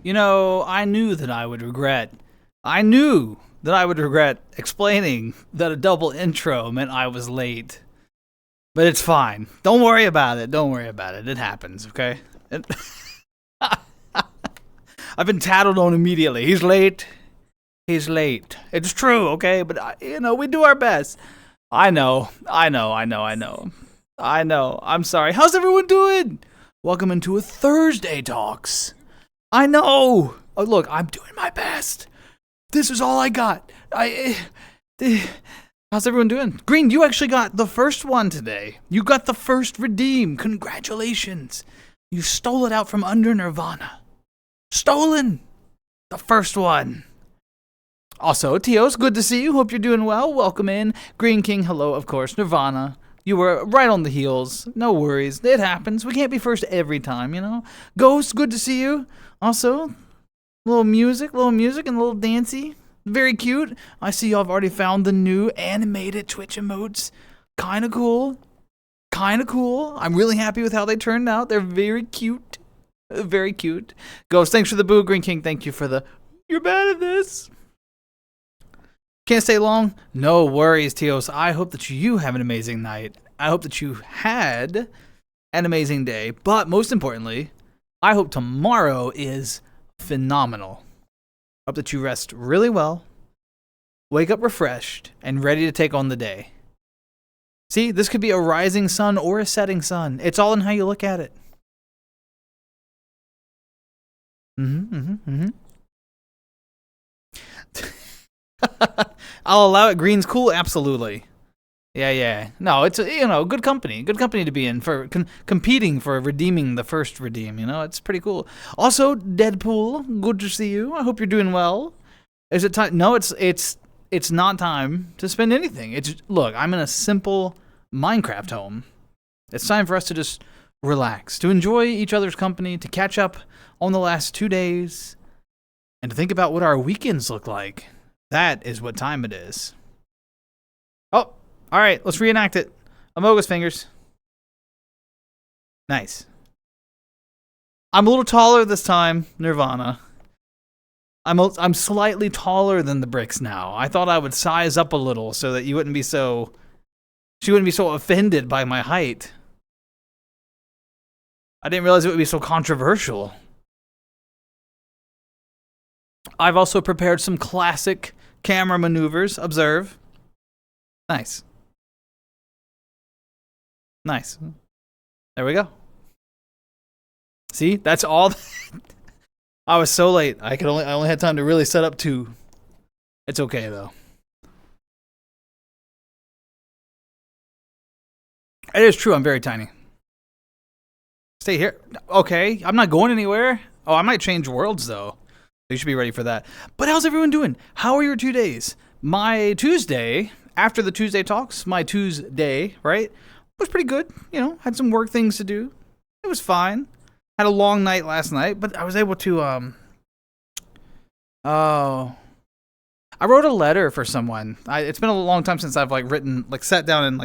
You know, I knew that I knew that I would regret explaining that a double intro meant I was late. But it's fine. Don't worry about it. Don't worry about it. It happens, okay? I've been tattled on immediately. He's late. He's late. It's true, okay? But, we do our best. I know. I'm sorry. How's everyone doing? Welcome into a Thursday Talks. I know. Oh, look, I'm doing my best. This is all I got. How's everyone doing? Green, you actually got the first one today. You got the first redeem. Congratulations. You stole it out from under Nirvana. Stolen. The first one. Also, Tios, good to see you. Hope you're doing well. Welcome in. Green King, hello, of course. Nirvana. You were right on the heels. No worries. It happens. We can't be first every time, Ghost, good to see you. Also, a little music, and a little dancey. Very cute. I see y'all have already found the new animated Twitch emotes. Kinda cool. I'm really happy with how they turned out. They're very cute. Very cute. Ghost, thanks for the boo. Green King, thank you for the you're bad at this. Can't stay long? No worries, Tios. I hope that you have an amazing night. I hope that you had an amazing day. But most importantly, I hope tomorrow is phenomenal. Hope that you rest really well, wake up refreshed, and ready to take on the day. See, this could be a rising sun or a setting sun. It's all in how you look at it. I'll allow it. Green's cool, absolutely. Yeah. No, it's good company. Good company to be in for competing for redeeming the first redeem. It's pretty cool. Also, Deadpool, good to see you. I hope you're doing well. Is it time? No, it's not time to spend anything. Look, I'm in a simple Minecraft home. It's time for us to just relax, to enjoy each other's company, to catch up on the last 2 days, and to think about what our weekends look like. That is what time it is. Oh. All right, let's reenact it. Amogus fingers. Nice. I'm a little taller this time, Nirvana. I'm slightly taller than the bricks now. I thought I would size up a little so that she wouldn't be so offended by my height. I didn't realize it would be so controversial. I've also prepared some classic camera maneuvers. Observe. Nice. There we go. See, that's all. I was so late. I only had time to really set up 2. It's okay though. It is true. I'm very tiny. Stay here. Okay, I'm not going anywhere. Oh, I might change worlds though. You should be ready for that. But how's everyone doing? How are your 2 days? My Tuesday, after the Tuesday Talks, my Tuesday, right? Was pretty good, had some work things to do. It was fine. Had a long night last night, but I was able to, I wrote a letter for someone. It's been a long time since I've sat down and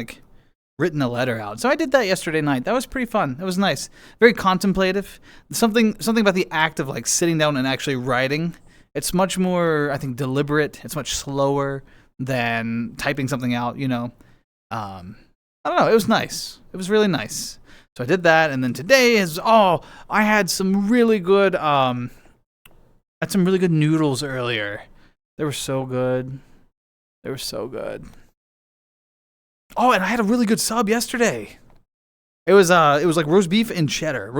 written a letter out. So I did that yesterday night. That was pretty fun. It was nice. Very contemplative. Something about the act of sitting down and actually writing. It's much more, I think, deliberate. It's much slower than typing something out, I don't know. It was nice. It was really nice. So I did that, and then today I had some really good noodles earlier. They were so good. Oh, and I had a really good sub yesterday. It was like roast beef and cheddar,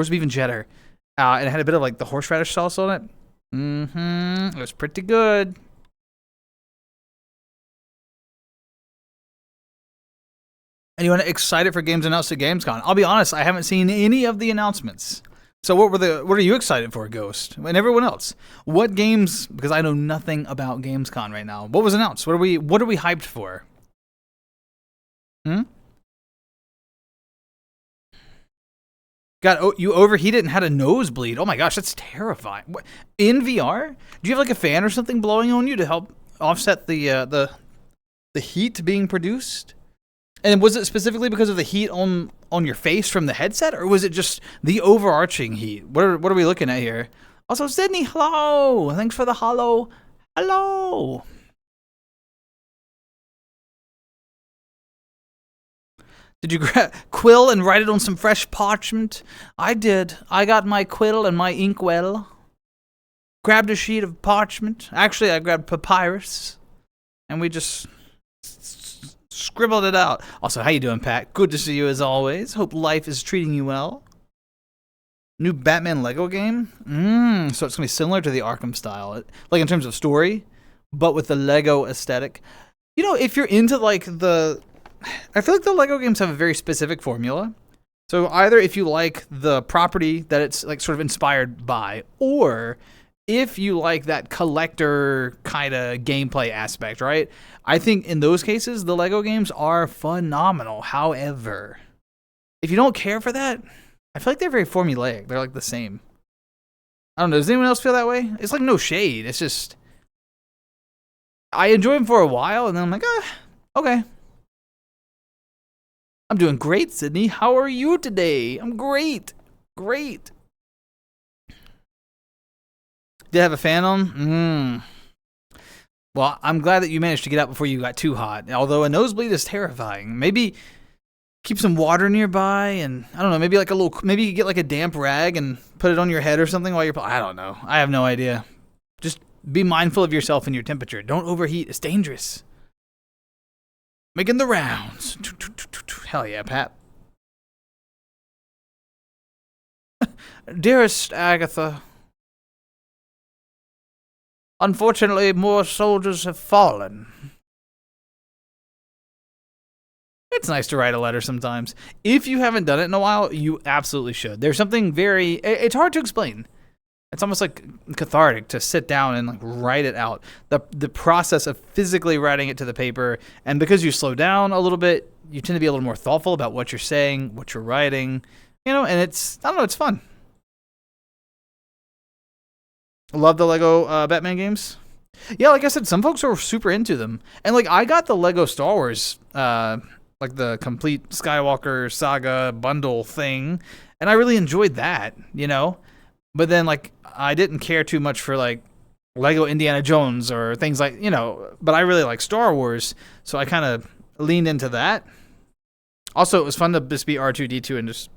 and it had a bit of the horseradish sauce on it. It was pretty good. Anyone excited for games announced at Gamescom? I'll be honest, I haven't seen any of the announcements. So what are you excited for, Ghost? And everyone else? What games, because I know nothing about Gamescom right now. What was announced? What are we hyped for? God, you overheated and had a nosebleed. Oh my gosh, that's terrifying. What, in VR? Do you have a fan or something blowing on you to help offset the heat being produced? And was it specifically because of the heat on your face from the headset, or was it just the overarching heat? What are we looking at here? Also, Sydney, hello. Thanks for the hollow. Hello. Did you grab quill and write it on some fresh parchment? I did. I got my quill and my inkwell. Grabbed a sheet of parchment. Actually, I grabbed papyrus. And we just scribbled it out. Also, how you doing, Pat? Good to see you as always. Hope life is treating you well. New Batman Lego game? So it's going to be similar to the Arkham style. Like in terms of story, but with the Lego aesthetic. You know, if you're into like I feel like the Lego games have a very specific formula. So either if you like the property that it's like sort of inspired by, or if you like that collector kind of gameplay aspect, right? I think in those cases, the Lego games are phenomenal. However, if you don't care for that, I feel like they're very formulaic. They're like the same. I don't know. Does anyone else feel that way? It's like no shade. It's just, I enjoy them for a while and then I'm like, okay. I'm doing great, Sydney. How are you today? I'm great. Great. Did I have a fan on? Well, I'm glad that you managed to get out before you got too hot. Although a nosebleed is terrifying. Maybe keep some water nearby and, I don't know, maybe you get like a damp rag and put it on your head or something while you're, I don't know. I have no idea. Just be mindful of yourself and your temperature. Don't overheat. It's dangerous. Making the rounds. Hell yeah, Pat. Dearest Agatha, unfortunately, more soldiers have fallen. It's nice to write a letter sometimes. If you haven't done it in a while, you absolutely should. There's something it's hard to explain. It's almost like cathartic to sit down and like write it out. The process of physically writing it to the paper, and because you slow down a little bit, you tend to be a little more thoughtful about what you're saying, what you're writing, and it's fun. Love the Lego Batman games. Yeah, like I said, some folks are super into them, and like I got the Lego Star Wars, like the complete Skywalker saga bundle thing, and I really enjoyed that, But then like I didn't care too much for like Lego Indiana Jones or things like, but I really like Star Wars, so I kind of leaned into that. Also, it was fun to just be R2-D2 and just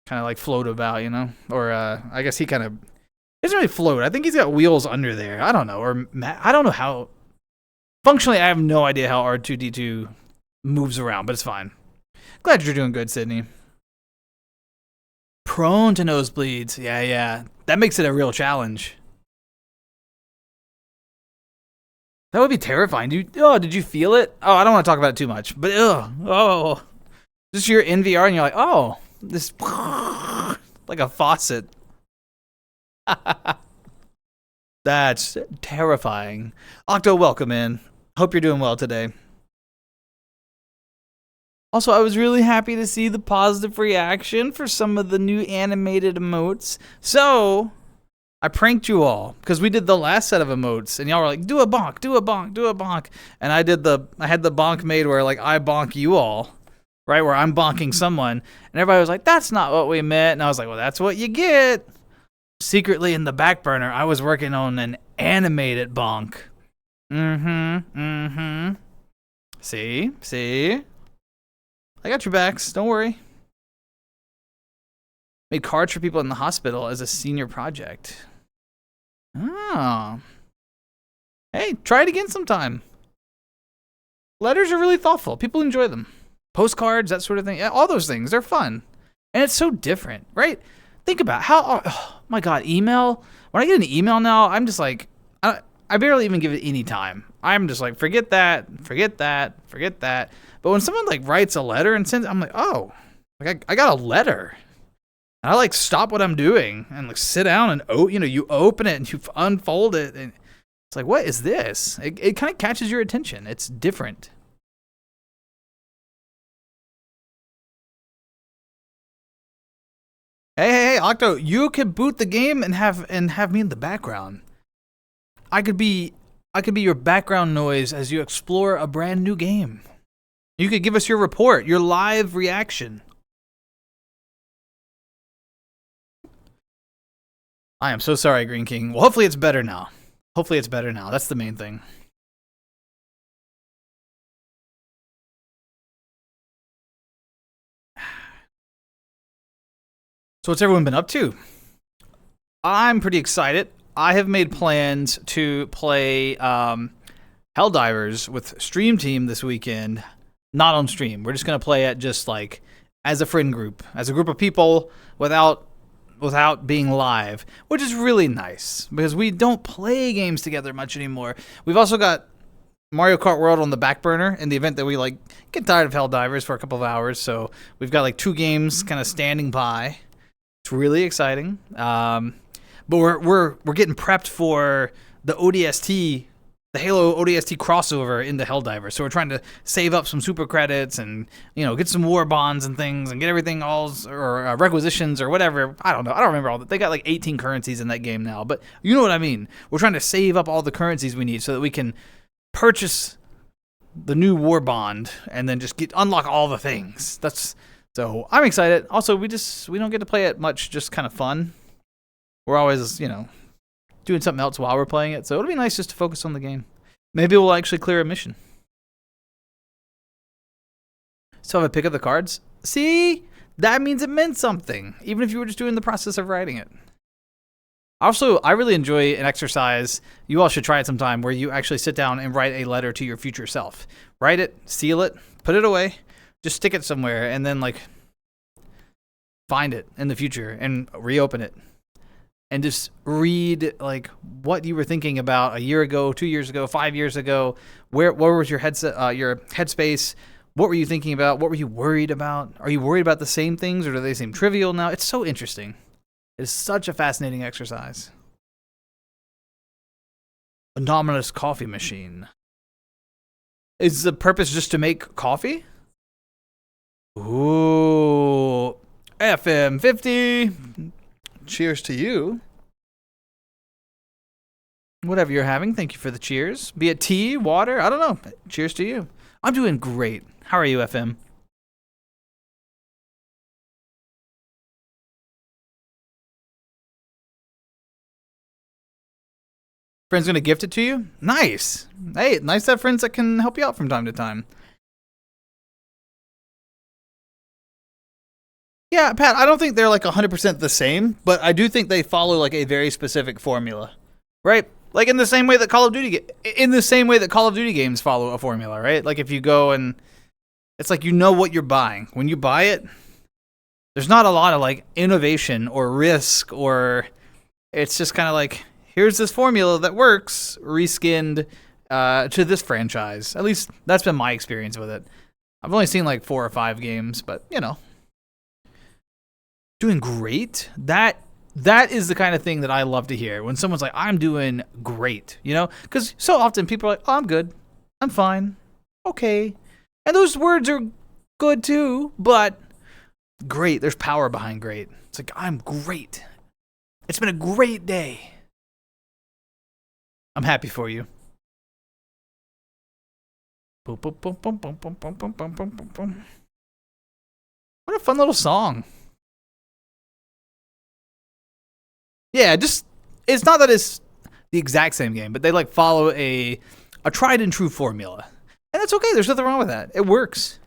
kind of like float about, or I guess he kind of doesn't really float. I think he's got wheels under there. I don't know, or I don't know how. Functionally, I have no idea how R2-D2 moves around, but it's fine. Glad you're doing good, Sydney. Prone to nosebleeds. Yeah. That makes it a real challenge. That would be terrifying. Did you feel it? Oh, I don't want to talk about it too much, but just you're in VR and you're like, oh, this like a faucet. That's terrifying. Octo, welcome in. Hope you're doing well today. Also, I was really happy to see the positive reaction for some of the new animated emotes. So, I pranked you all because we did the last set of emotes and y'all were like, do a bonk, do a bonk, do a bonk. And I had the bonk made where like I bonk you all, right? Where I'm bonking someone. And everybody was like, that's not what we meant. And I was like, well, that's what you get. Secretly in the back burner, I was working on an animated bonk. See? I got your backs. Don't worry. Made cards for people in the hospital as a senior project. Oh. Hey, try it again sometime. Letters are really thoughtful. People enjoy them. Postcards, that sort of thing. Yeah, all those things. They're fun. And it's so different, right? Think about oh my God, email. When I get an email now, I'm just like, I barely even give it any time. I'm just like, forget that. But when someone like writes a letter and sends, I'm like, oh, like I got a letter. And I like stop what I'm doing and like sit down and you open it and you unfold it and it's like, what is this? It kind of catches your attention. It's different. Hey, Octo, you could boot the game and have me in the background. I could be your background noise as you explore a brand new game. You could give us your report, your live reaction. I am so sorry, Green King. Well, hopefully it's better now. Hopefully it's better now. That's the main thing. So what's everyone been up to? I'm pretty excited. I have made plans to play Helldivers with Stream Team this weekend. Not on stream. We're just going to play it just like as a friend group, as a group of people without being live, which is really nice because we don't play games together much anymore. We've also got Mario Kart World on the back burner in the event that we like get tired of Helldivers for a couple of hours. So we've got like 2 games kind of standing by. It's really exciting. But we're getting prepped for the ODST, the Halo ODST crossover into Helldivers. So we're trying to save up some super credits and, you know, get some war bonds and things and get everything or requisitions or whatever. I don't know. I don't remember all that. They got like 18 currencies in that game now, but you know what I mean. We're trying to save up all the currencies we need so that we can purchase the new war bond and then just unlock all the things. So I'm excited. Also, we don't get to play it much, just kind of fun. We're always, you know, doing something else while we're playing it. So it'll be nice just to focus on the game. Maybe we'll actually clear a mission. So have a pick of the cards. See? That means it meant something, even if you were just doing the process of writing it. Also, I really enjoy an exercise. You all should try it sometime where you actually sit down and write a letter to your future self. Write it, seal it, put it away, just stick it somewhere, and then like find it in the future and reopen it. And just read like what you were thinking about a year ago, 2 years ago, 5 years ago. What was your headspace? What were you thinking about? What were you worried about? Are you worried about the same things, or do they seem trivial now? It's so interesting. It's such a fascinating exercise. Anomalous coffee machine. Is the purpose just to make coffee? Ooh, FM 50. Cheers to you. Whatever you're having, thank you for the cheers. Be it tea, water, I don't know. Cheers to you. I'm doing great. How are you, FM? Friend's gonna gift it to you? Nice. Hey, nice to have friends that can help you out from time to time. Yeah, Pat, I don't think they're like 100% the same, but I do think they follow like a very specific formula, right? Like in the same way that Call of Duty games follow a formula, right? Like if you go and it's like you know what you're buying. When you buy it, there's not a lot of like innovation or risk, or it's just kind of like here's this formula that works reskinned to this franchise. At least that's been my experience with it. I've only seen like 4 or 5 games, but you know. Doing great. That is the kind of thing that I love to hear when someone's like, I'm doing great, you know? Because so often people are like, oh, I'm good. I'm fine. Okay. And those words are good too, but great. There's power behind great. It's like, I'm great. It's been a great day. I'm happy for you. Boom, boom, boom, boom, boom, boom, boom, boom, boom, boom, boom. What a fun little song. Yeah, just it's not that it's the exact same game, but they like follow a tried and true formula, and that's okay. There's nothing wrong with that. It works.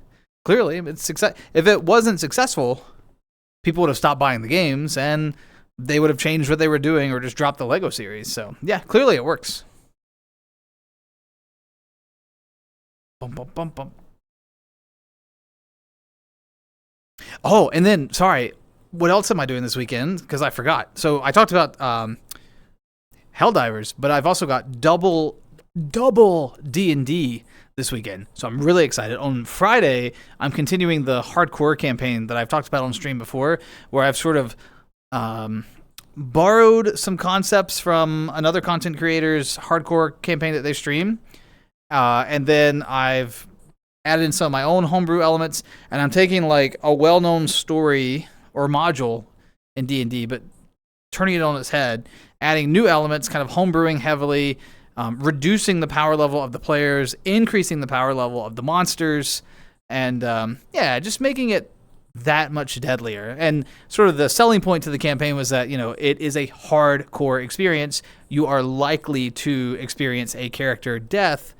Clearly, it's success. If it wasn't successful, people would have stopped buying the games, and they would have changed what they were doing or just dropped the Lego series. So yeah, clearly it works. Bum, bum, bum, bum. Oh, and then sorry. What else am I doing this weekend? Because I forgot. So I talked about Helldivers, but I've also got double D&D this weekend. So I'm really excited. On Friday, I'm continuing the hardcore campaign that I've talked about on stream before, where I've sort of borrowed some concepts from another content creator's hardcore campaign that they stream. And then I've added in some of my own homebrew elements, and I'm taking like a well-known story or module in D&D, but turning it on its head, adding new elements, kind of homebrewing heavily, reducing the power level of the players, increasing the power level of the monsters, and just making it that much deadlier. And sort of the selling point to the campaign was that, it is a hardcore experience. You are likely to experience a character death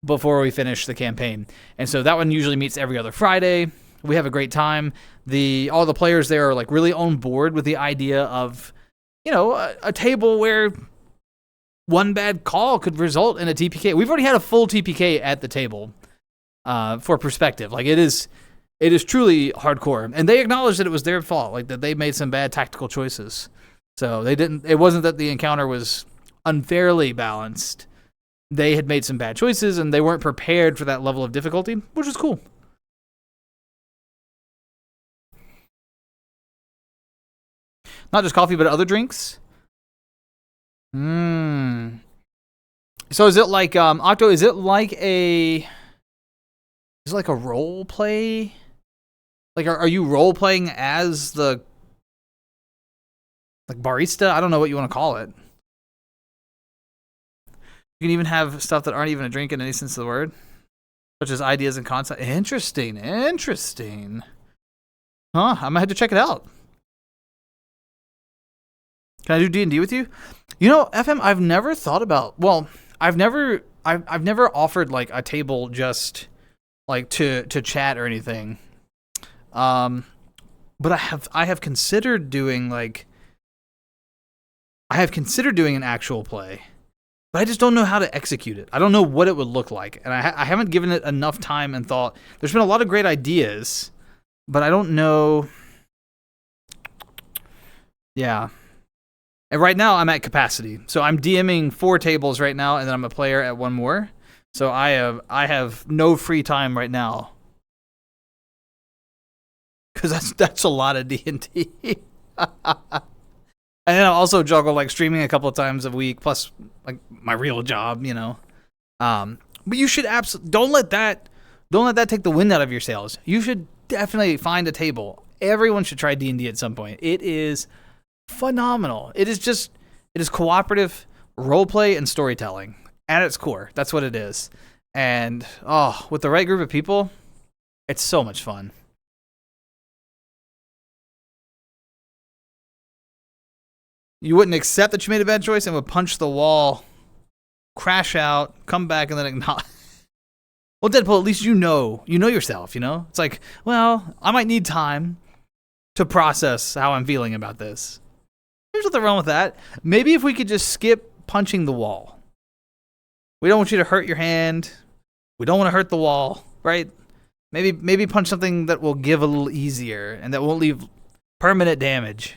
before we finish the campaign. And so that one usually meets every other Friday. We have a great time. All the players there are like really on board with the idea of, a table where one bad call could result in a TPK. We've already had a full TPK at the table. For perspective, like it is truly hardcore, and they acknowledged that it was their fault, like that they made some bad tactical choices. So it wasn't that the encounter was unfairly balanced. They had made some bad choices, and they weren't prepared for that level of difficulty, which is cool. Not just coffee, but other drinks. So is it like Octo? Is it like a role play? Like, are you role playing as the barista? I don't know what you want to call it. You can even have stuff that aren't even a drink in any sense of the word, such as ideas and concepts. Interesting. Huh? I might have to check it out. Can I do D&D with you? FM, I've never thought about. Well, I've never offered like a table just like to chat or anything. But I have considered doing an actual play, but I just don't know how to execute it. I don't know what it would look like, and I haven't given it enough time and thought. There's been a lot of great ideas, but I don't know. Yeah. And right now I'm at capacity. So I'm DMing 4 tables right now, and then I'm a player at 1 more. So I have no free time right now. Because that's a lot of D&D. And then I'll also juggle like streaming a couple of times a week, plus like my real job, But you should don't let that take the wind out of your sails. You should definitely find a table. Everyone should try D&D at some point. It is phenomenal. It is cooperative roleplay and storytelling at its core. That's what it is. And with the right group of people, it's so much fun. You wouldn't accept that you made a bad choice and would punch the wall, crash out, come back, and then acknowledge. Well, Deadpool, at least you know yourself, It's like, well, I might need time to process how I'm feeling about this. There's nothing wrong with that. Maybe if we could just skip punching the wall. We don't want you to hurt your hand. We don't want to hurt the wall, right? Maybe punch something that will give a little easier and that won't leave permanent damage.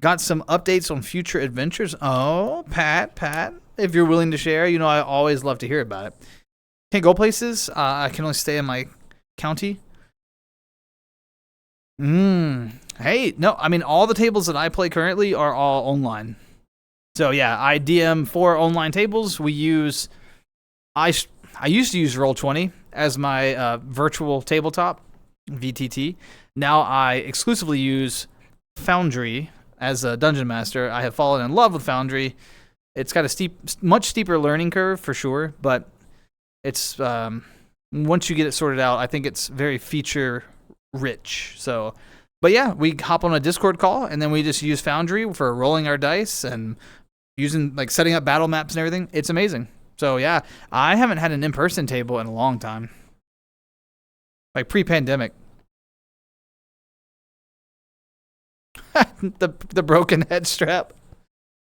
Got some updates on future adventures. Oh, Pat, if you're willing to share, I always love to hear about it. Can't go places. I can only stay in my county. Hey, no, I mean, all the tables that I play currently are all online. So yeah, I DM 4 online tables. I used to use Roll20 as my virtual tabletop, VTT. Now I exclusively use Foundry as a dungeon master. I have fallen in love with Foundry. It's got a much steeper learning curve for sure, but it's once you get it sorted out, I think it's very feature rich. So, but yeah, we hop on a Discord call and then we just use Foundry for rolling our dice and using setting up battle maps and everything. It's amazing. So yeah, I haven't had an in-person table in a long time, like pre-pandemic. the broken head strap.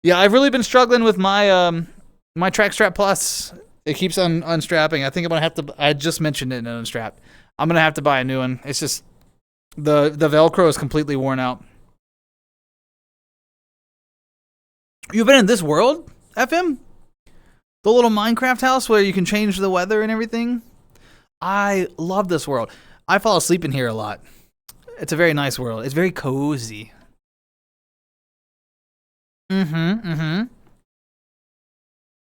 Yeah, I've really been struggling with my my Track Strap Plus. It keeps unstrapping. I think I'm gonna have to. I just mentioned it in unstrap. I'm gonna have to buy a new one. It's just the Velcro is completely worn out. You've been in this world, FM? The little Minecraft house where you can change the weather and everything? I love this world. I fall asleep in here a lot. It's a very nice world. It's very cozy.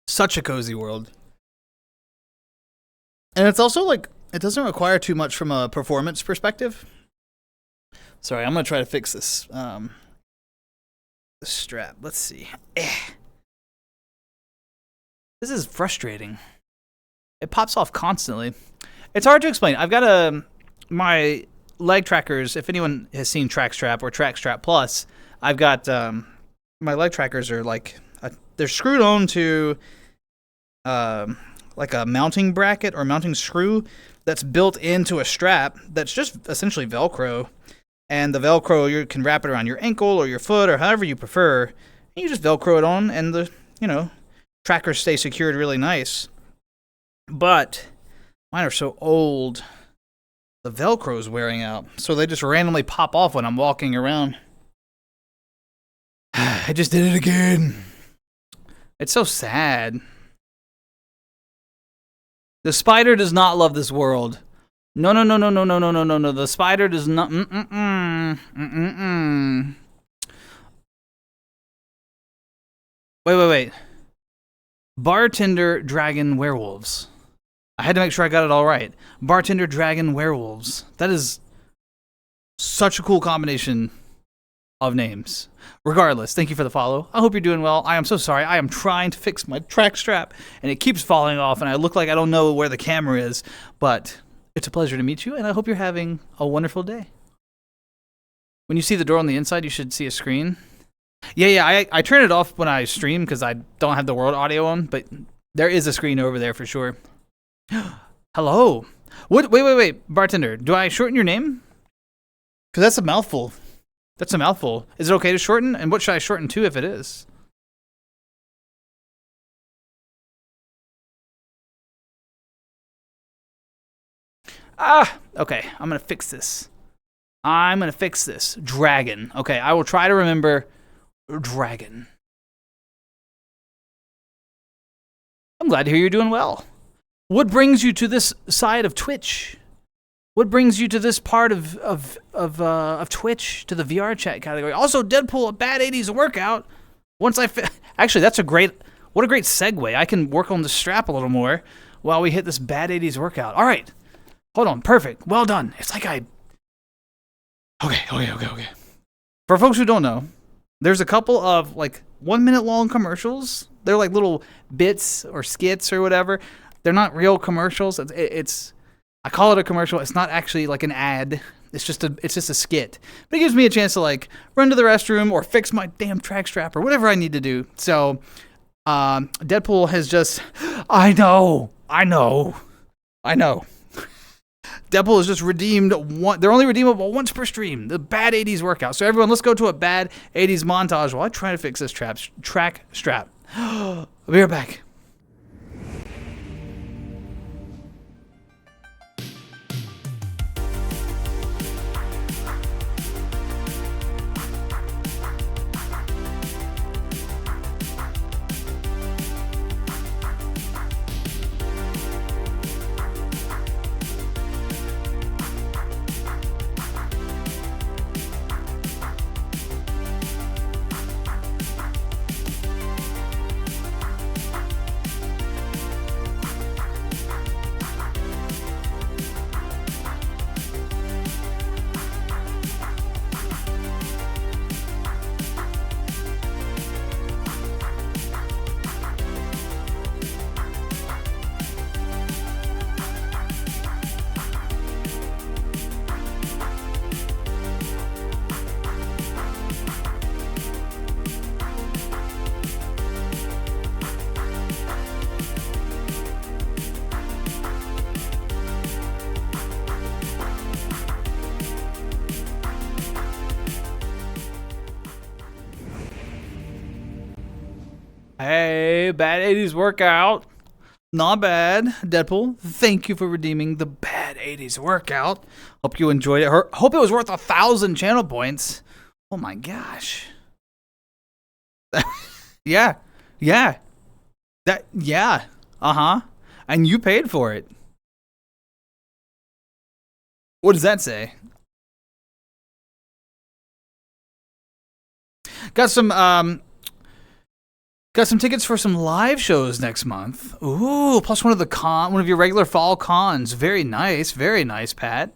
Such a cozy world. And it's also it doesn't require too much from a performance perspective. Sorry, I'm going to try to fix this strap. Let's see. This is frustrating. It pops off constantly. It's hard to explain. I've got my leg trackers. If anyone has seen TrackStrap or TrackStrap Plus, I've got my leg trackers are like they're screwed on to like a mounting bracket or mounting screw that's built into a strap that's just essentially Velcro. And the Velcro, you can wrap it around your ankle or your foot or however you prefer. And you just Velcro it on, and the trackers stay secured really nice. But mine are so old, the Velcro is wearing out, so they just randomly pop off when I'm walking around. I just did it again. It's so sad. The spider does not love this world. No. The spider does not. Wait. Bartender dragon werewolves. I had to make sure I got it all right. Bartender dragon werewolves. That is such a cool combination of names. Regardless, thank you for the follow. I hope you're doing well. I am so sorry. I am trying to fix my track strap, and it keeps falling off, and I look like I don't know where the camera is, but it's a pleasure to meet you, and I hope you're having a wonderful day. When you see the door on the inside, you should see a screen. Yeah, I turn it off when I stream because I don't have the world audio on, but there is a screen over there for sure. Hello. What? Wait, bartender. Do I shorten your name? Because that's a mouthful. That's a mouthful. Is it okay to shorten? And what should I shorten to if it is? Okay. I'm going to fix this. Dragon. Okay, I will try to remember dragon. I'm glad to hear you're doing well. What brings you to this side of Twitch? What brings you to this part of Twitch, to the VR chat category? Also, Deadpool, a bad 80s workout. Once actually, that's what a great segue. I can work on the strap a little more while we hit this bad 80s workout. All right, hold on, perfect, well done. It's like Okay. For folks who don't know, there's a couple of like 1 minute long commercials. They're like little bits or skits or whatever. They're not real commercials. I call it a commercial. It's not actually like an ad. It's just a skit. But it gives me a chance to like run to the restroom or fix my damn track strap or whatever I need to do. So Deadpool has just I know. Deadpool has just redeemed one. They're only redeemable once per stream. The bad 80s workout. So everyone, let's go to a bad 80s montage while I try to fix this track strap. I'll be right back. Hey, bad 80s workout. Not bad, Deadpool. Thank you for redeeming the bad 80s workout. Hope you enjoyed it. Hope it was worth 1,000 channel points. Oh my gosh. Yeah. And you paid for it. What does that say? Got some tickets for some live shows next month. Ooh, plus one of your regular fall cons. Very nice, Pat.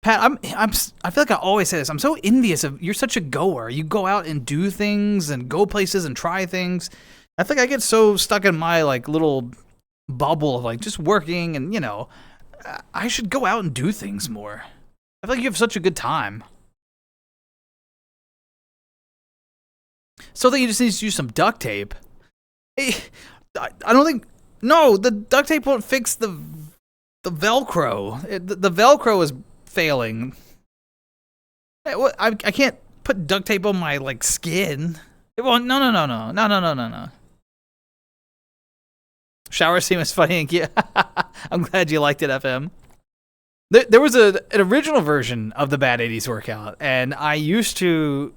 Pat, I feel like I always say this. I'm so envious of you're such a goer. You go out and do things and go places and try things. I think I get so stuck in my like little bubble of like just working and I should go out and do things more. I feel like you have such a good time. So that you just need to use some duct tape. Hey, I don't think. No, the duct tape won't fix the Velcro. The Velcro is failing. I can't put duct tape on my like skin. It won't. No. Shower scene was funny. Yeah, I'm glad you liked it, FM. There was an original version of the Bad 80s workout, and I used to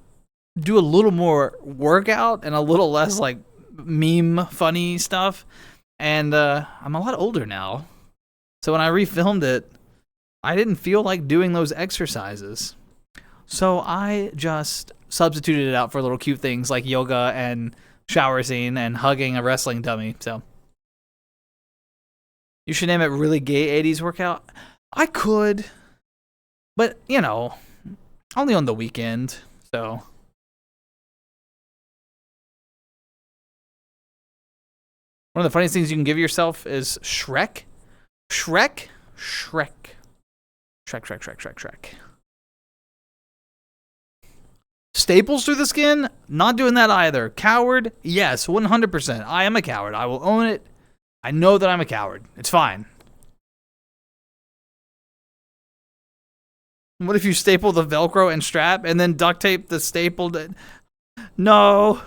do a little more workout and a little less like meme funny stuff. And I'm a lot older now. So when I refilmed it, I didn't feel like doing those exercises. So I just substituted it out for little cute things like yoga and shower scene and hugging a wrestling dummy. So you should name it Really Gay 80s Workout. I could, but only on the weekend. So one of the funniest things you can give yourself is Shrek. Shrek. Staples through the skin? Not doing that either. Coward? Yes, 100%. I am a coward. I will own it. I know that I'm a coward. It's fine. What if you staple the Velcro and strap and then duct tape the stapled? No.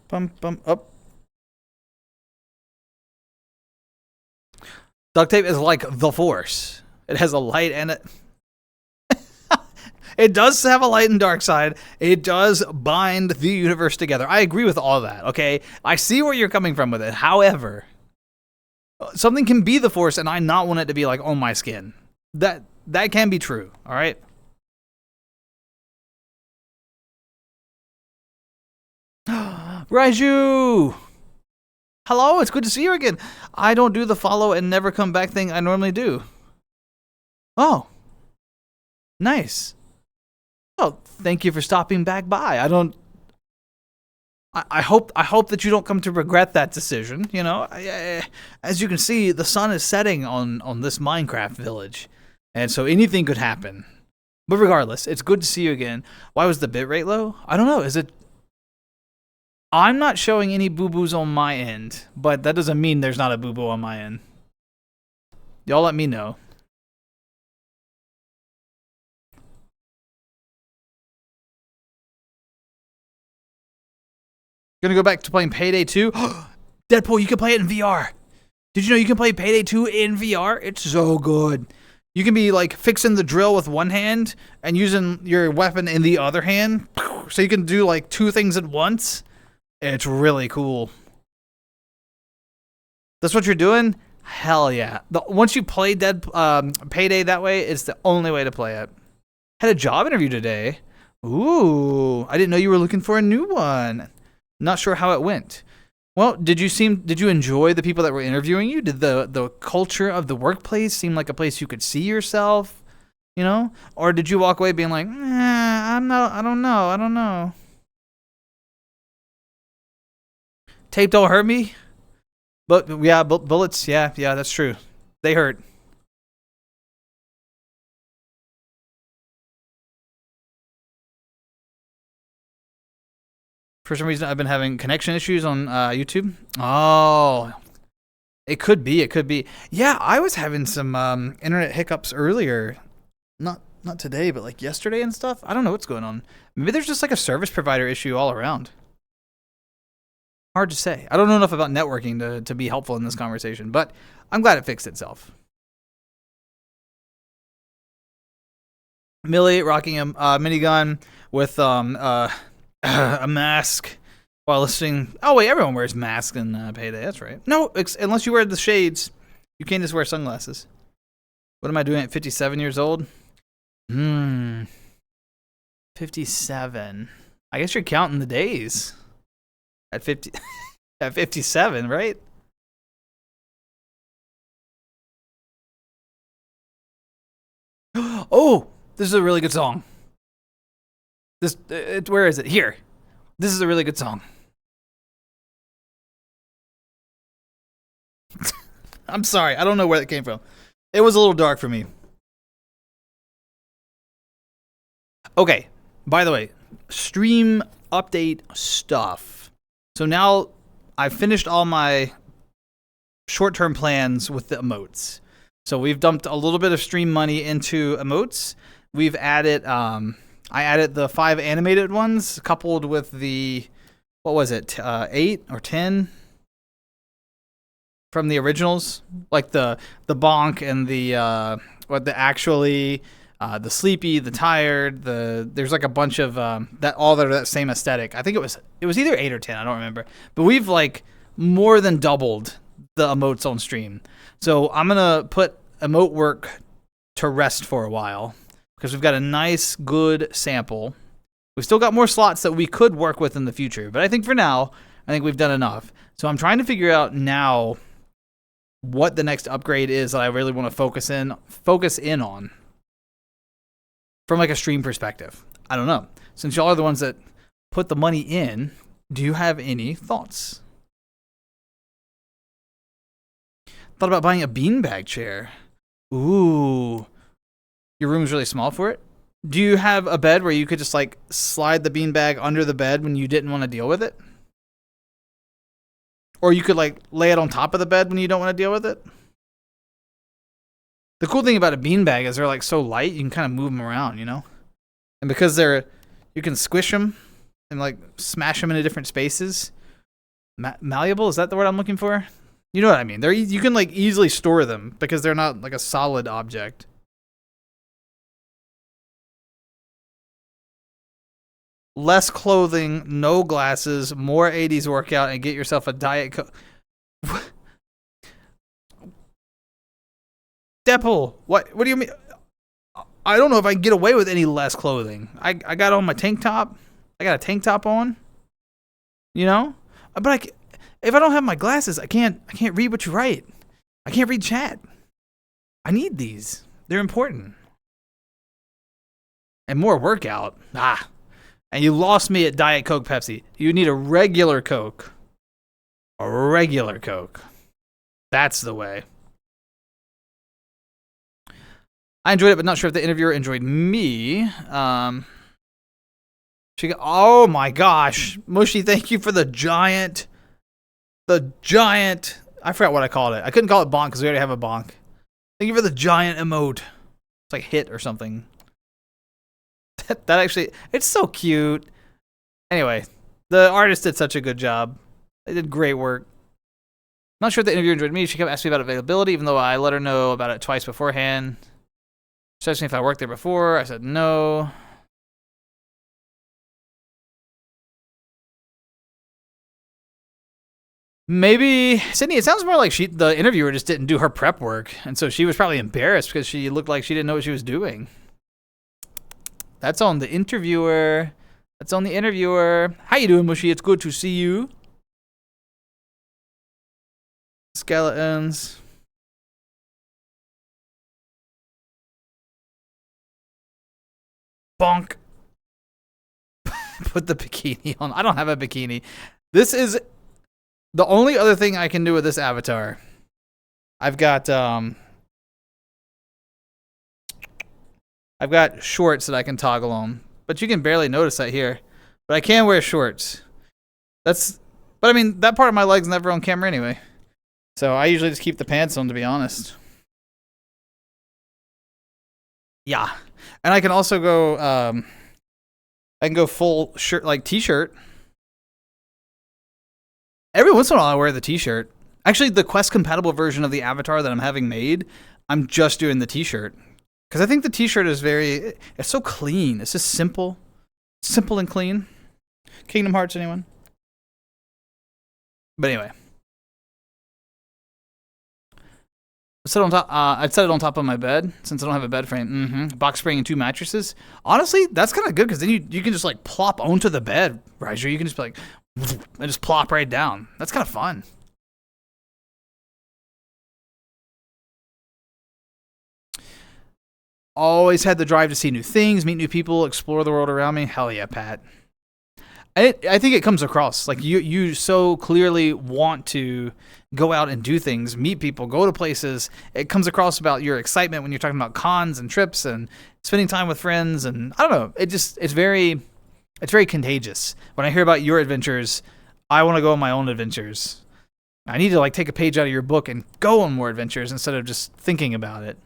Bum up. Duct tape is like the Force. It has a light and it. It does have a light and dark side. It does bind the universe together. I agree with all that, okay? I see where you're coming from with it. However, something can be the Force and I not want it to be like on my skin. That can be true, all right? Raiju! Hello, it's good to see you again. I don't do the follow and never come back thing I normally do. Oh. Nice. Oh, thank you for stopping back by. I hope that you don't come to regret that decision. As you can see, the sun is setting on this Minecraft village, and so anything could happen. But regardless, it's good to see you again. Why was the bitrate low? I don't know. Is it? I'm not showing any boo-boos on my end, but that doesn't mean there's not a boo-boo on my end. Y'all let me know. Gonna go back to playing Payday 2. Deadpool, you can play it in VR. Did you know you can play Payday 2 in VR? It's so good. You can be like fixing the drill with one hand and using your weapon in the other hand. So you can do like two things at once. It's really cool. That's what you're doing? Hell yeah. Once you play Payday that way, it's the only way to play it. Had a job interview today. Ooh, I didn't know you were looking for a new one. Not sure how it went. Well, did you enjoy the people that were interviewing you? Did the culture of the workplace seem like a place you could see yourself? Or did you walk away being like, I don't know. Tape don't hurt me? But yeah, bullets, yeah, that's true. They hurt. For some reason, I've been having connection issues on YouTube. Oh, it could be. Yeah, I was having some internet hiccups earlier. Not today, but like yesterday and stuff. I don't know what's going on. Maybe there's just like a service provider issue all around. Hard to say. I don't know enough about networking to be helpful in this conversation, but I'm glad it fixed itself. Millie rocking a minigun with a mask while listening. Oh wait, everyone wears masks in Payday. That's right. No, unless you wear the shades, you can't just wear sunglasses. What am I doing at 57 years old? 57. I guess you're counting the days. At 50 at 57, right? Oh, this is a really good song. This where is it? Here. This is a really good song. I'm sorry. I don't know where that came from. It was a little dark for me. Okay. By the way, stream update stuff. So now I've finished all my short-term plans with the emotes. So we've dumped a little bit of stream money into emotes. We've added, I added the 5 animated ones coupled with the, what was it, 8 or 10 from the originals, like the bonk and the actually, the sleepy, the tired, there's like a bunch of that all that are that same aesthetic. I think it was either 8 or 10, I don't remember. But we've like more than doubled the emotes on stream. So I'm gonna put emote work to rest for a while because we've got a nice, good sample. We've still got more slots that we could work with in the future, but I think for now, I think we've done enough. So I'm trying to figure out now what the next upgrade is that I really want to focus in on from like a stream perspective. I don't know. Since y'all are the ones that put the money in, do you have any thoughts? Thought about buying a beanbag chair. Ooh. Your room's really small for it? Do you have a bed where you could just like slide the beanbag under the bed when you didn't want to deal with it? Or you could like lay it on top of the bed when you don't want to deal with it? The cool thing about a beanbag is they're like so light, you can kind of move them around, you know? And because you can squish them and like smash them into different spaces. Malleable, is that the word I'm looking for? You know what I mean? You can like easily store them because they're not like a solid object. Less clothing, no glasses, more 80s workout, and get yourself a Diet Coke. Deadpool, what do you mean? I don't know if I can get away with any less clothing. I got on my tank top. I got a tank top on. You know? But if I don't have my glasses, I can't read what you write. I can't read chat. I need these. They're important. And more workout. And you lost me at Diet Coke, Pepsi. You need a regular Coke. A regular Coke. That's the way. I enjoyed it, but not sure if the interviewer enjoyed me. Oh my gosh. Mushy, thank you for the giant. I forgot what I called it. I couldn't call it bonk because we already have a bonk. Thank you for the giant emote. It's like hit or something. That actually, it's so cute. Anyway, the artist did such a good job. They did great work. Not sure if the interviewer enjoyed me. She kept asking me about availability, even though I let her know about it twice beforehand. She asked me if I worked there before. I said no. Maybe, Sydney, it sounds more like the interviewer just didn't do her prep work. And so she was probably embarrassed because she looked like she didn't know what she was doing. That's on the interviewer. How you doing, Mushy? It's good to see you. Skeletons. Bonk. Put the bikini on. I don't have a bikini. This is the only other thing I can do with this avatar. I've got shorts that I can toggle on, but you can barely notice that here. But I can wear shorts. But I mean, that part of my leg's never on camera anyway. So I usually just keep the pants on, to be honest. Yeah. And I can also go, I can go full shirt, like t-shirt. Every once in a while I wear the t-shirt. Actually, the Quest compatible version of the avatar that I'm having made, I'm just doing the t-shirt. Because I think the t-shirt is it's so clean. It's just simple. Simple and clean. Kingdom Hearts, anyone? But anyway. Sit on top. I'd set it on top of my bed since I don't have a bed frame. Box spring and 2 mattresses. Honestly, that's kind of good because then you can just like plop onto the bed, right? You can just be like, and just plop right down. That's kind of fun. Always had the drive to see new things, meet new people, explore the world around me. Hell yeah, Pat. I think it comes across like you so clearly want to go out and do things, meet people, go to places. It comes across about your excitement when you're talking about cons and trips and spending time with friends, and I don't know. It's very contagious. When I hear about your adventures, I want to go on my own adventures. I need to like take a page out of your book and go on more adventures instead of just thinking about it.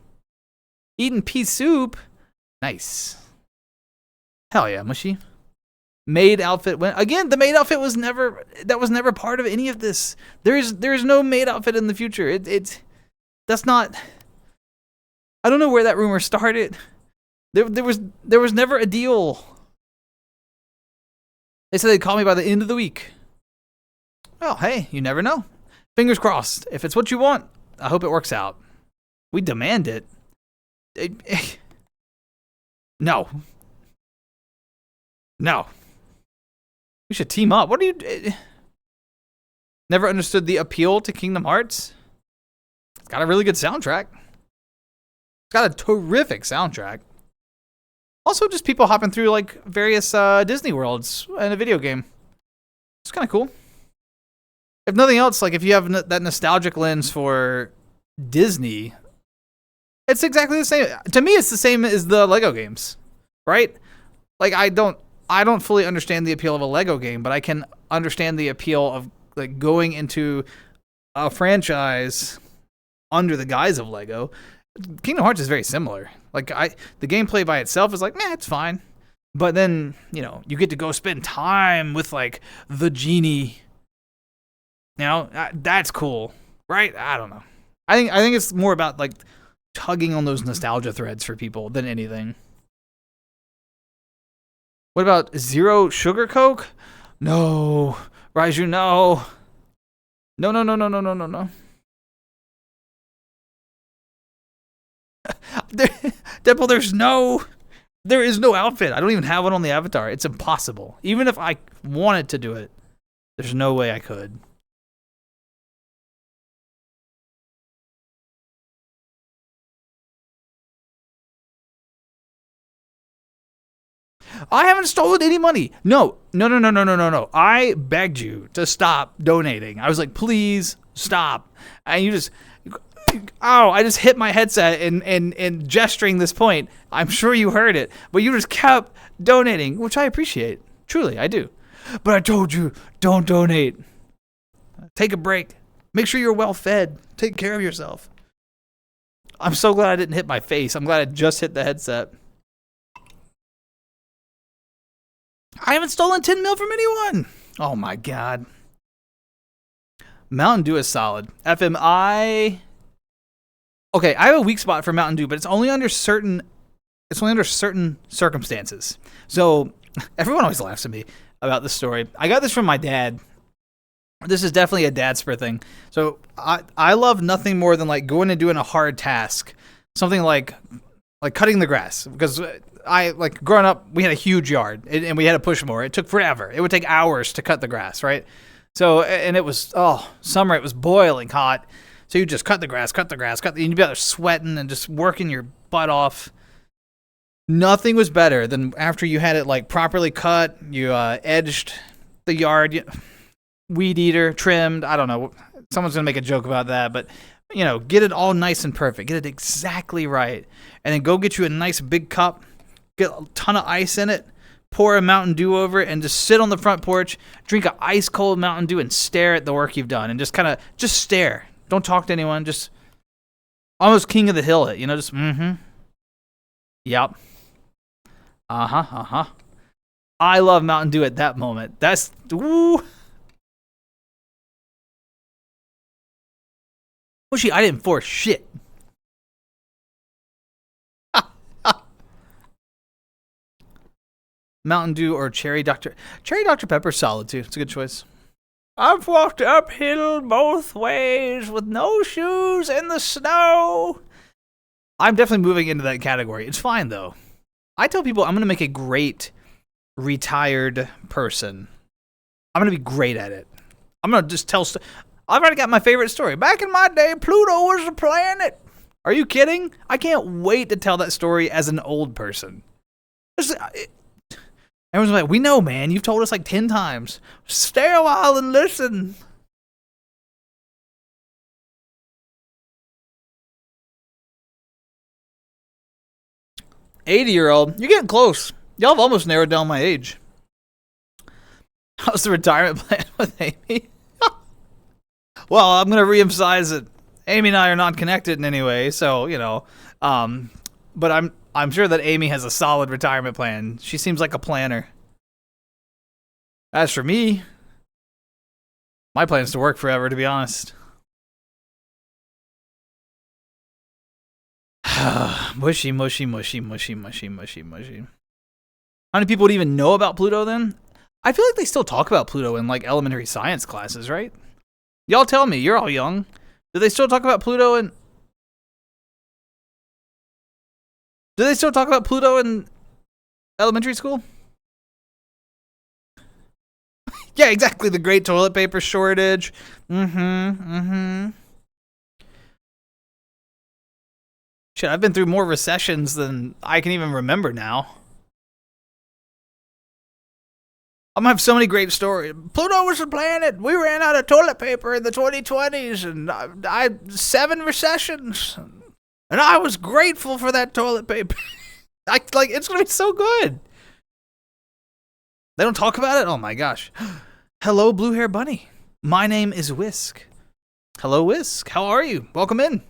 Eating pea soup, nice. Hell yeah, mushy. Maid outfit went again. The maid outfit was never part of any of this. There is no maid outfit in the future. That's not. I don't know where that rumor started. There was never a deal. They said they'd call me by the end of the week. Well, hey, you never know. Fingers crossed. If it's what you want, I hope it works out. We demand it. No. We should team up. What are you... Never understood the appeal to Kingdom Hearts? It's got a really good soundtrack. It's got a terrific soundtrack. Also, just people hopping through like various Disney worlds in a video game. It's kind of cool. If nothing else, like if you have that nostalgic lens for Disney, it's exactly the same. To me, it's the same as the Lego games, right? Like I don't fully understand the appeal of a Lego game, but I can understand the appeal of like going into a franchise under the guise of Lego. Kingdom Hearts is very similar. Like the gameplay by itself is like, it's fine. But then, you get to go spend time with like the genie. That's cool, right? I don't know. I think it's more about like tugging on those nostalgia threads for people than anything. What about zero sugar Coke? No. Raiju, no. No. Deadpool, there is no outfit. I don't even have one on the avatar. It's impossible. Even if I wanted to do it, there's no way I could. I haven't stolen any money. No. I begged you to stop donating. I was like, please stop. And you just, I just hit my headset in gesturing this point. I'm sure you heard it, but you just kept donating, which I appreciate. Truly, I do. But I told you, don't donate. Take a break. Make sure you're well fed. Take care of yourself. I'm so glad I didn't hit my face. I'm glad I just hit the headset. I haven't stolen 10 mil from anyone. Oh my God. Mountain Dew is solid. FMI. Okay, I have a weak spot for Mountain Dew, but it's only under certain circumstances. So everyone always laughs at me about this story. I got this from my dad. This is definitely a daspra thing. So I love nothing more than like going and doing a hard task. Something like cutting the grass, because I like growing up, we had a huge yard and we had a push mower. It took forever. It would take hours to cut the grass, right? So, and it was, summer, it was boiling hot. So you just cut the grass, and you'd be out there sweating and just working your butt off. Nothing was better than after you had it like properly cut, you edged the yard, weed eater, trimmed. I don't know. Someone's going to make a joke about that, but get it all nice and perfect. Get it exactly right. And then go get you a nice big cup. Get a ton of ice in it, pour a Mountain Dew over it, and just sit on the front porch, drink an ice cold Mountain Dew, and stare at the work you've done, and just stare. Don't talk to anyone. Just almost king of the hill it, just Yep. I love Mountain Dew at that moment. That's ooh. Bushy, I didn't force shit. Mountain Dew or Cherry Dr. Pepper's solid too. It's a good choice. I've walked uphill both ways with no shoes in the snow. I'm definitely moving into that category. It's fine, though. I tell people I'm going to make a great retired person. I'm going to be great at it. I'm going to just tell... I've already got my favorite story. Back in my day, Pluto was a planet. Are you kidding? I can't wait to tell that story as an old person. Everyone's like, we know, man. You've told us like 10 times. Stay a while and listen. "80-year-old, you're getting close. Y'all have almost narrowed down my age." How's the retirement plan with Amy? Well, I'm going to reemphasize that Amy and I are not connected in any way, so, you know. But I'm sure that Amy has a solid retirement plan. She seems like a planner. As for me, my plan is to work forever, to be honest. Mushy, mushy, mushy, mushy, mushy, mushy, mushy. How many people would even know about Pluto then? I feel like they still talk about Pluto in like elementary science classes, right? Y'all tell me, you're all young. Do they still talk about Pluto in... Do they still talk about Pluto in elementary school? Yeah, exactly. The great toilet paper shortage. Shit, I've been through more recessions than I can even remember now. I'm gonna have so many great stories. Pluto was a planet. We ran out of toilet paper in the 2020s, and I 7 recessions, and I was grateful for that toilet paper. It's gonna be so good. They don't talk about it? Oh my gosh. Hello, blue hair bunny. My name is Whisk. Hello, Whisk. How are you? Welcome in.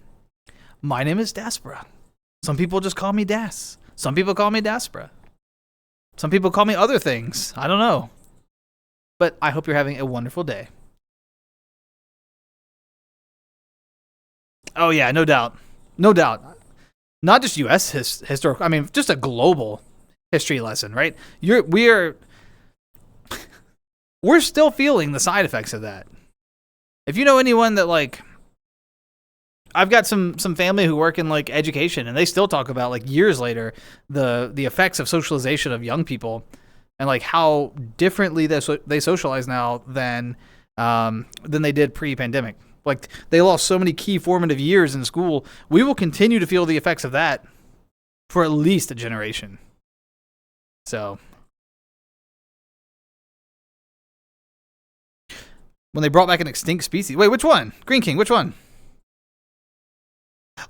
My name is Daspra. Some people just call me Das. Some people call me Daspra. Some people call me other things. I don't know. But I hope you're having a wonderful day. Oh yeah, no doubt. No doubt. Not just U.S. historical. I mean, just a global history lesson, right? We're still feeling the side effects of that. If you know anyone that like... I've got some family who work in like education, and they still talk about like years later the effects of socialization of young people, and like how differently they socialize now than they did pre-pandemic. Like they lost so many key formative years in school. We will continue to feel the effects of that for at least a generation. So when they brought back an extinct species, wait, which one? Green King, which one?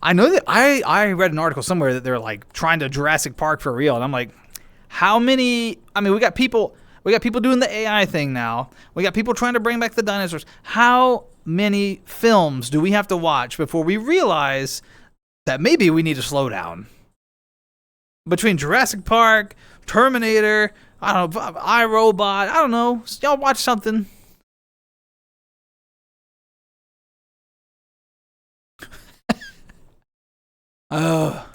I know that I read an article somewhere that they're like trying to Jurassic Park for real, and I'm like, how many? I mean, we got people doing the AI thing now. We got people trying to bring back the dinosaurs. How many films do we have to watch before we realize that maybe we need to slow down? Between Jurassic Park, Terminator, I don't know, iRobot, I don't know. Y'all watch something. Oh.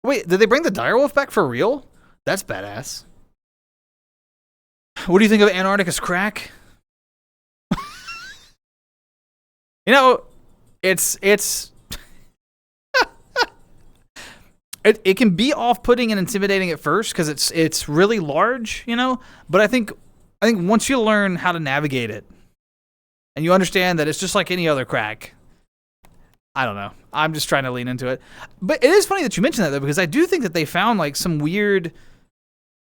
Wait, did they bring the direwolf back for real? That's badass. What do you think of Antarctica's crack? You know, it can be off-putting and intimidating at first because it's really large, you know. But I think once you learn how to navigate it, and you understand that it's just like any other crack, I don't know. I'm just trying to lean into it. But it is funny that you mentioned that though, because I do think that they found like some weird,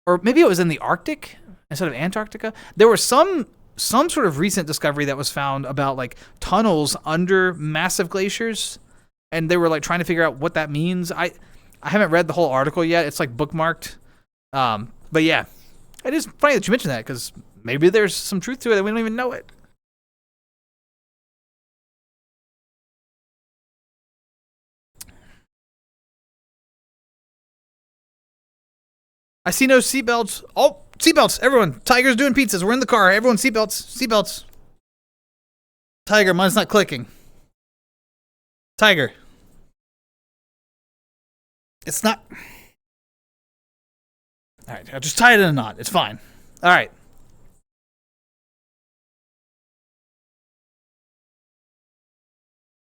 or maybe it was in the Arctic instead of Antarctica. There was some sort of recent discovery that was found about like tunnels under massive glaciers, and they were like trying to figure out what that means. I haven't read the whole article yet. It's like bookmarked. But yeah, it is funny that you mentioned that because maybe there's some truth to it and we don't even know it. I see no seatbelts. Oh, Seatbelts, everyone. Tiger's doing pizzas. We're in the car. Everyone, seatbelts. Seatbelts. Tiger, mine's not clicking. Tiger. It's not. All right, I'll just tie it in a knot. It's fine. All right.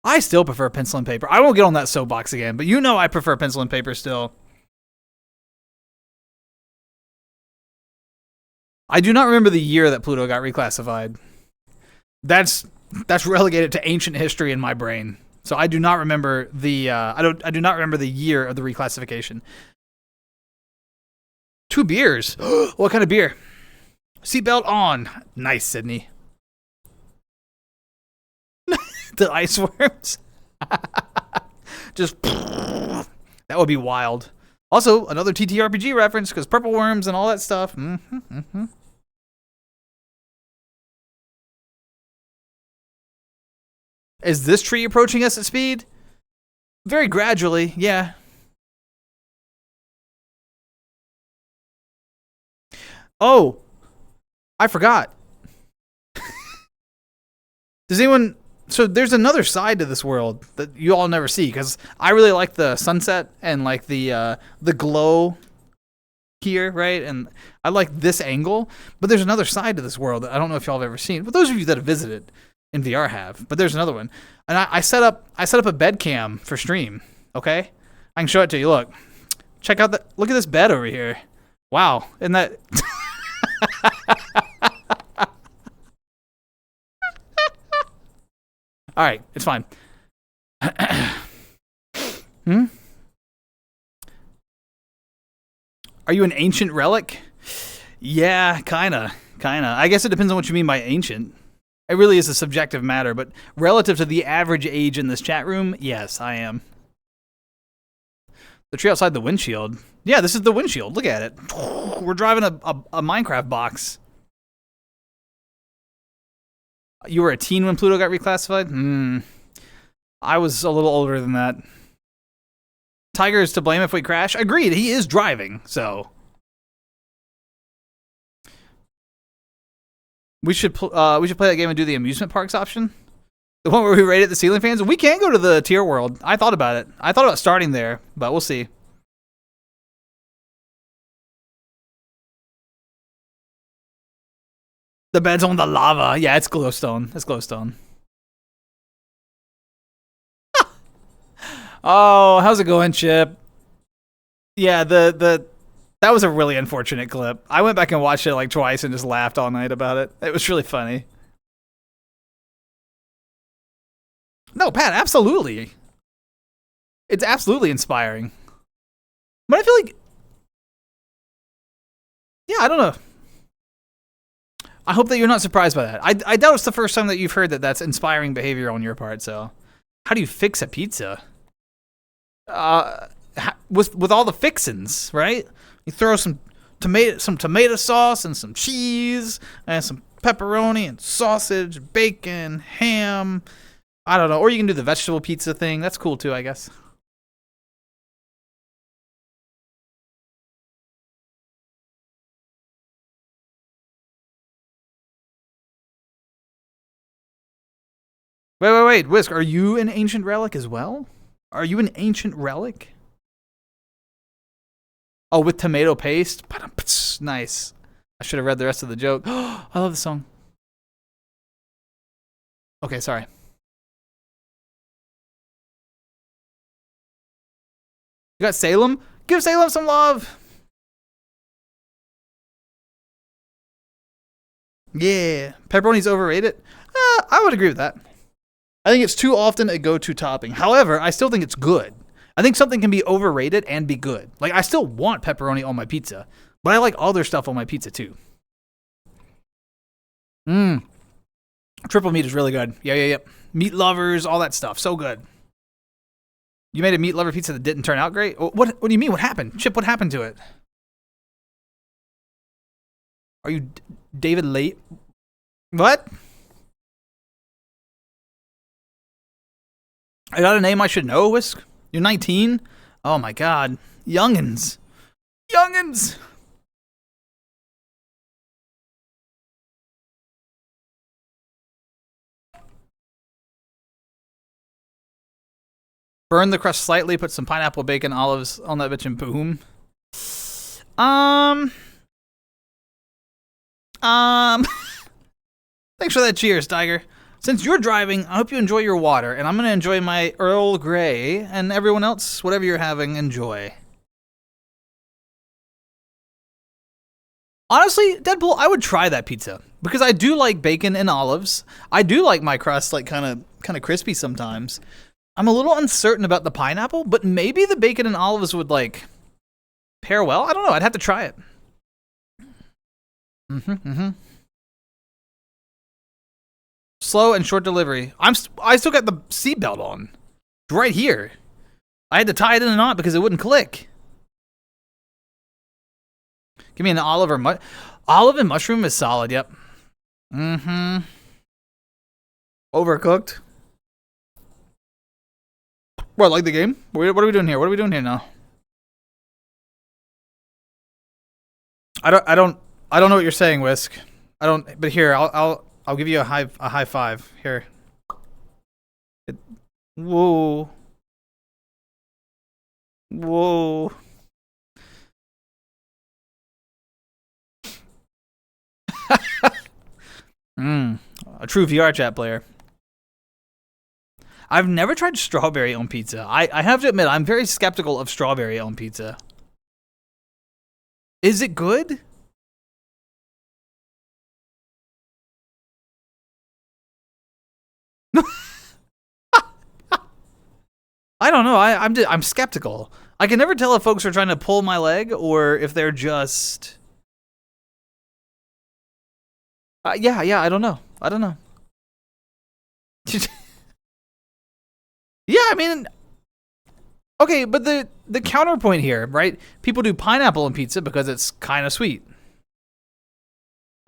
I still prefer pencil and paper. I won't get on that soapbox again, but you know I prefer pencil and paper still. I do not remember the year that Pluto got reclassified. That's relegated to ancient history in my brain. So I do not remember the I do not remember the year of the reclassification. 2 beers. What kind of beer? Seatbelt on. Nice, Sydney. The ice worms. Just that would be wild. Also, another TTRPG reference because purple worms and all that stuff. Is this tree approaching us at speed? Very gradually, yeah. Oh, I forgot. Does anyone... So there's another side to this world that you all never see because I really like the sunset and like the glow here, right? And I like this angle, but there's another side to this world that I don't know if y'all have ever seen. But those of you that have visited in VR have. But there's another one, and I set up a bed cam for stream. Okay, I can show it to you. Look, check out that. Look at this bed over here. Wow, isn't that? All right, it's fine. Are you an ancient relic? Yeah, kinda. I guess it depends on what you mean by ancient. It really is a subjective matter, but relative to the average age in this chat room, yes, I am. The tree outside the windshield. Yeah, this is the windshield. Look at it. We're driving a Minecraft box. You were a teen when Pluto got reclassified? I was a little older than that. Tiger is to blame if we crash. Agreed, he is driving, so. We should play that game and do the amusement parks option. The one where we rated the ceiling fans. We can go to the tier world. I thought about it. I thought about starting there, but we'll see. The bed's on the lava. Yeah, it's glowstone. It's glowstone. Oh, how's it going, Chip? Yeah, that was a really unfortunate clip. I went back and watched it like twice and just laughed all night about it. It was really funny. No, Pat, absolutely. It's absolutely inspiring. But I feel like... Yeah, I don't know. I hope that you're not surprised by that. I doubt it's the first time that you've heard that that's inspiring behavior on your part, so... How do you fix a pizza? With all the fixins, right? You throw some tomato sauce and some cheese and some pepperoni and sausage, bacon, ham. I don't know. Or you can do the vegetable pizza thing. That's cool too, I guess. Wait. Whisk, are you an ancient relic as well? Are you an ancient relic? Oh, with tomato paste? Nice. I should have read the rest of the joke. I love the song. Okay, sorry. You got Salem? Give Salem some love! Yeah. Pepperoni's overrated? I would agree with that. I think it's too often a go-to topping. However, I still think it's good. I think something can be overrated and be good. Like, I still want pepperoni on my pizza, but I like other stuff on my pizza too. Triple meat is really good. Yeah. Meat lovers, all that stuff. So good. You made a meat lover pizza that didn't turn out great? What do you mean? What happened? Chip, what happened to it? Are you David Late? What? I got a name I should know, Whisk? You're 19? Oh my god. Youngins. Burn the crust slightly, put some pineapple, bacon, olives on that bitch, and boom. Um. Thanks for that cheers, Tiger. Since you're driving, I hope you enjoy your water, and I'm going to enjoy my Earl Grey, and everyone else, whatever you're having, enjoy. Honestly, Deadpool, I would try that pizza, because I do like bacon and olives. I do like my crust, like, kind of crispy sometimes. I'm a little uncertain about the pineapple, but maybe the bacon and olives would, like, pair well. I don't know. I'd have to try it. Slow and short delivery. I still got the seatbelt on. It's right here. I had to tie it in a knot because it wouldn't click. Give me an olive or olive and mushroom is solid. Yep. Overcooked. What, like the game? What are we doing here? What are we doing here now? I don't know what you're saying, Whisk. But here, I'll give you a high five. Here. Whoa. Whoa. A true VR chat player. I've never tried strawberry on pizza. I have to admit, I'm very skeptical of strawberry on pizza. Is it good? I don't know. I'm skeptical. I can never tell if folks are trying to pull my leg or if they're just. Yeah. I don't know. Yeah, I mean, okay, but the counterpoint here, right? People do pineapple on pizza because it's kind of sweet.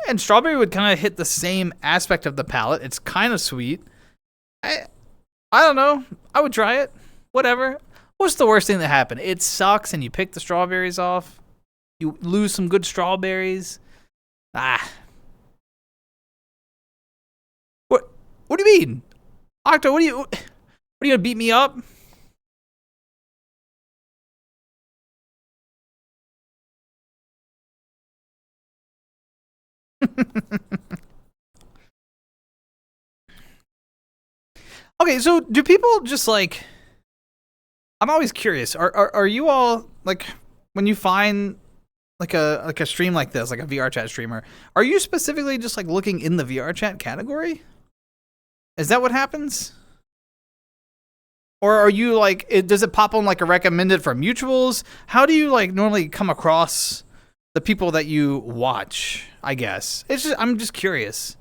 And strawberry would kind of hit the same aspect of the palate. It's kind of sweet. I don't know. I would try it. Whatever. What's the worst thing that happened? It sucks and you pick the strawberries off. You lose some good strawberries. What do you mean? Octo, what are you gonna beat me up? Okay, so do people just like, I'm always curious. Are you all like, when you find like a stream like this, like a VR chat streamer, are you specifically just like looking in the VR chat category? Is that what happens? Or are you like, does it pop on like a recommended from mutuals? How do you like normally come across the people that you watch, I guess? I'm just curious.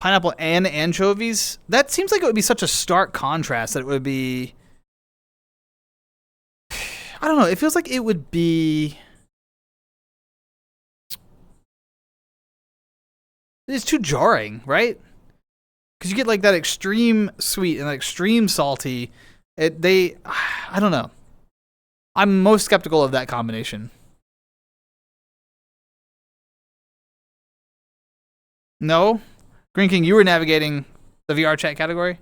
Pineapple and anchovies? That seems like it would be such a stark contrast that it would be, I don't know, it feels like it would be, it's too jarring, right? Because you get like that extreme sweet and extreme salty. I don't know. I'm most skeptical of that combination. No? Green King, you were navigating the VR chat category?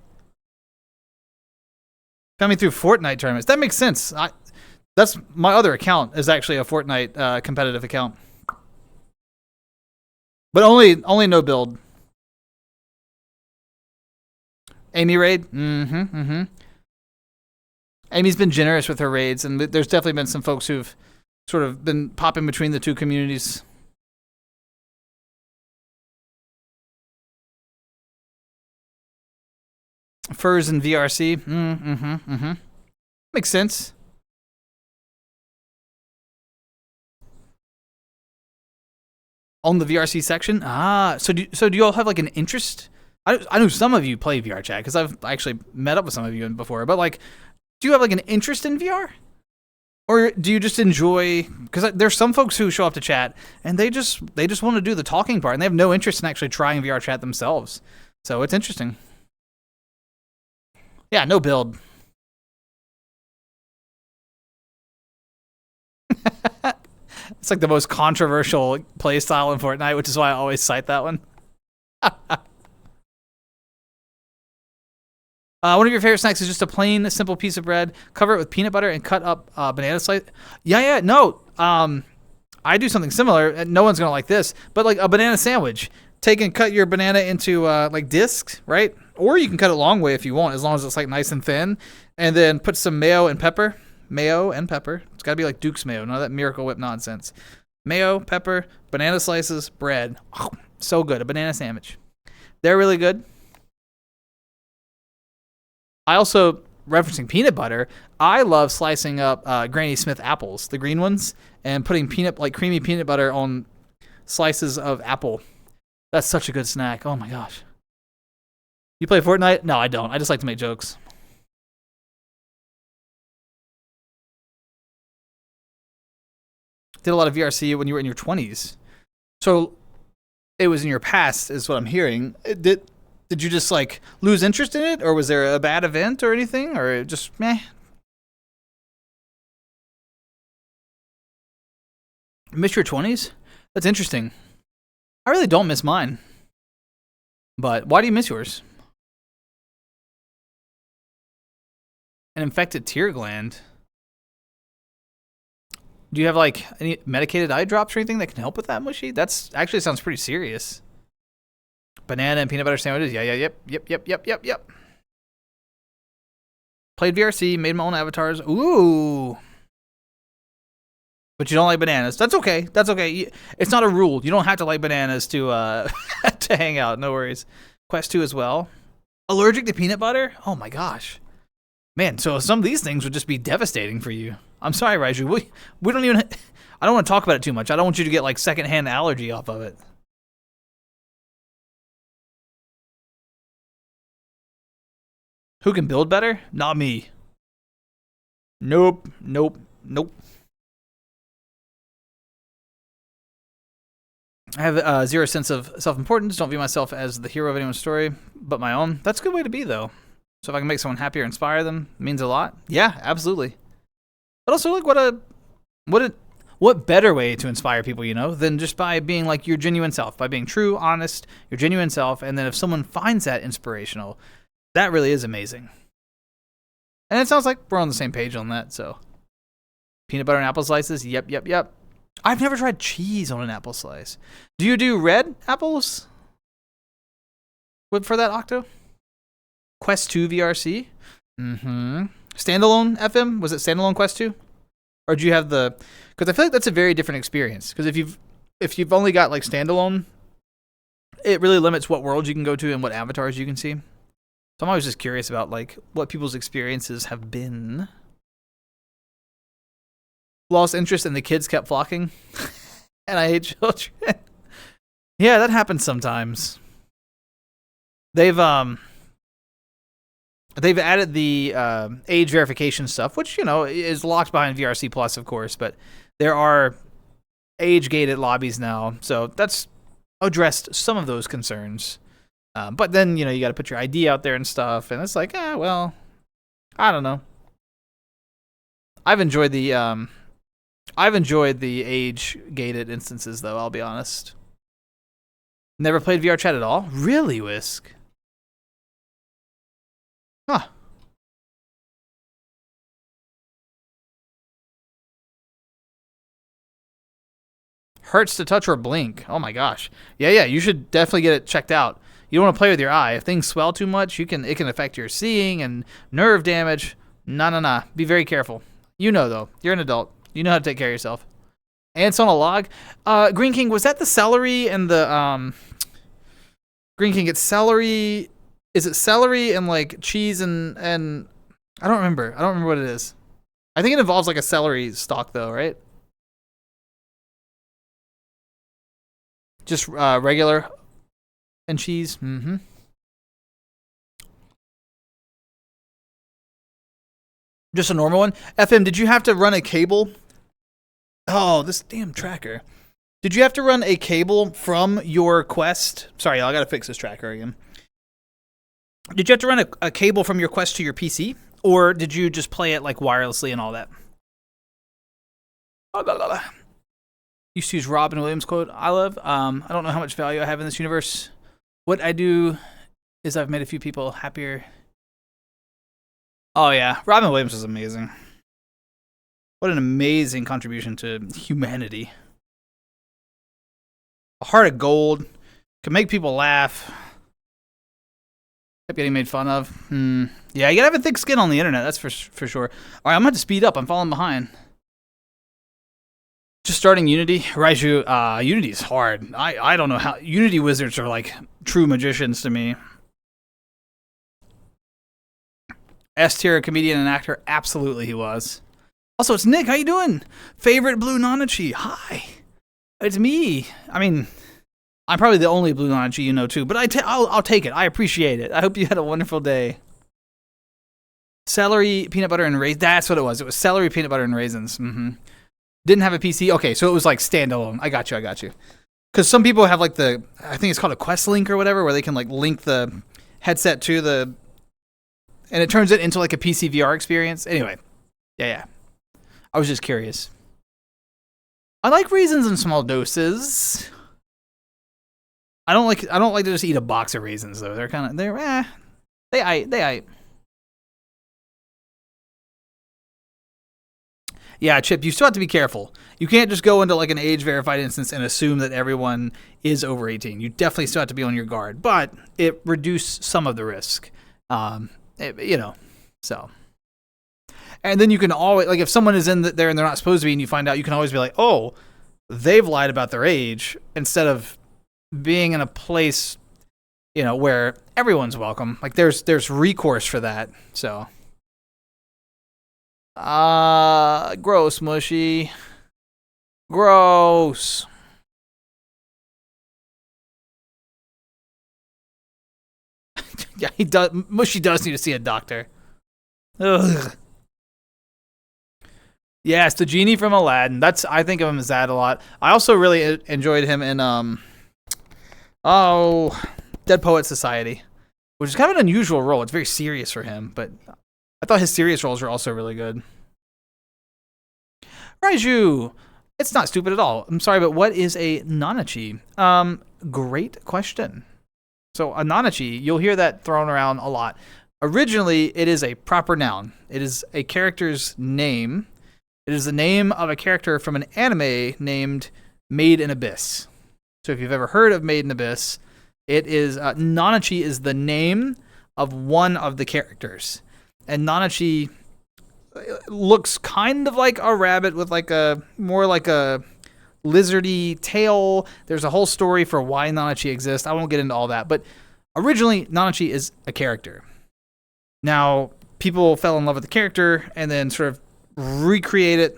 Found me through Fortnite tournaments. That makes sense. That's my other account is actually a Fortnite competitive account. But only no build. Amy raid? Amy's been generous with her raids, and there's definitely been some folks who've sort of been popping between the two communities. Furs and VRC. Makes sense. On the VRC section? So do you all have like an interest? I know some of you play VR chat because I've actually met up with some of you before, but like, do you have like an interest in VR? Or do you just enjoy, because there's some folks who show up to chat and they just want to do the talking part and they have no interest in actually trying VR chat themselves. So it's interesting. Yeah, no build. It's like the most controversial play style in Fortnite, which is why I always cite that one. One of your favorite snacks is just a plain, simple piece of bread. Cover it with peanut butter and cut up banana slice. Yeah, no. I do something similar. No one's gonna like this, but like a banana sandwich. Take and cut your banana into like discs, right? Or you can cut it long way if you want, as long as it's like nice and thin. And then put some mayo and pepper. Mayo and pepper. It's gotta be like Duke's mayo, none of that Miracle Whip nonsense. Mayo, pepper, banana slices, bread. Oh, so good. A banana sandwich. They're really good. I also, referencing peanut butter, I love slicing up Granny Smith apples, the green ones, and putting creamy peanut butter on slices of apple. That's such a good snack. Oh my gosh. You play Fortnite? No, I don't. I just like to make jokes. Did a lot of VRC when you were in your 20s. So it was in your past, is what I'm hearing. Did you just like lose interest in it, or was there a bad event or anything, or just meh? Miss your 20s? That's interesting. I really don't miss mine. But why do you miss yours? An infected tear gland. Do you have like any medicated eye drops or anything that can help with that, Mushy? That's actually sounds pretty serious. Banana and peanut butter sandwiches. Yep. Played VRC, made my own avatars. Ooh. But you don't like bananas. That's okay. That's okay. It's not a rule. You don't have to like bananas to to hang out. No worries. Quest 2 as well. Allergic to peanut butter? Oh my gosh. Man, so some of these things would just be devastating for you. I'm sorry, Raiju. We don't even... I don't want to talk about it too much. I don't want you to get like secondhand allergy off of it. Who can build better? Not me. Nope. I have zero sense of self-importance. Don't view myself as the hero of anyone's story, but my own. That's a good way to be, though. So if I can make someone happy or inspire them, it means a lot. Yeah, absolutely. But also, like, what better way to inspire people, you know, than just by being like your genuine self, by being true, honest, your genuine self, and then if someone finds that inspirational, that really is amazing. And it sounds like we're on the same page on that. So, peanut butter and apple slices. Yep. I've never tried cheese on an apple slice. Do you do red apples for that Octo? Quest 2 VRC? Mm-hmm. Standalone FM? Was it standalone Quest 2? Or do you have the... Because I feel like that's a very different experience. Because if you've only got like standalone, it really limits what worlds you can go to and what avatars you can see. So I'm always just curious about like what people's experiences have been. Lost interest and the kids kept flocking. And I hate children. Yeah, that happens sometimes. They've added the age verification stuff, which, you know, is locked behind VRC Plus, of course, but there are age-gated lobbies now, so that's addressed some of those concerns. But then, you know, you got to put your ID out there and stuff, and it's like, well, I don't know. I've enjoyed the age-gated instances, though, I'll be honest. Never played VR chat at all? Really, Whisk? Huh. Hurts to touch or blink. Oh my gosh. Yeah, you should definitely get it checked out. You don't want to play with your eye. If things swell too much, it can affect your seeing and nerve damage. Nah. Be very careful. You know, though. You're an adult. You know how to take care of yourself. Ants on a log. Green King, was that the celery and the Green King, it's celery. Is it celery and like cheese and I don't remember. I don't remember what it is. I think it involves like a celery stalk though, right? Just regular and cheese. Mm-hmm. Just a normal one. FM, did you have to run a cable? Oh, this damn tracker. Did you have to run a cable from your Quest? Sorry, I gotta fix this tracker again. Did you have to run a cable from your Quest to your PC? Or did you just play it like wirelessly and all that? Used to use Robin Williams quote, I love. I don't know how much value I have in this universe. What I do is I've made a few people happier Oh yeah, Robin Williams was amazing. What an amazing contribution to humanity. A heart of gold, can make people laugh. Kept getting made fun of. Yeah, you gotta have a thick skin on the internet, that's for sure. Alright, I'm gonna have to speed up, I'm falling behind. Just starting Unity. Raiju, Unity's hard. I don't know how. Unity wizards are like true magicians to me. S-tier comedian and actor, absolutely he was. Also, it's Nick, how you doing? Favorite Blue Nanachi, hi. It's me. I mean, I'm probably the only Blue Nanachi you know too, but I'll take it. I appreciate it. I hope you had a wonderful day. Celery, peanut butter, and raisins. That's what it was. It was celery, peanut butter, and raisins. Didn't have a PC. Okay, so it was like standalone. I got you. Because some people have like I think it's called a Quest Link or whatever, where they can like link the headset to the, and it turns it into like a PC VR experience. Anyway, yeah. I was just curious. I like raisins in small doses. I don't like to just eat a box of raisins though. They aight. Yeah, Chip, you still have to be careful. You can't just go into like an age-verified instance and assume that everyone is over 18. You definitely still have to be on your guard, but it reduced some of the risk. So. And then you can always, like, if someone is in there and they're not supposed to be, and you find out, you can always be like, oh, they've lied about their age, instead of being in a place, where everyone's welcome. Like, there's recourse for that, so. Gross, Mushy. Gross. Yeah, he does. Mushy does need to see a doctor. Ugh. Yes, the genie from Aladdin. I think of him as that a lot. I also really enjoyed him in Dead Poet Society, which is kind of an unusual role. It's very serious for him, but I thought his serious roles were also really good. Raiju, it's not stupid at all. I'm sorry, but what is a Nanachi? Great question. So a Nanachi, you'll hear that thrown around a lot. Originally, it is a proper noun. It is a character's name. It is the name of a character from an anime named Made in Abyss. So if you've ever heard of Made in Abyss, it is Nanachi is the name of one of the characters. And Nanachi looks kind of like a rabbit with more like a lizardy tail. There's a whole story for why Nanachi exists. I won't get into all that, but originally Nanachi is a character. Now, people fell in love with the character and then sort of recreated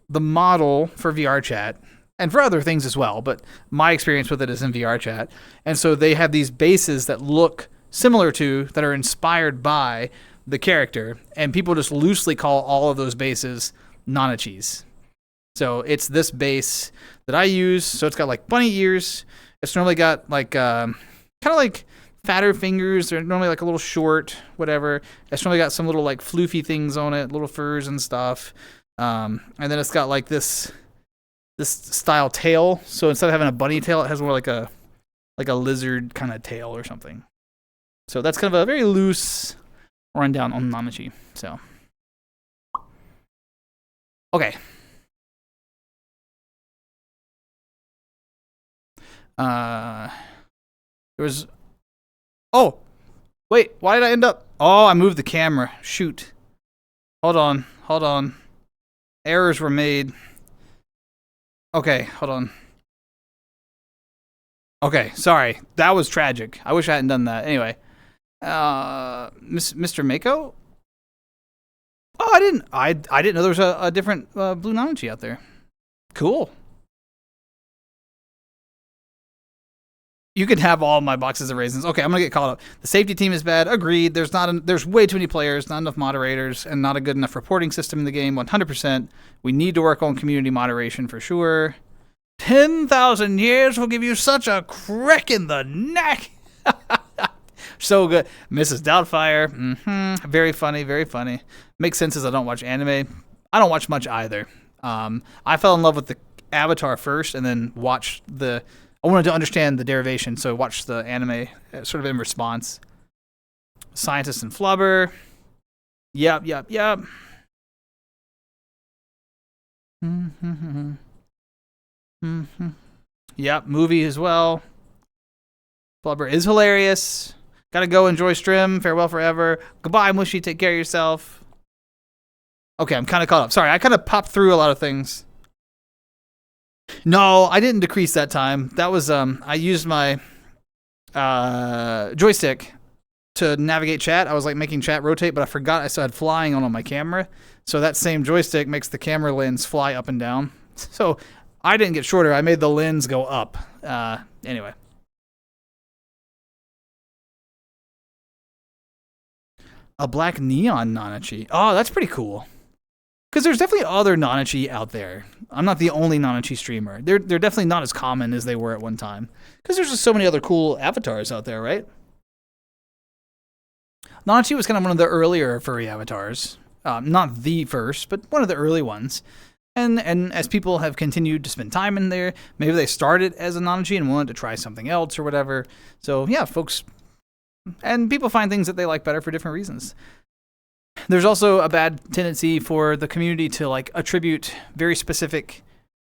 the model for VR chat and for other things as well, but my experience with it is in VR chat. And so they have these bases that look similar to, that are inspired by the character, and people just loosely call all of those bases Nanachis. So it's this base that I use. So it's got like bunny ears. It's normally got like kind of like fatter fingers. They're normally like a little short, whatever. It's normally got some little like floofy things on it, little furs and stuff. And then it's got like this style tail. So instead of having a bunny tail, it has more like a lizard kind of tail or something. So that's kind of a very loose rundown on Nanachi. So, okay. There was. Oh, wait. Why did I end up? Oh, I moved the camera. Shoot. Hold on. Errors were made. Okay, hold on. Okay, sorry. That was tragic. I wish I hadn't done that. Anyway. Mr. Mako? Oh, I didn't know there was a different Blue Nanachi out there. Cool. You can have all my boxes of raisins. Okay, I'm gonna get caught up. The safety team is bad. Agreed. There's way too many players, not enough moderators, and not a good enough reporting system in the game. 100%. We need to work on community moderation for sure. 10,000 years will give you such a crack in the neck. So good. Mrs. Doubtfire. Very funny, very funny. Makes sense as I don't watch anime. I don't watch much either. I fell in love with the Avatar first and then watched I wanted to understand the derivation, so I watched the anime sort of in response. Scientist and Flubber. Yep, yep, yep. Mm-hmm. Mm-hmm. Yep, movie as well. Flubber is hilarious. Gotta go enjoy Strim. Farewell forever. Goodbye, Mushy. Take care of yourself. Okay, I'm kind of caught up. Sorry, I kind of popped through a lot of things. No, I didn't decrease that time. That was I used my joystick to navigate chat. I was like making chat rotate, but I forgot I still had flying on my camera. So that same joystick makes the camera lens fly up and down. So I didn't get shorter. I made the lens go up. Anyway. A black neon Nanachi. Oh, that's pretty cool. Because there's definitely other Nanachi out there. I'm not the only Nanachi streamer. They're definitely not as common as they were at one time. Because there's just so many other cool avatars out there, right? Nanachi was kind of one of the earlier furry avatars. Not the first, but one of the early ones. And as people have continued to spend time in there, maybe they started as a Nanachi and wanted to try something else or whatever. So yeah, folks, and people find things that they like better for different reasons. There's also a bad tendency for the community to like attribute very specific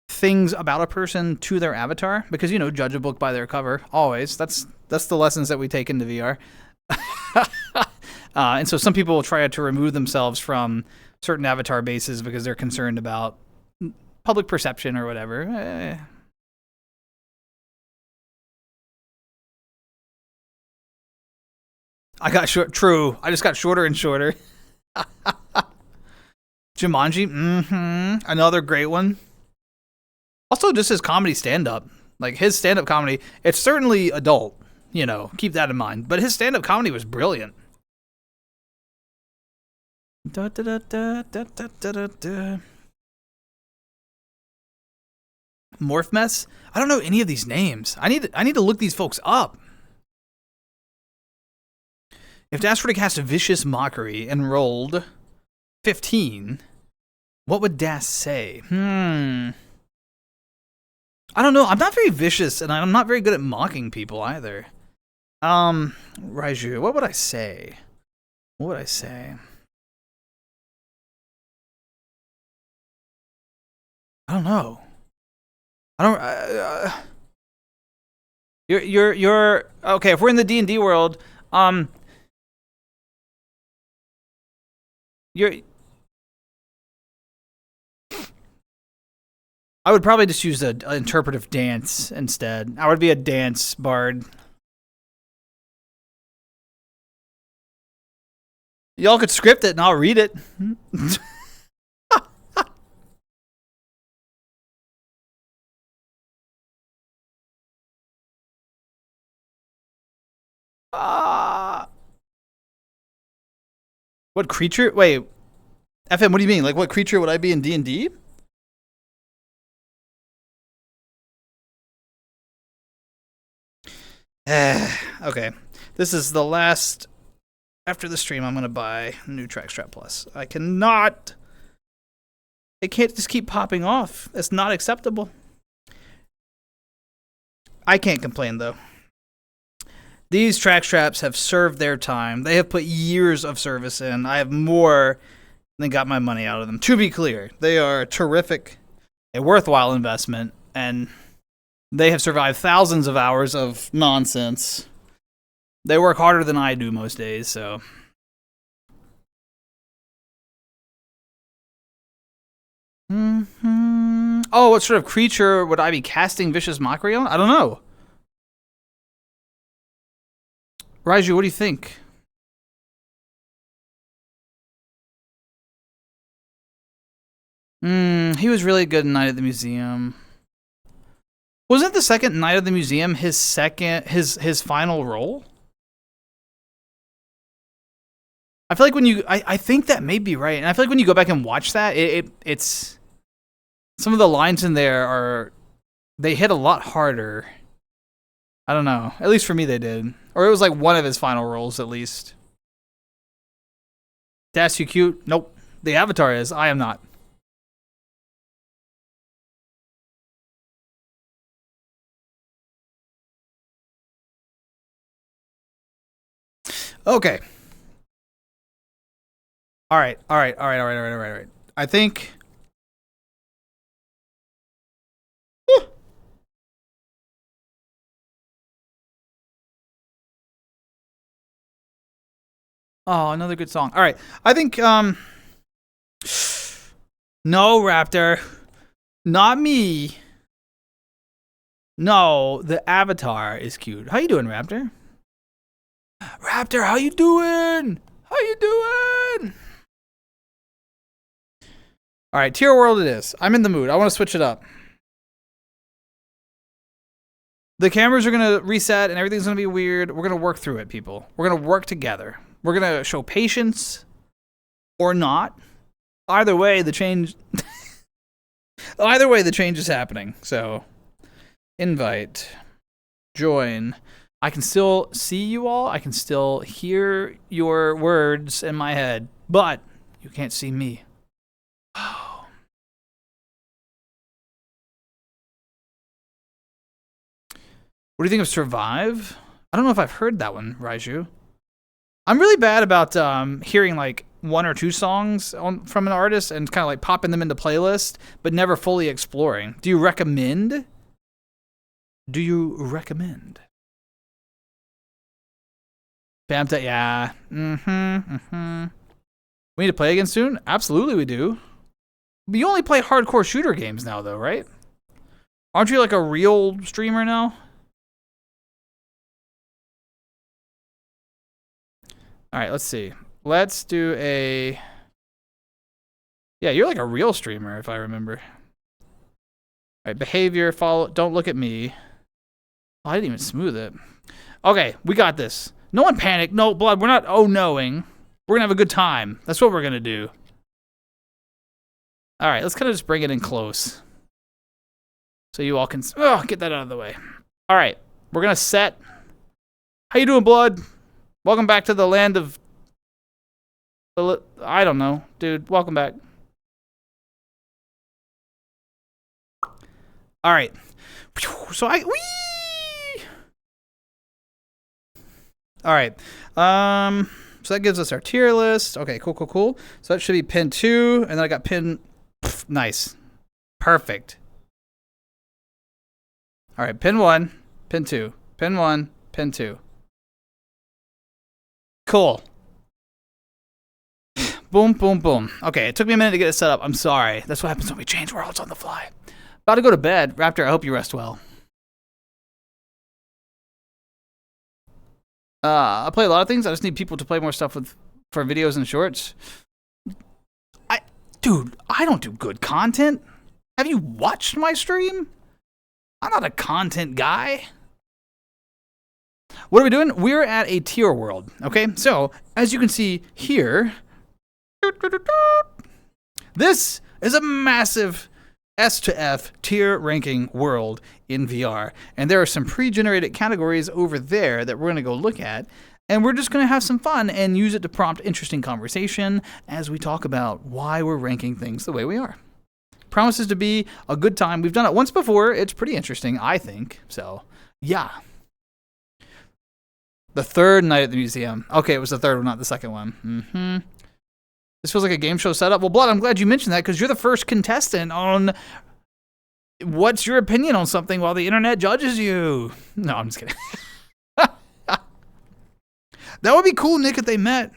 things about a person to their avatar because, you know, judge a book by their cover. Always. That's the lessons that we take into VR. And so some people will try to remove themselves from certain avatar bases because they're concerned about public perception or whatever. I got short. True. I just got shorter and shorter. Jumanji. Mm-hmm. Another great one. Also, just his comedy stand-up. Like, his stand-up comedy, it's certainly adult. You know, keep that in mind. But his stand-up comedy was brilliant. Da, da, da, da, da, da, da, da. Morph Mess? I don't know any of these names. I need to look these folks up. If daspra cast a vicious mockery and rolled 15, what would Das say? I don't know. I'm not very vicious, and I'm not very good at mocking people either. Raiju, what would I say? What would I say? I don't know. I don't. You're okay. If we're in the D&D world, I would probably just use an interpretive dance instead. I would be a dance bard. Y'all could script it and I'll read it. What creature? Wait, FM, what do you mean? Like, what creature would I be in D&D? Okay. This is the last... After the stream, I'm going to buy new Trackstrap Plus. I cannot... It can't just keep popping off. That's not acceptable. I can't complain, though. These track straps have served their time. They have put years of service in. I have more than got my money out of them. To be clear, they are terrific, a worthwhile investment, and they have survived thousands of hours of nonsense. They work harder than I do most days, so... Oh, what sort of creature would I be casting Vicious Mockery on? I don't know. Raiju, what do you think? He was really good in Night at the Museum. Wasn't the second Night at the Museum his final role? I feel like when you I think that may be right, and I feel like when you go back and watch that, it's some of the lines in there they hit a lot harder. I don't know. At least for me, they did. Or it was like one of his final roles, at least. Das, you cute? Nope. The Avatar is. I am not. Okay. All right, all right, all right, all right, all right, all right, all right. I think. Oh, another good song. All right, I think. No, Raptor, not me. No, the avatar is cute. How you doing, Raptor? Raptor, how you doing? How you doing? All right, Tier World it is. I'm in the mood. I want to switch it up. The cameras are going to reset and everything's going to be weird. We're going to work through it, people. We're going to work together. We're going to show patience or not. Either way, the change... Either way, the change is happening. So, invite, join. I can still see you all. I can still hear your words in my head. But you can't see me. Oh. What do you think of Survive? I don't know if I've heard that one, Raiju. I'm really bad about hearing like one or two songs from an artist and kind of like popping them into playlist, but never fully exploring. Do you recommend? Do you recommend? Bamta, yeah. We need to play again soon? Absolutely we do. But you only play hardcore shooter games now though, right? Aren't you like a real streamer now? All right, let's see. Let's do a... Yeah, you're like a real streamer, if I remember. All right, behavior, follow... Don't look at me. Oh, I didn't even smooth it. Okay, we got this. No one panic. No, blood. We're not oh-knowing. We're going to have a good time. That's what we're going to do. All right, let's kind of just bring it in close. So you all can... Oh, get that out of the way. All right, we're going to set... How you doing, blood? Welcome back to the land of... I don't know, dude. Welcome back. All right. So whee! All right. So that gives us our tier list. Okay, cool, cool, cool. So that should be pin 2, and then I got pin... Nice. Perfect. All right, pin 1, pin 2, pin 1, pin 2. Cool. Boom, boom, boom. Okay, it took me a minute to get it set up. I'm sorry. That's what happens when we change worlds on the fly. About to go to bed. Raptor, I hope you rest well. I play a lot of things. I just need people to play more stuff for videos and shorts. Dude, I don't do good content. Have you watched my stream? I'm not a content guy. What are we doing? We're at a tier world, okay? So, as you can see here, this is a massive S to F tier ranking world in VR. And there are some pre-generated categories over there that we're going to go look at. And we're just going to have some fun and use it to prompt interesting conversation as we talk about why we're ranking things the way we are. Promises to be a good time. We've done it once before. It's pretty interesting, I think. So, yeah. The third night at the museum. Okay, it was the third one, not the second one. This feels like a game show setup. Well, Blood, I'm glad you mentioned that because you're the first contestant on what's your opinion on something while the internet judges you. No, I'm just kidding. That would be cool, Nick, if they met.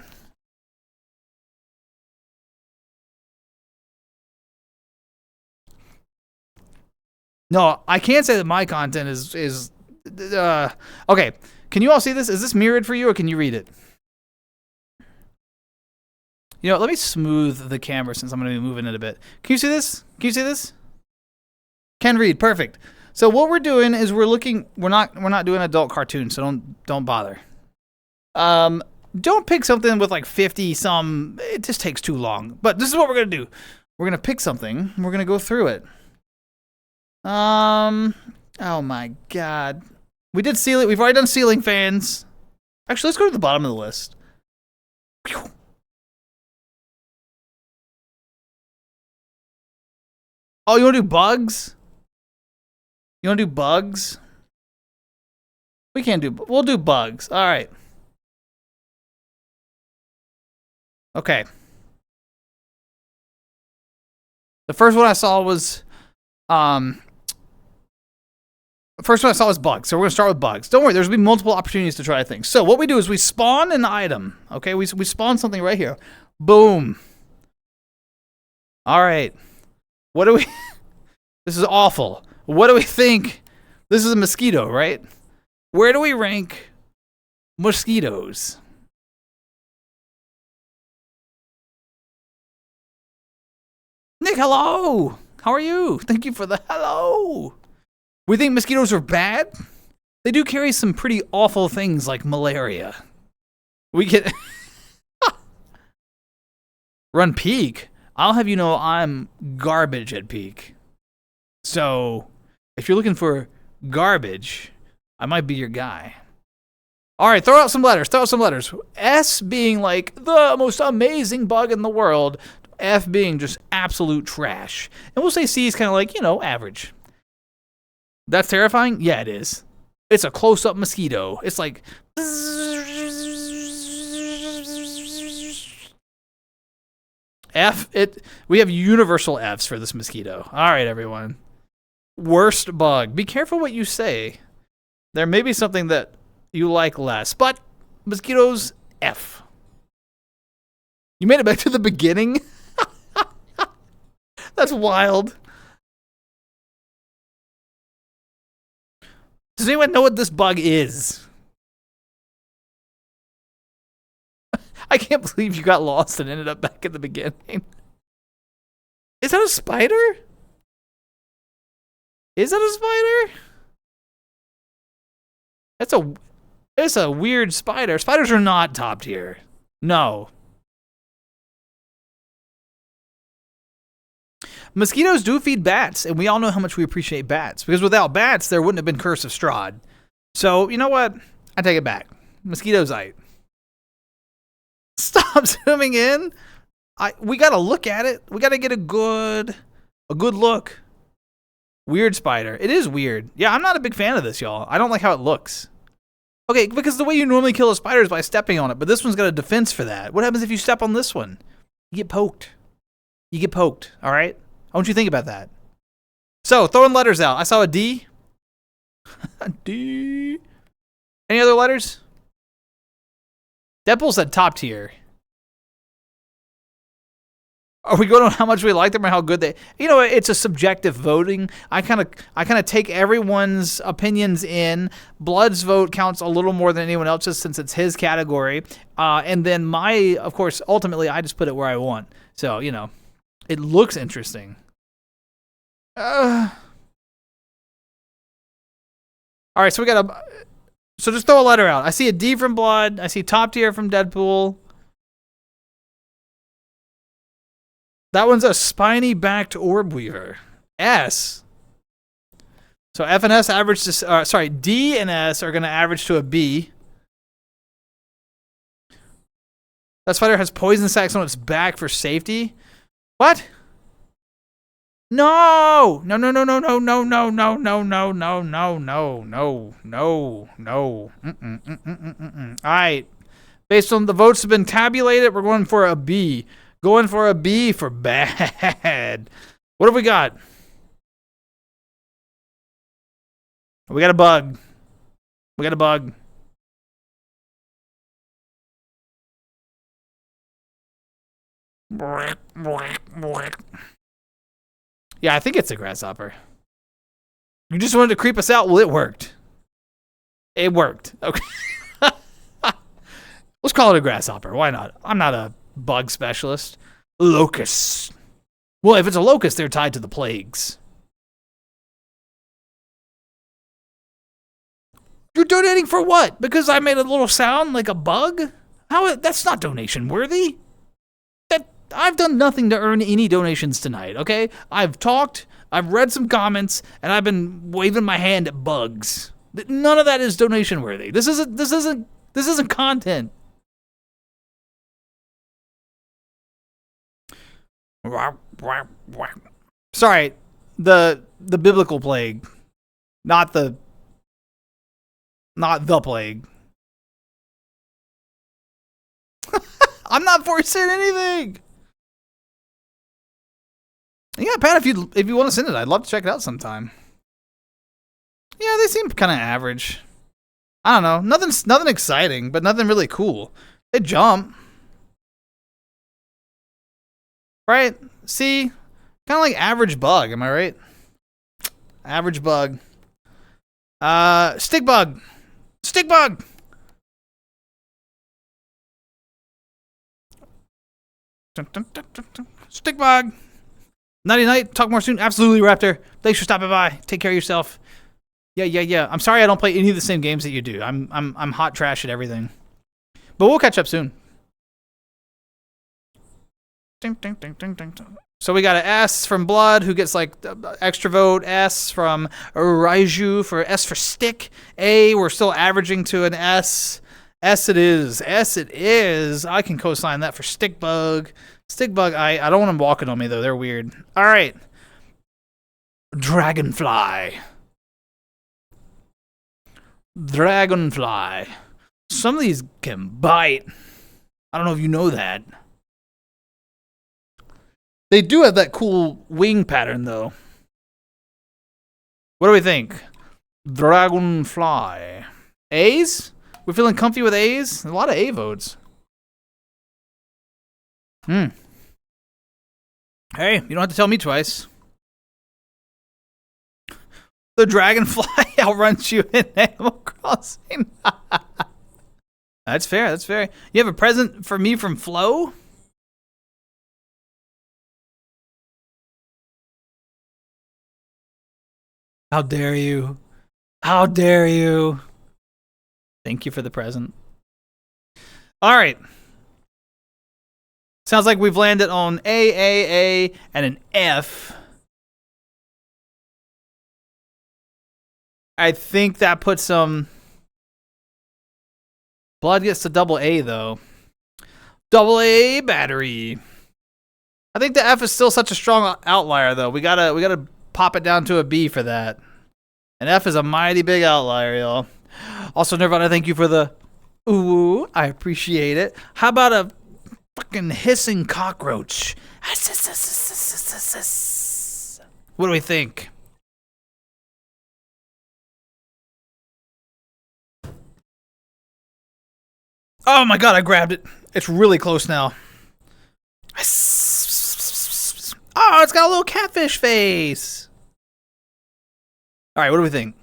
No, I can't say that my content is okay. Can you all see this? Is this mirrored for you, or can you read it? You know, let me smooth the camera since I'm going to be moving it a bit. Can you see this? Can you see this? Can read, perfect. So what we're doing is we're not doing adult cartoons, so don't bother. Don't pick something with like 50 some. It just takes too long. But this is what we're gonna do. We're gonna pick something. We're gonna go through it. Oh my god. We did ceiling. We've already done ceiling fans. Actually, let's go to the bottom of the list. Oh, you want to do bugs? You want to do bugs? We can't do. We'll do bugs. All right. Okay. The first one I saw was bugs. So we're gonna start with bugs. Don't worry, there's gonna be multiple opportunities to try things. So what we do is we spawn an item. Okay, we spawn something right here. Boom. All right. What do we? This is awful. What do we think? This is a mosquito, right? Where do we rank mosquitoes? Nick, hello. How are you? Thank you for the hello. We think mosquitoes are bad? They do carry some pretty awful things like malaria. We can run peak. I'll have you know I'm garbage at peak. So if you're looking for garbage, I might be your guy. All right, throw out some letters. S being like the most amazing bug in the world. F being just absolute trash. And we'll say C is kind of like, average. That's terrifying? Yeah, it is. It's a close-up mosquito. It's like... We have universal Fs for this mosquito. All right, everyone. Worst bug. Be careful what you say. There may be something that you like less, but mosquitoes, F. You made it back to the beginning? That's wild. Does anyone know what this bug is? I can't believe you got lost and ended up back at the beginning. Is that a spider? Is that a spider? It's a weird spider. Spiders are not top tier. No. Mosquitoes do feed bats, and we all know how much we appreciate bats. Because without bats, there wouldn't have been Curse of Strahd. So, you know what? I take it back. Mosquitoes, Stop zooming in. We gotta look at it. We gotta get a good look. Weird spider. It is weird. Yeah, I'm not a big fan of this, y'all. I don't like how it looks. Okay, because the way you normally kill a spider is by stepping on it, but this one's got a defense for that. What happens if you step on this one? You get poked. All right? I want you to think about that. So, throwing letters out. I saw a D. D. Any other letters? Deadpool said top tier. Are we going on how much we like them or how good they? It's a subjective voting. I kind of take everyone's opinions in. Blood's vote counts a little more than anyone else's since it's his category. And then of course, ultimately, I just put it where I want. So it looks interesting. All right, so so just throw a letter out. I see a D from Blood. I see top tier from Deadpool. That one's a spiny-backed orb weaver. S. So F and S average to... D and S are going to average to a B. That spider has poison sacs on its back for safety. What? No! No. All right. Based on the votes have been tabulated, we're going for a B. Going for a B for bad. What have we got? We got a bug. Yeah, I think it's a grasshopper. You just wanted to creep us out? Well, it worked. Okay. Let's call it a grasshopper. Why not? I'm not a bug specialist. Locusts. Well, if it's a locust, they're tied to the plagues. You're donating for what? Because I made a little sound like a bug? That's not donation worthy. I've done nothing to earn any donations tonight, okay? I've talked, I've read some comments, and I've been waving my hand at bugs. None of that is donation worthy. This isn't content. Sorry, the biblical plague, not the plague. I'm not forcing anything. Yeah, Pat, if you want to send it, I'd love to check it out sometime. Yeah, they seem kind of average. I don't know. Nothing exciting, but nothing really cool. They jump. Right? See? Kind of like average bug, am I right? Average bug. Stick bug. Stick bug. Stick bug. Nighty night. Talk more soon. Absolutely, Raptor. Thanks for stopping by. Take care of yourself. Yeah. I'm sorry I don't play any of the same games that you do. I'm hot trash at everything. But we'll catch up soon. So we got an S from Blood, who gets like extra vote. S from Raiju for S for stick. A, we're still averaging to an S. S it is. S it is. I can co-sign that for stick bug. Stick bug. I don't want them walking on me though. They're weird. All right. Dragonfly. Dragonfly. Some of these can bite. I don't know if you know that. They do have that cool wing pattern, though. What do we think? Dragonfly. A's? We're feeling comfy with A's? A lot of A votes. Hey, you don't have to tell me twice. The dragonfly outruns you in Animal Crossing. That's fair, that's fair. You have a present for me from Flo? How dare you? How dare you? Thank you for the present. All right. Sounds like we've landed on A, and an F. I think that puts some... Blood gets to double A, though. Double A battery. I think the F is still such a strong outlier, though. We gotta pop it down to a B for that. An F is a mighty big outlier, y'all. Also, Nirvana, thank you for the ooh. I appreciate it. How about a fucking hissing cockroach? What do we think? Oh my god, I grabbed it. It's really close now. Oh, it's got a little catfish face. All right, what do we think?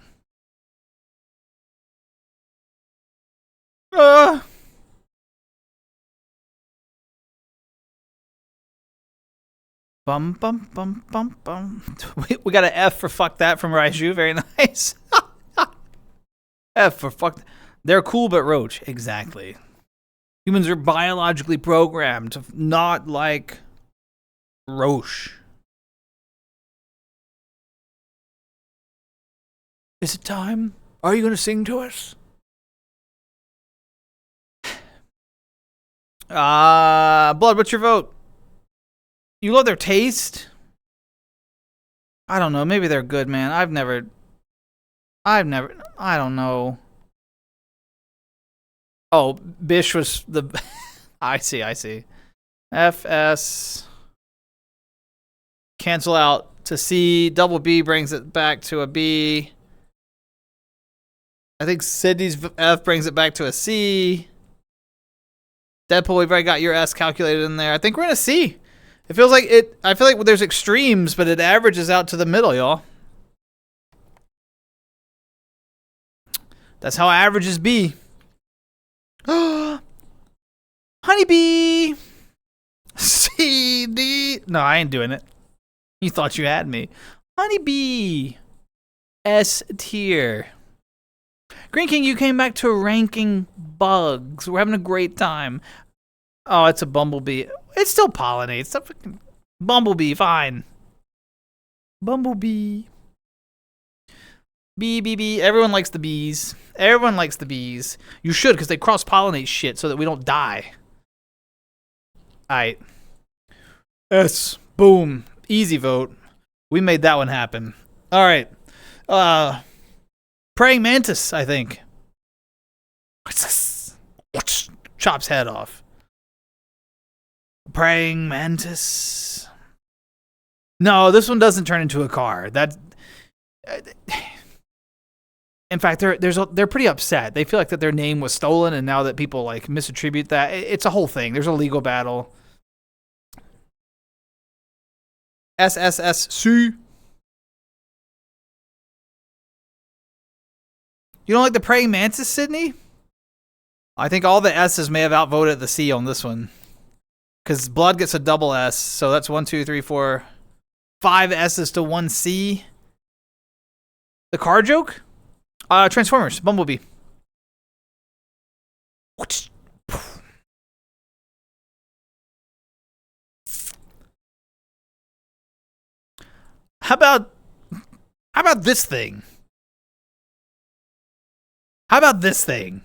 Bum bum bum bum bum. We got an F for fuck that from Raiju. Very nice. F for fuck. They're cool, but roach. Exactly. Humans are biologically programmed to not like roach. Is it time? Are you going to sing to us? Blood, what's your vote? You love their taste? I don't know. Maybe they're good, man. I've never, I don't know. Oh, Bish was the, I see. FS. Cancel out to C. Double B brings it back to a B. I think Sydney's F brings it back to a C. Deadpool, we've already got your S calculated in there. I think we're in a C. It feels like it. I feel like there's extremes, but it averages out to the middle, y'all. That's how averages be. Honeybee. C, D. No, I ain't doing it. You thought you had me. Honeybee. S tier. Green King, you came back to ranking bugs. We're having a great time. Oh, it's a bumblebee. It still pollinates. It's freaking bumblebee, fine. Bumblebee. Bee. Everyone likes the bees. Everyone likes the bees. You should, because they cross-pollinate shit so that we don't die. Alright. S. Boom. Easy vote. We made that one happen. Alright. Praying mantis, I think. Chops head off. Praying mantis. No, this one doesn't turn into a car. That. In fact, they're pretty upset. They feel like that their name was stolen, and now that people like misattribute that, it's a whole thing. There's a legal battle. SSSC. You don't like the praying mantis, Sydney? I think all the S's may have outvoted the C on this one. Because blood gets a double S, so that's 1, 2, 3, 4, 5 S's to 1 C. The car joke? Transformers, Bumblebee. How about this thing? How about this thing?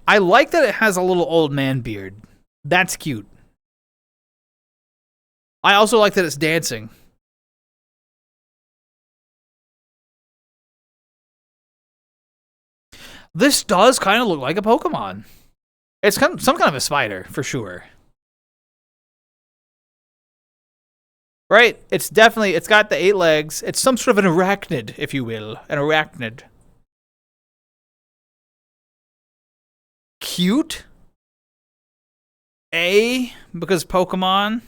I like that it has a little old man beard. That's cute. I also like that it's dancing. This does kind of look like a Pokemon. It's some kind of a spider, for sure. Right? It's got the 8 legs. It's some sort of an arachnid, if you will. An arachnid. Cute? A, because Pokemon.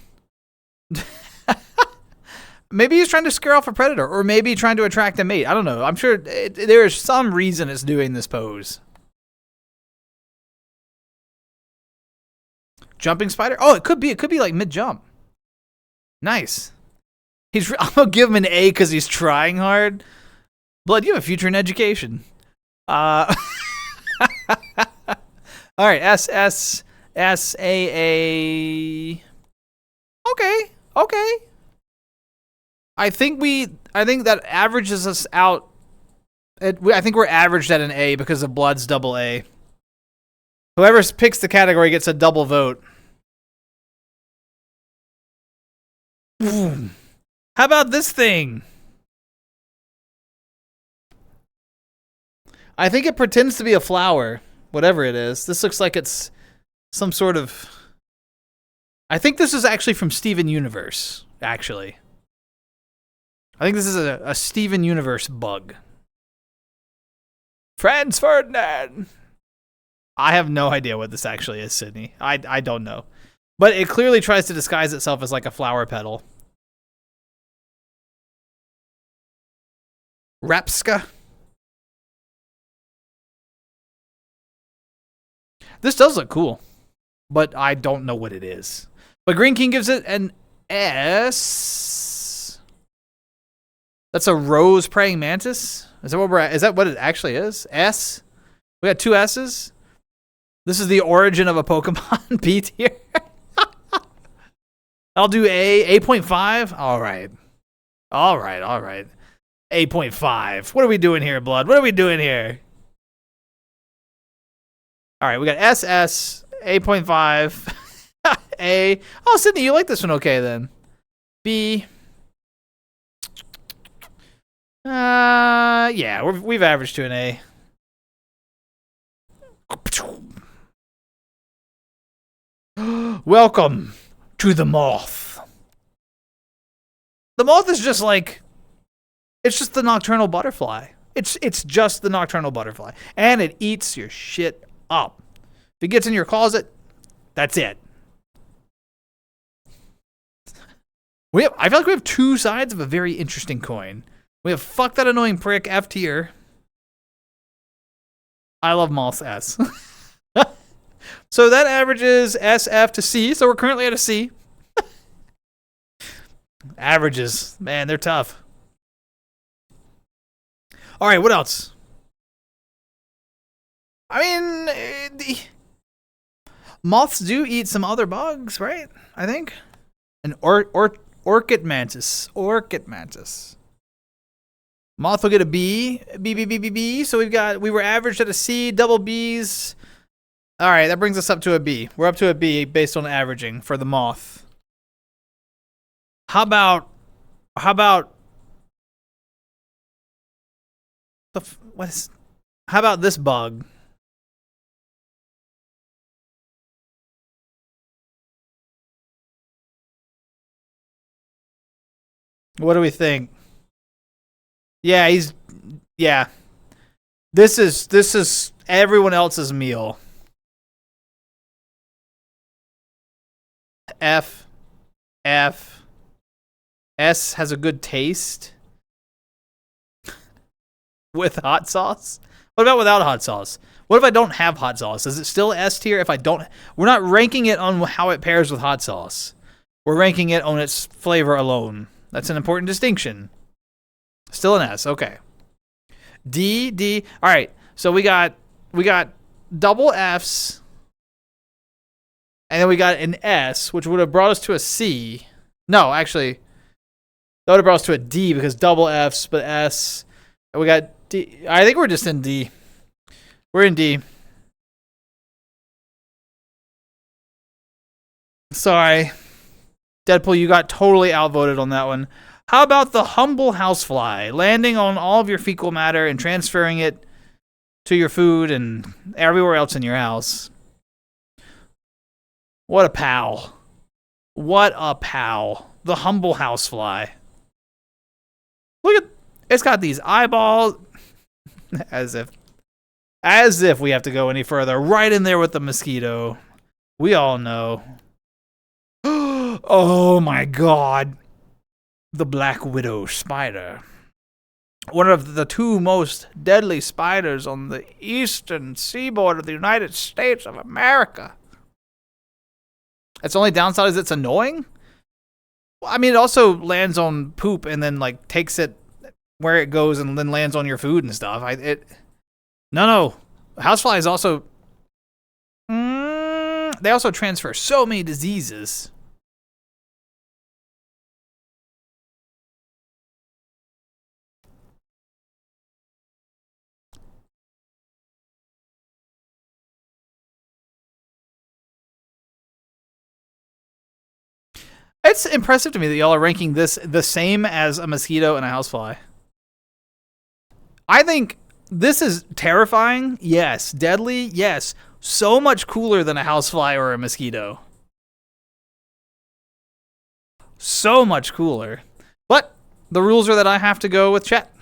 Maybe he's trying to scare off a predator, or maybe trying to attract a mate. I don't know. I'm sure there is some reason it's doing this pose. Jumping spider? Oh, it could be like mid-jump. Nice. I'm gonna give him an A because he's trying hard. Blood, you have a future in education. All right, S A. Okay. I think that averages us out. I think we're averaged at an A because of Blood's double A. Whoever picks the category gets a double vote. How about this thing? I think it pretends to be a flower, whatever it is. This looks like it's some sort of... I think this is actually from Steven Universe, actually. I think this is a Steven Universe bug. Franz Ferdinand! I have no idea what this actually is, Sydney. I don't know. But it clearly tries to disguise itself as like a flower petal. Rapska. This does look cool, but I don't know what it is. But Green King gives it an S. That's a rose praying mantis? Is that what we're at? Is that what it actually is? S? We got 2 S's? This is the origin of a Pokemon. B tier. I'll do A. 8.5? All right. 8.5. What are we doing here, Blood? What are we doing here? All right, we got SS, 8.5, A. Oh, Sydney, you like this one okay, then. B. Yeah, we've averaged to an A. Welcome to the moth. The moth is just like... It's just the nocturnal butterfly. It's just the nocturnal butterfly. And it eats your shit up. If it gets in your closet, that's it. I feel like we have 2 sides of a very interesting coin. We have fuck that annoying prick, F tier. I love moths, S. So that averages SF to C, so we're currently at a C. Averages, man, they're tough. All right, what else? I mean, moths do eat some other bugs, right? I think. An orchid mantis. Orchid mantis. Moth will get a B. B. So we were averaged at a C, double Bs. All right, that brings us up to a B. We're up to a B based on averaging for the moth. How about how about this bug? What do we think? Yeah, yeah. This is everyone else's meal. F. S has a good taste. With hot sauce? What about without hot sauce? What if I don't have hot sauce? Is it still S tier if I don't? We're not ranking it on how it pairs with hot sauce. We're ranking it on its flavor alone. That's an important distinction. Still an S. Okay. D. All right. So we got double Fs, and then we got an S, which would have brought us to a C. No, actually, that would have brought us to a D because double Fs, but S. And we got D. I think we're just in D. We're in D. Sorry. Deadpool, you got totally outvoted on that one. How about the humble housefly, landing on all of your fecal matter and transferring it to your food and everywhere else in your house? What a pal. What a pal. The humble housefly. Look at, it's got these eyeballs. As if we have to go any further. Right in there with the mosquito. We all know. Oh my god. The Black Widow spider. One of the two most deadly spiders on the eastern seaboard of the United States of America. Its only downside is it's annoying. I mean, it also lands on poop and then like takes it where it goes and then lands on your food and stuff. No. Houseflies also, they also transfer so many diseases. It's impressive to me that y'all are ranking this the same as a mosquito and a housefly. I think this is terrifying. Yes. Deadly. Yes. So much cooler than a housefly or a mosquito. So much cooler. But the rules are that I have to go with chat.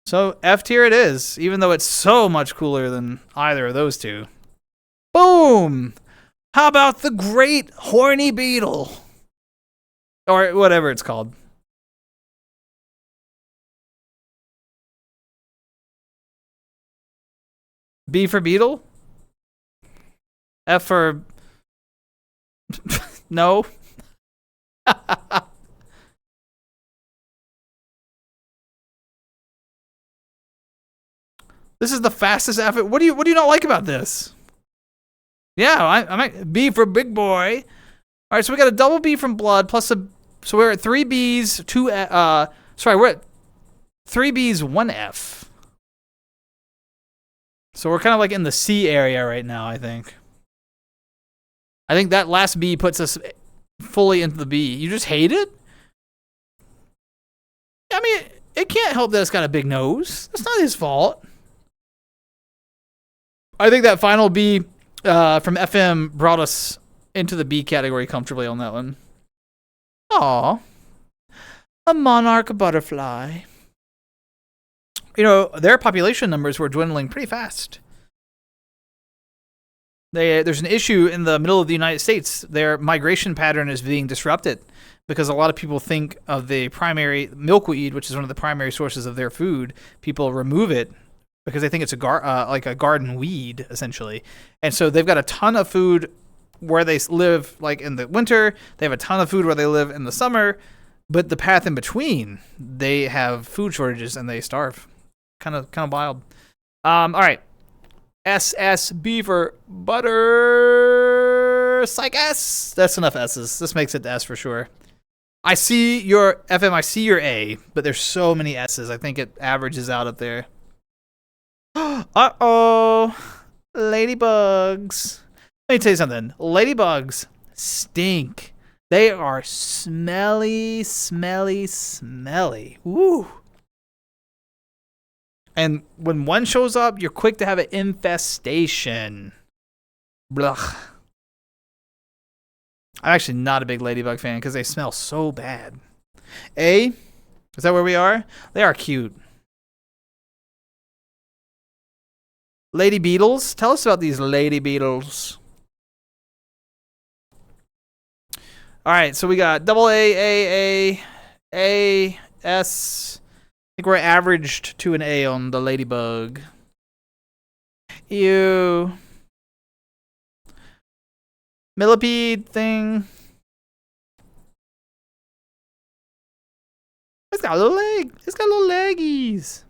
So F tier it is, even though it's so much cooler than either of those two. Boom! How about the great horny beetle? Or whatever it's called. B for beetle? F for... No? This is the fastest F. What do you not like about this? Yeah, I might B for big boy. All right, so we got a double B from blood plus a. So we're at 3 B's, 2. Sorry, we're at 3 B's, 1 F. So we're kind of like in the C area right now. I think that last B puts us fully into the B. You just hate it? I mean, it can't help that it's got a big nose. That's not his fault. I think that final B from FM brought us into the B category comfortably on that one. Aw. A monarch butterfly. You know, their population numbers were dwindling pretty fast. There's an issue in the middle of the United States. Their migration pattern is being disrupted because a lot of people think of the primary milkweed, which is one of the primary sources of their food. People remove it because they think it's like a garden weed, essentially. And so they've got a ton of food where they live, like in the winter. They have a ton of food where they live in the summer. But the path in between, they have food shortages and they starve. Kind of wild. All right. SSB for butter. Psych S. That's enough S's. This makes it to S for sure. I see your FM. I see your A, but there's so many S's. I think it averages out up there. Uh-oh. Ladybugs. Let me tell you something. Ladybugs stink. They are smelly, smelly, smelly. Woo. And when one shows up, you're quick to have an infestation. Blah. I'm actually not a big ladybug fan because they smell so bad. A? Is that where we are? They are cute. Lady Beetles? Tell us about these lady beetles. Alright, so we got double A, S. I think we're averaged to an A on the ladybug. Ew. Millipede thing. It's got a little leg. It's got little leggies.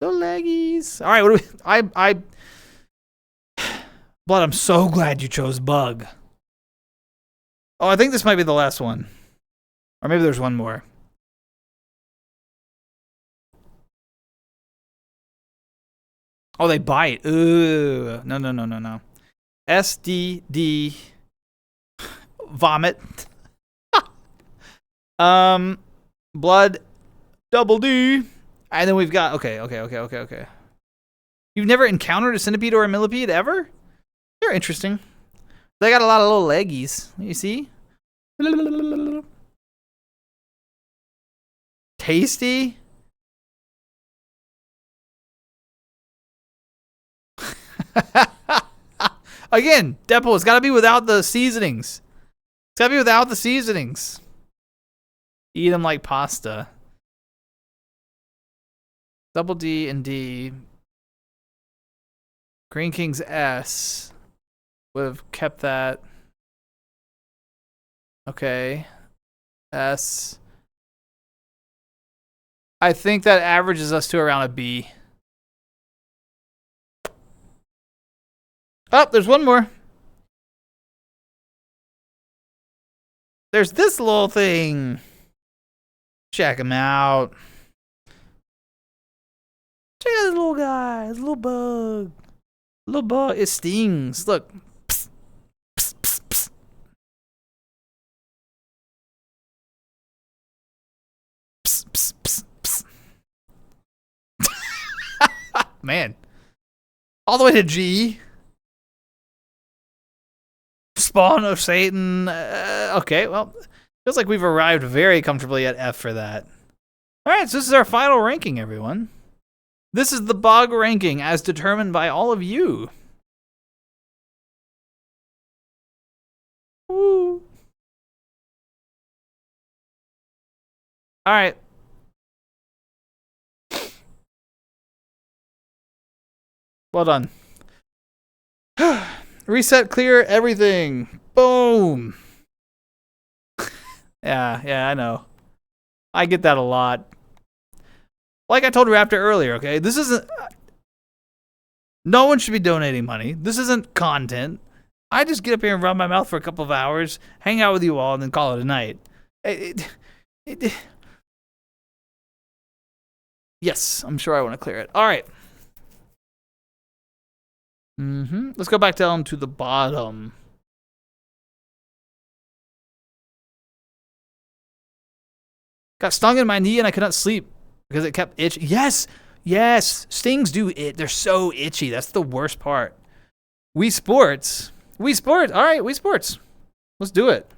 Little leggies. All right, what do we? Blood. I'm so glad you chose bug. Oh, I think this might be the last one, or maybe there's one more. Oh, they bite. Ooh, no. SDD. Vomit. Blood. Double D. And then we've got, okay. You've never encountered a centipede or a millipede ever? They're interesting. They got a lot of little leggies. You see? Tasty? Again, Depo, it's got to be without the seasonings. It's got to be without the seasonings. Eat them like pasta. Double D and D. Green King's S. Would have kept that. Okay. S. I think that averages us to around a B. Oh, there's one more. There's this little thing. Check him out. Check out this little guy. This little bug. Little bug. It stings. Look. Psst, psst, psst, psst. Psst, psst, psst, psst. Man. All the way to G. Spawn of Satan. Okay, well, feels like we've arrived very comfortably at F for that. All right, so this is our final ranking, everyone. This is the bog ranking as determined by all of you. Woo. All right. Well done. Reset, clear, everything. Boom. Yeah, I know. I get that a lot. Like I told Raptor earlier, okay? This isn't... No one should be donating money. This isn't content. I just get up here and rub my mouth for a couple of hours, hang out with you all, and then call it a night. Yes, I'm sure I want to clear it. All right. Let's go back down to the bottom. Got stung in my knee and I could not sleep because it kept itching. Yes, stings do it. They're so itchy. That's the worst part. Wii Sports. All right, Wii Sports. Let's do it.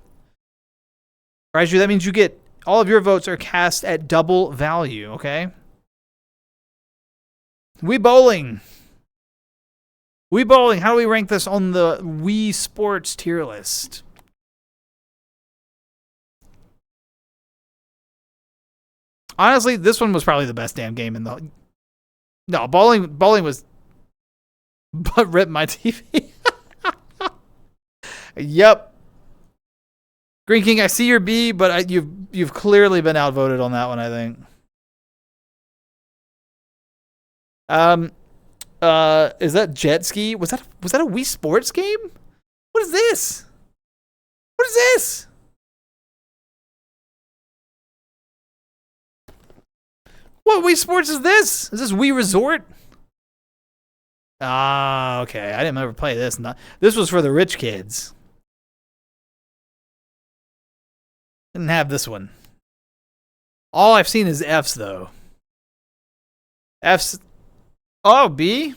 Raiju, that means you get all of your votes are cast at double value. Okay. Wii Bowling. How do we rank this on the Wii Sports tier list? Honestly, this one was probably the best damn game in the... No, bowling was... But rip my TV. Yep. Green King, I see your B, but you've clearly been outvoted on that one, I think. Is that jet ski? Was that a Wii Sports game? What is this? What is this? What Wii Sports is this? Is this Wii Resort? Ah, okay. I didn't ever play this. This was for the rich kids. Didn't have this one. All I've seen is F's though. F's. Oh, B?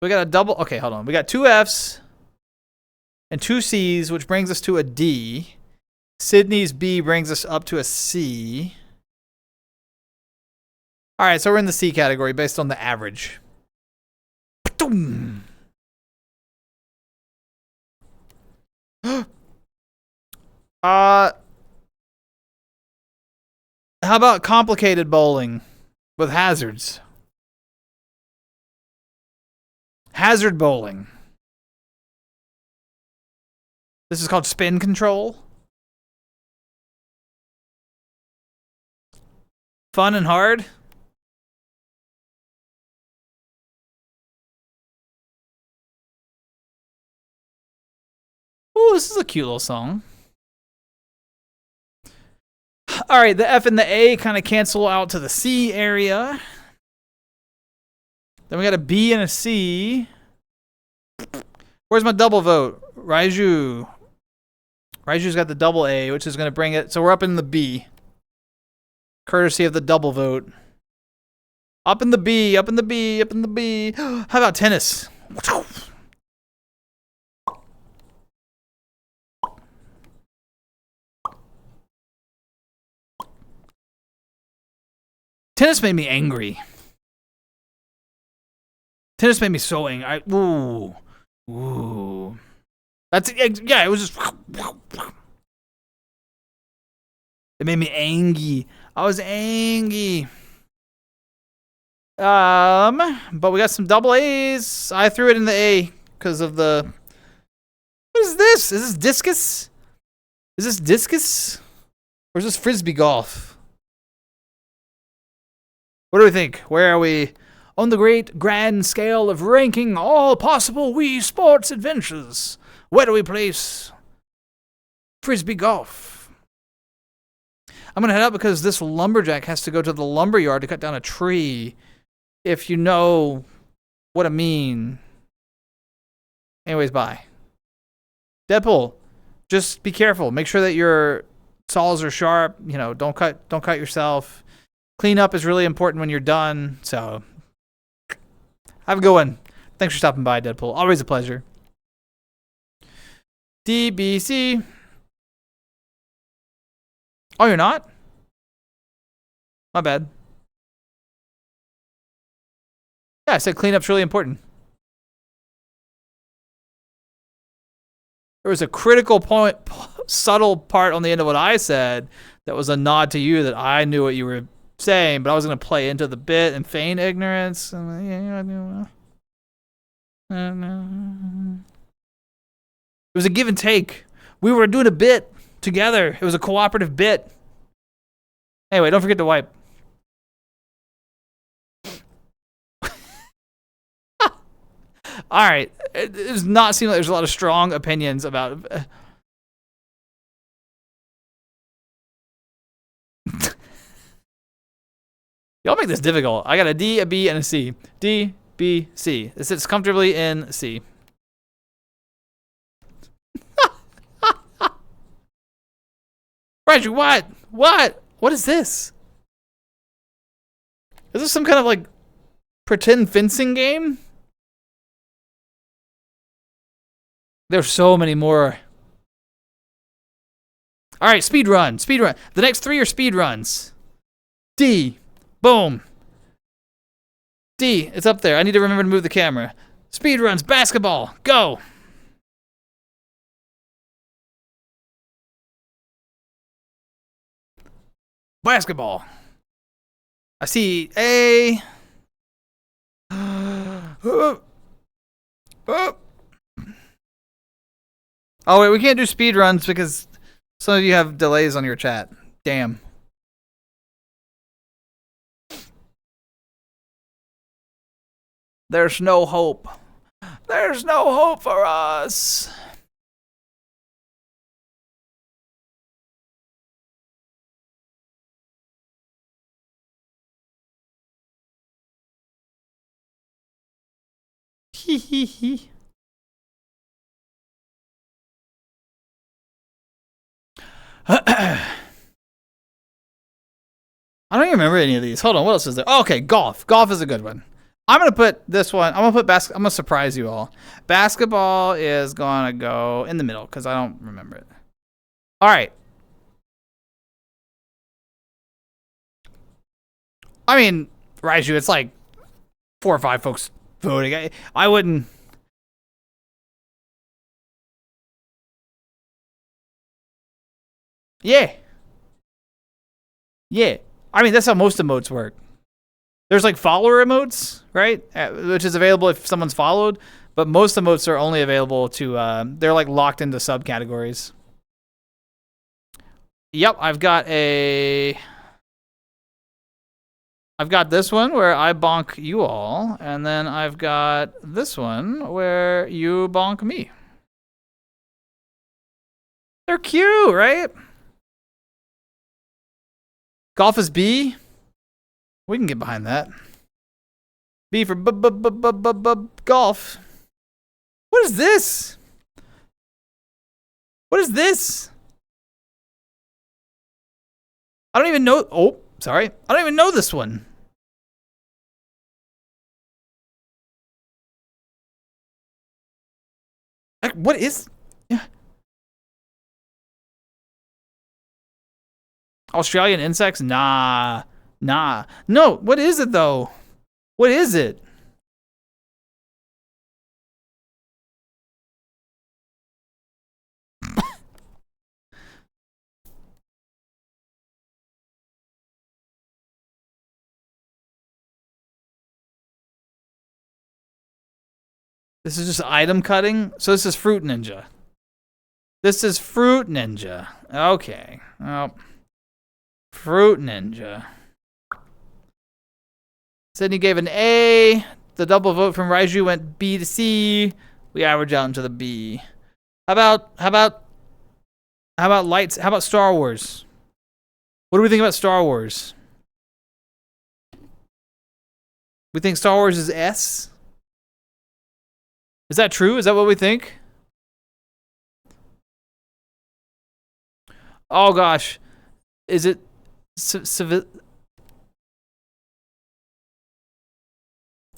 We got a double. Okay, hold on. We got two F's. and 2 C's, which brings us to a D. Sydney's B brings us up to a C. All right, so we're in the C category based on the average. How about complicated bowling with hazards? Hazard bowling. This is called spin control. Fun and hard. Ooh, this is a cute little song. All right, the F and the A kind of cancel out to the C area. Then we got a B and a C. Where's my double vote? Raiju. Raiju's got the double A, which is going to bring it. So we're up in the B. Courtesy of the double vote. Up in the B, up in the B, up in the B. How about tennis? Tennis made me angry. Tennis made me so angry. Ooh. That's, yeah, it was just. It made me angry. I was angry. But we got some double A's. I threw it in the A because of the. What is this? Is this discus? Is this discus? Or is this frisbee golf? What do we think? Where are we on the great grand scale of ranking all possible Wii Sports adventures? Where do we place frisbee golf? I'm going to head out because this lumberjack has to go to the lumberyard to cut down a tree. If you know what I mean. Anyways, bye. Deadpool, just be careful. Make sure that your saws are sharp. You know, don't cut yourself. Cleanup is really important when you're done. So, have a good one. Thanks for stopping by, Deadpool. Always a pleasure. DBC. Oh, you're not? My bad. Yeah, I said cleanup's really important. There was a critical point, subtle part on the end of what I said that was a nod to you that I knew what you were saying, but I was going to play into the bit and feign ignorance. It was a give and take. We were doing a bit together. It was a cooperative bit. Anyway, don't forget to wipe. All right. It does not seem like there's a lot of strong opinions about it. Y'all make this difficult. I got a D, a B, and a C. D, B, C. It sits comfortably in C. Reggie, what? What? What is this? Is this some kind of like pretend fencing game? There's so many more. All right, speed run. Speed run. The next 3 are speed runs. D. Boom. D. It's up there. I need to remember to move the camera. Speed runs. Basketball. Go. Basketball. I see A. Oh, wait, we can't do speed runs because some of you have delays on your chat. Damn. There's no hope. There's no hope for us. Hee hee hee. I don't even remember any of these. Hold on, what else is there? Oh, okay, golf. Golf is a good one. I'm gonna put this one. I'm gonna put I'm gonna surprise you all. Basketball is gonna go in the middle because I don't remember it. All right. I mean, Raiju, it's like 4 or 5 folks voting. I wouldn't. Yeah. Yeah. I mean, that's how most emotes work. There's like follower emotes, right? Which is available if someone's followed, but most emotes are only available to, they're like locked into subcategories. Yep, I've got this one where I bonk you all, and then I've got this one where you bonk me. They're cute, right? Golf is B. We can get behind that. B for golf. What is this? What is this? I don't even know. Oh, sorry. I don't even know this one. What is? Yeah. Australian insects? Nah. No, what is it though? What is it? This is just item cutting? So this is Fruit Ninja. This is Fruit Ninja. Okay. Oh. Fruit Ninja. Sydney gave an A. The double vote from Raiju went B to C. We average out into the B. How about lights? How about Star Wars? What do we think about Star Wars? We think Star Wars is S? Is that true? Is that what we think? Oh gosh. Is it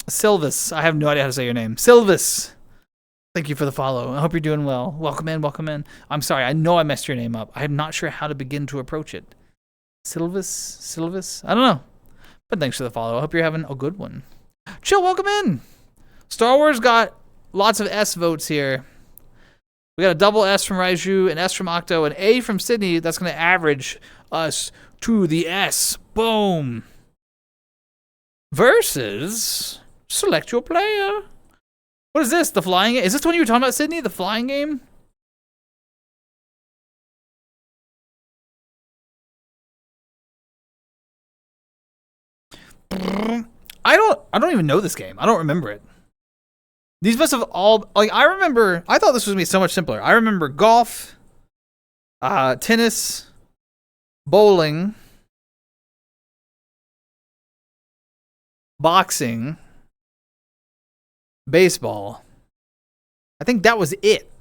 Silvis? I have no idea how to say your name. Silvis. Thank you for the follow. I hope you're doing well. Welcome in, welcome in. I'm sorry, I know I messed your name up. I'm not sure how to begin to approach it. Silvis? I don't know. But thanks for the follow. I hope you're having a good one. Chill, welcome in. Star Wars got lots of S votes here. We got a double S from Raiju, an S from Octo, an A from Sydney. That's going to average us to the S. Boom. Versus select your player. What is this? The flying game? Is this the one you were talking about, Sydney? The flying game? I don't even know this game. I don't remember it. These must have all, like, I thought this was going to be so much simpler. I remember golf, tennis, bowling, boxing, baseball. I think that was it.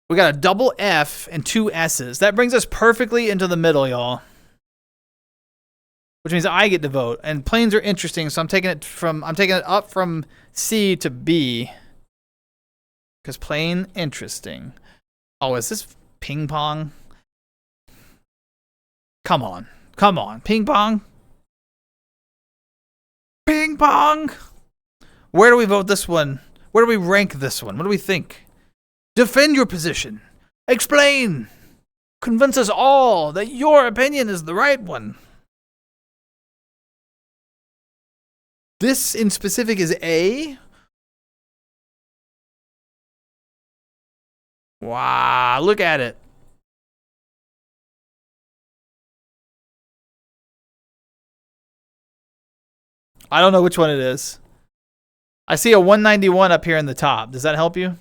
We got a double F and 2 S's. That brings us perfectly into the middle, y'all. Which means I get to vote. And planes are interesting, so I'm taking it up from C to B. Because plane interesting. Oh, is this ping pong? Come on. Ping pong? Ping pong! Where do we vote this one? Where do we rank this one? What do we think? Defend your position. Explain. Convince us all that your opinion is the right one. This in specific is A. Wow, look at it. I don't know which one it is. I see a 191 up here in the top. Does that help you?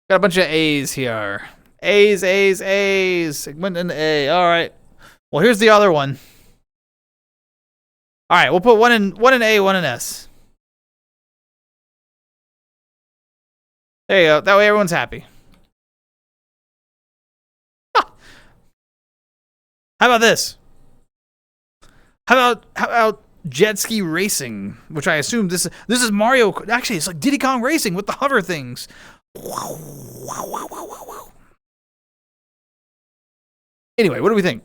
Got a bunch of A's here. A's. Segment and A. All right. Well, here's the other one. All right, we'll put one in A, one in S. There you go. That way everyone's happy. How about this? How about jet ski racing, which I assume this is Mario. Actually, it's like Diddy Kong Racing with the hover things. Anyway, what do we think?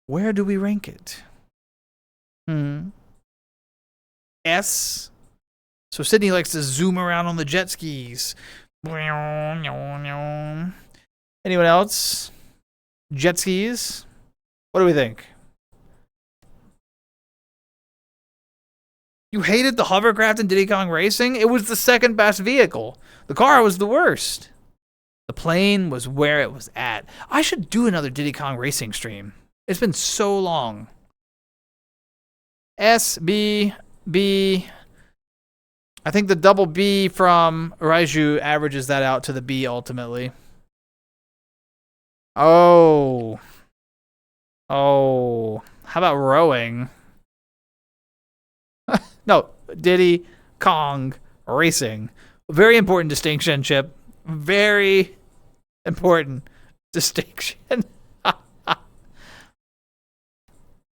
Where do we rank it? S. So Sydney likes to zoom around on the jet skis. Anyone else? Jet skis? What do we think? You hated the hovercraft in Diddy Kong Racing? It was the second best vehicle. The car was the worst. The plane was where it was at. I should do another Diddy Kong Racing stream. It's been so long. S, B, B. I think the double B from Raiju averages that out to the B ultimately. Oh. Oh. How about rowing? No, Diddy Kong Racing. Very important distinction, Chip. Very important distinction.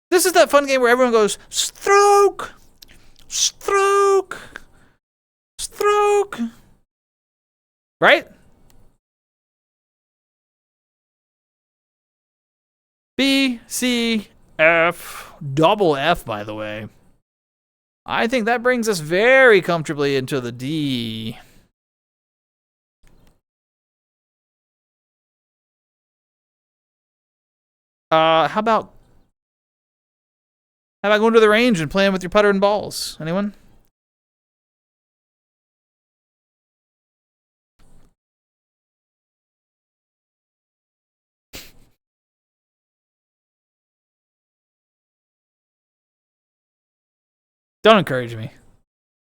This is that fun game where everyone goes, stroke, stroke, stroke. Right? B, C, F, double F, by the way. I think that brings us very comfortably into the D. How about going to the range and playing with your putter and balls? Anyone? Don't encourage me.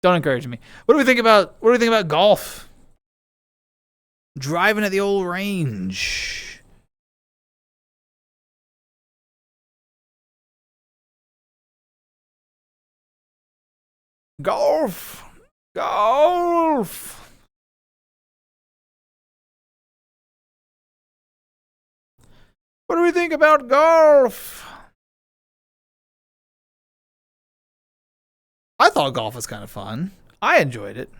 Don't encourage me. What do we think about golf? Driving at the old range. Golf. Golf. What do we think about golf? I thought golf was kind of fun. I enjoyed it.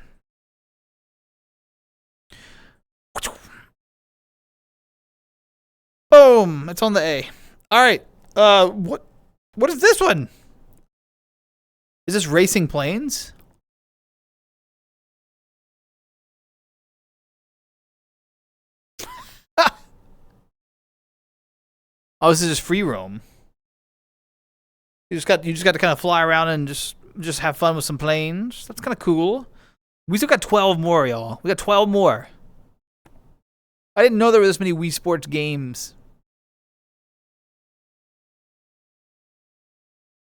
Boom! It's on the A. All right. What is this one? Is this racing planes? Oh, this is just free roam. You just got to kind of fly around and just have fun with some planes. That's kind of cool. We still got 12 more, y'all. We got 12 more. I didn't know there were this many Wii Sports games.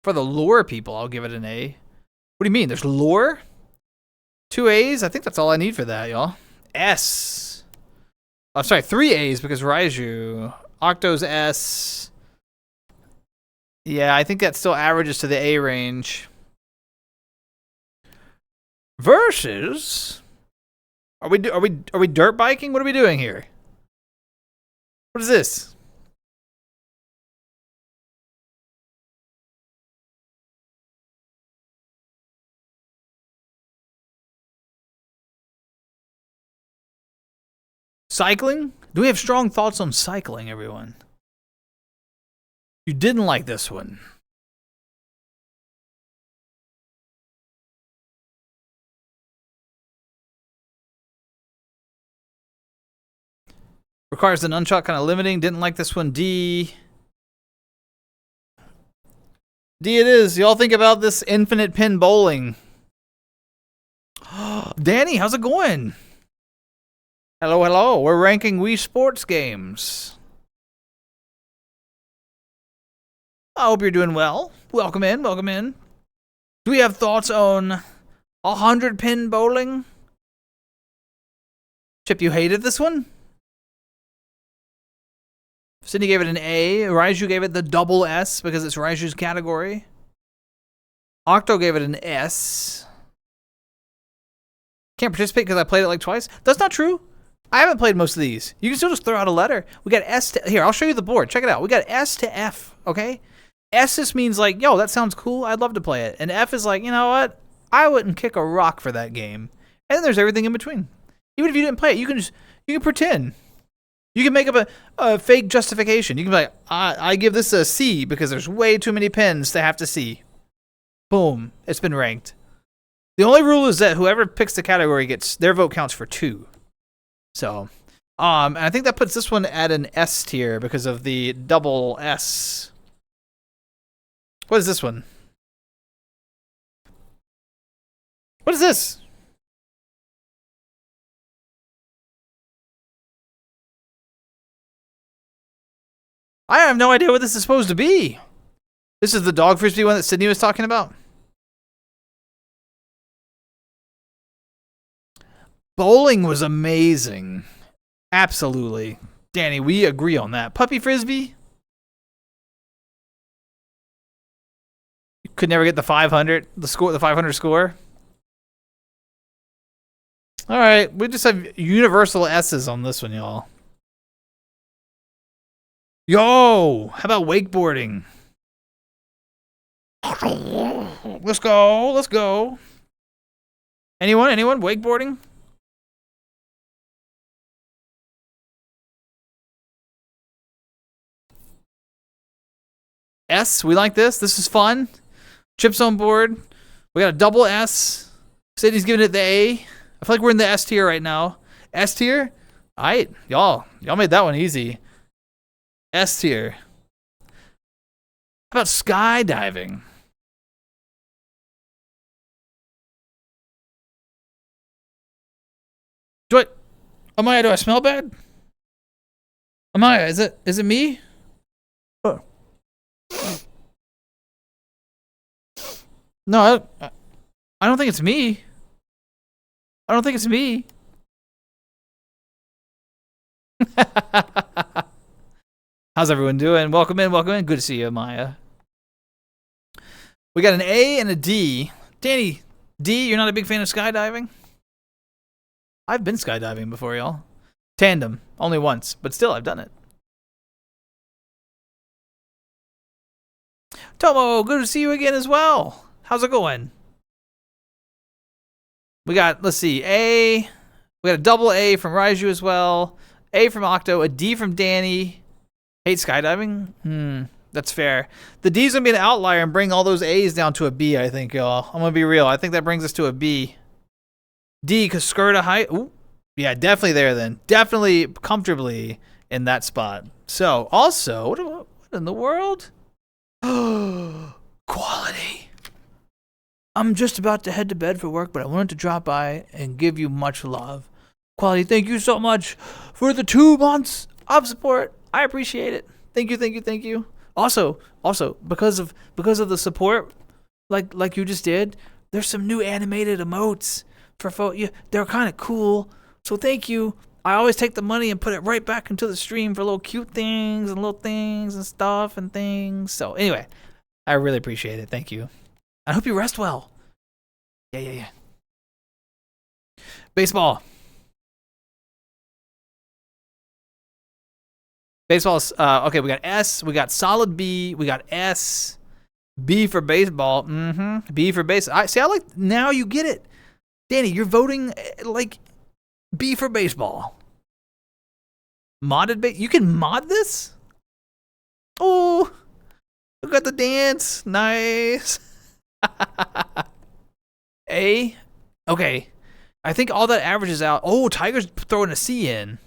For the lore people, I'll give it an A. What do you mean? There's lore? 2 A's? I think that's all I need for that, y'all. S. Oh, sorry, 3 A's because Raiju. Octo's S. Yeah, I think that still averages to the A range. Versus. Are we dirt biking? What are we doing here? What is this? Cycling? Do we have strong thoughts on cycling, everyone? You didn't like this one. Requires the nunchuck, kind of limiting. Didn't like this one. D. D it is. Y'all think about this infinite pin bowling. Danny, how's it going? Hello, hello. We're ranking Wii Sports games. I hope you're doing well. Welcome in, welcome in. Do we have thoughts on 100 pin bowling? Chip, you hated this one? Sydney gave it an A. Raiju gave it the double S because it's Raiju's category. Octo gave it an S. Can't participate because I played it like twice. That's not true. I haven't played most of these. You can still just throw out a letter. We got S to... Here, I'll show you the board. Check it out. We got S to F, okay? S just means like, yo, that sounds cool. I'd love to play it. And F is like, you know what? I wouldn't kick a rock for that game. And then there's everything in between. Even if you didn't play it, you can pretend. You can make up a fake justification. You can be like, I give this a C because there's way too many pens to have to see. Boom. It's been ranked. The only rule is that whoever picks the category gets their vote counts for 2. So, and I think that puts this one at an S tier because of the double S. What is this one? What is this? I have no idea what this is supposed to be. This is the dog frisbee one that Sydney was talking about. Bowling was amazing. Absolutely. Danny, we agree on that. Puppy frisbee? You could never get the 500, the 500 score. All right, we just have universal S's on this one, y'all. Yo, how about wakeboarding? Let's go, let's go. Anyone, wakeboarding? S, we like this. This is fun. Chips on board. We got a double S. Sydney's giving it the A. I feel like we're in the S tier right now. S tier? All right, y'all made that one easy. S tier. How about skydiving? Amaya, do I smell bad? Amaya, is it me? Oh. No, I don't think it's me. I don't think it's me. How's everyone doing? Welcome in, welcome in. Good to see you, Maya. We got an A and a D. Danny, D, you're not a big fan of skydiving? I've been skydiving before, y'all. Tandem, only once, but still, I've done it. Tomo, good to see you again as well. How's it going? We got, let's see, A. We got a double A from Raiju as well. A from Octo, a D from Danny. Hate skydiving? That's fair. The D's gonna be an outlier and bring all those A's down to a B, I think, y'all. I'm gonna be real. I think that brings us to a B. D, because skirt a height. Ooh. Yeah, definitely there then. Definitely comfortably in that spot. So, also, what in the world? Quality. I'm just about to head to bed for work, but I wanted to drop by and give you much love. Quality, thank you so much for the 2 months of support. I appreciate it. Thank you, thank you, thank you. Also, because of the support, like you just did, there's some new animated emotes for they're kind of cool. So thank you. I always take the money and put it right back into the stream for little cute things and little things and stuff and things. So anyway, I really appreciate it. Thank you. I hope you rest well. Yeah. Baseball. Baseball's okay. We got S. We got solid B. We got S. B for baseball. B for base. I like now. You get it, Danny. You're voting like B for baseball. Modded base. You can mod this. Oh, look at the dance. Nice. A. Okay. I think all that averages out. Oh, Tiger's throwing a C in.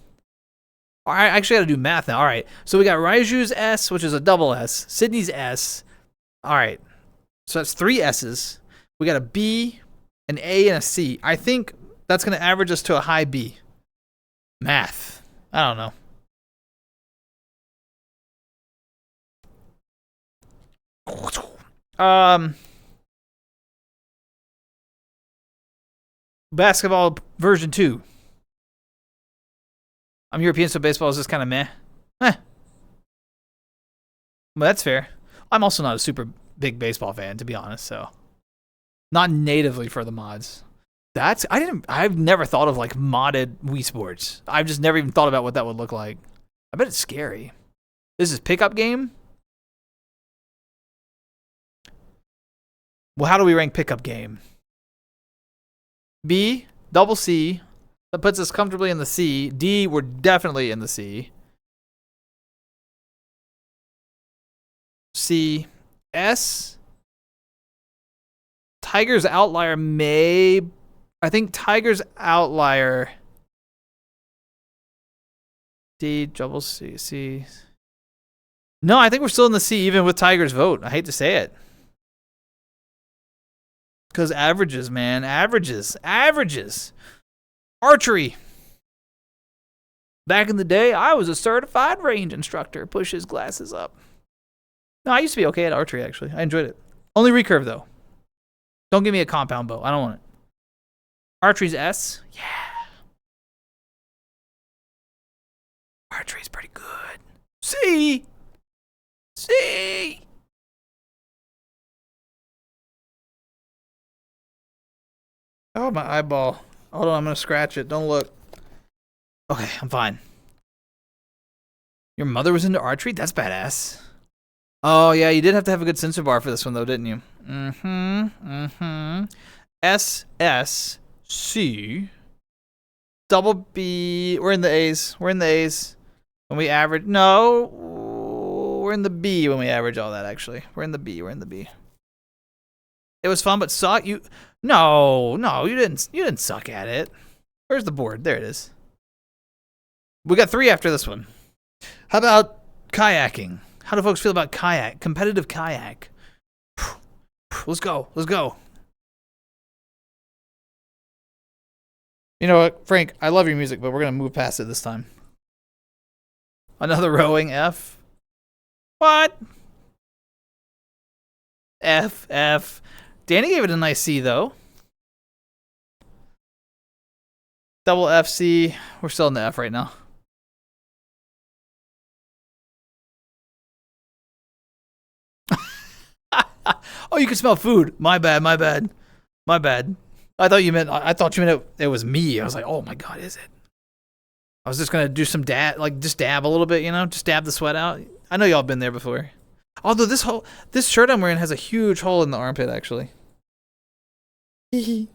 All right, I actually got to do math now. All right. So we got Raiju's S, which is a double S. Sydney's S. All right. So that's 3 S's. We got a B, an A, and a C. I think that's going to average us to a high B. Math. I don't know. Basketball version 2. I'm European, so baseball is just kind of meh. Well, that's fair. I'm also not a super big baseball fan, to be honest, so. Not natively for the mods. I've never thought of like modded Wii Sports. I've just never even thought about what that would look like. I bet it's scary. This is pickup game? Well, how do we rank pickup game? B, double C. That puts us comfortably in the C. D, we're definitely in the C. C. S. Tiger's Outlier may... I think Tiger's Outlier... D, double C, C. No, I think we're still in the C even with Tiger's vote. I hate to say it. Because averages, man. Averages. Archery. Back in the day, I was a certified range instructor. Push his glasses up. No, I used to be okay at archery, actually. I enjoyed it. Only recurve, though. Don't give me a compound bow. I don't want it. Archery's S. Yeah. Archery's pretty good. C. Oh, my eyeball. Hold on, I'm going to scratch it. Don't look. Okay, I'm fine. Your mother was into archery? That's badass. Oh, yeah, you did have to have a good sensor bar for this one, though, didn't you? S, S, C, double B. We're in the A's. When we average... No, we're in the B when we average all that, actually. We're in the B. It was fun, but suck. No, you didn't suck at it. Where's the board? There it is. We got 3 after this one. How about kayaking? How do folks feel about competitive kayak? Let's go. You know what, Frank, I love your music, but we're going to move past it this time. Another rowing, F. What? F. Danny gave it a nice C, though. Double FC. We're still in the F right now. Oh, you can smell food. My bad. I thought you meant it was me. I was like, oh my god, is it? I was just gonna do some just dab a little bit, just dab the sweat out. I know y'all been there before. Although this shirt I'm wearing has a huge hole in the armpit, actually. All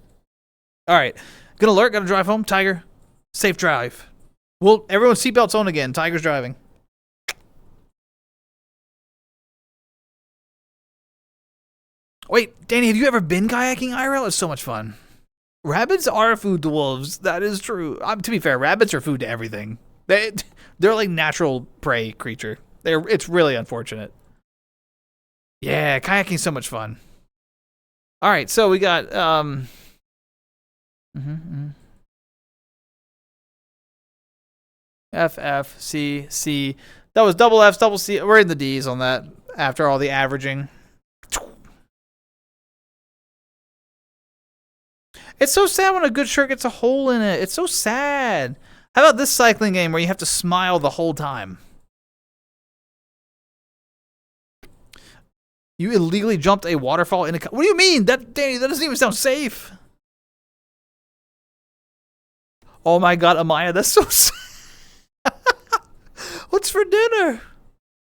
right, good alert. Gotta drive home. Tiger, safe drive. Well, everyone's seatbelts on again. Tiger's driving. Wait, Danny, have you ever been kayaking IRL? It's so much fun. Rabbits are food to wolves. That is true. To be fair, rabbits are food to everything. They're like natural prey creature. It's really unfortunate. Yeah, kayaking's so much fun. All right, so we got F, F, C, C. That was double F's, double C. We're in the D's on that after all the averaging. It's so sad when a good shirt gets a hole in it. It's so sad. How about this cycling game where you have to smile the whole time? You illegally jumped a waterfall in a... What do you mean? Danny, that doesn't even sound safe. Oh my god, Amaya, that's so sad. What's for dinner?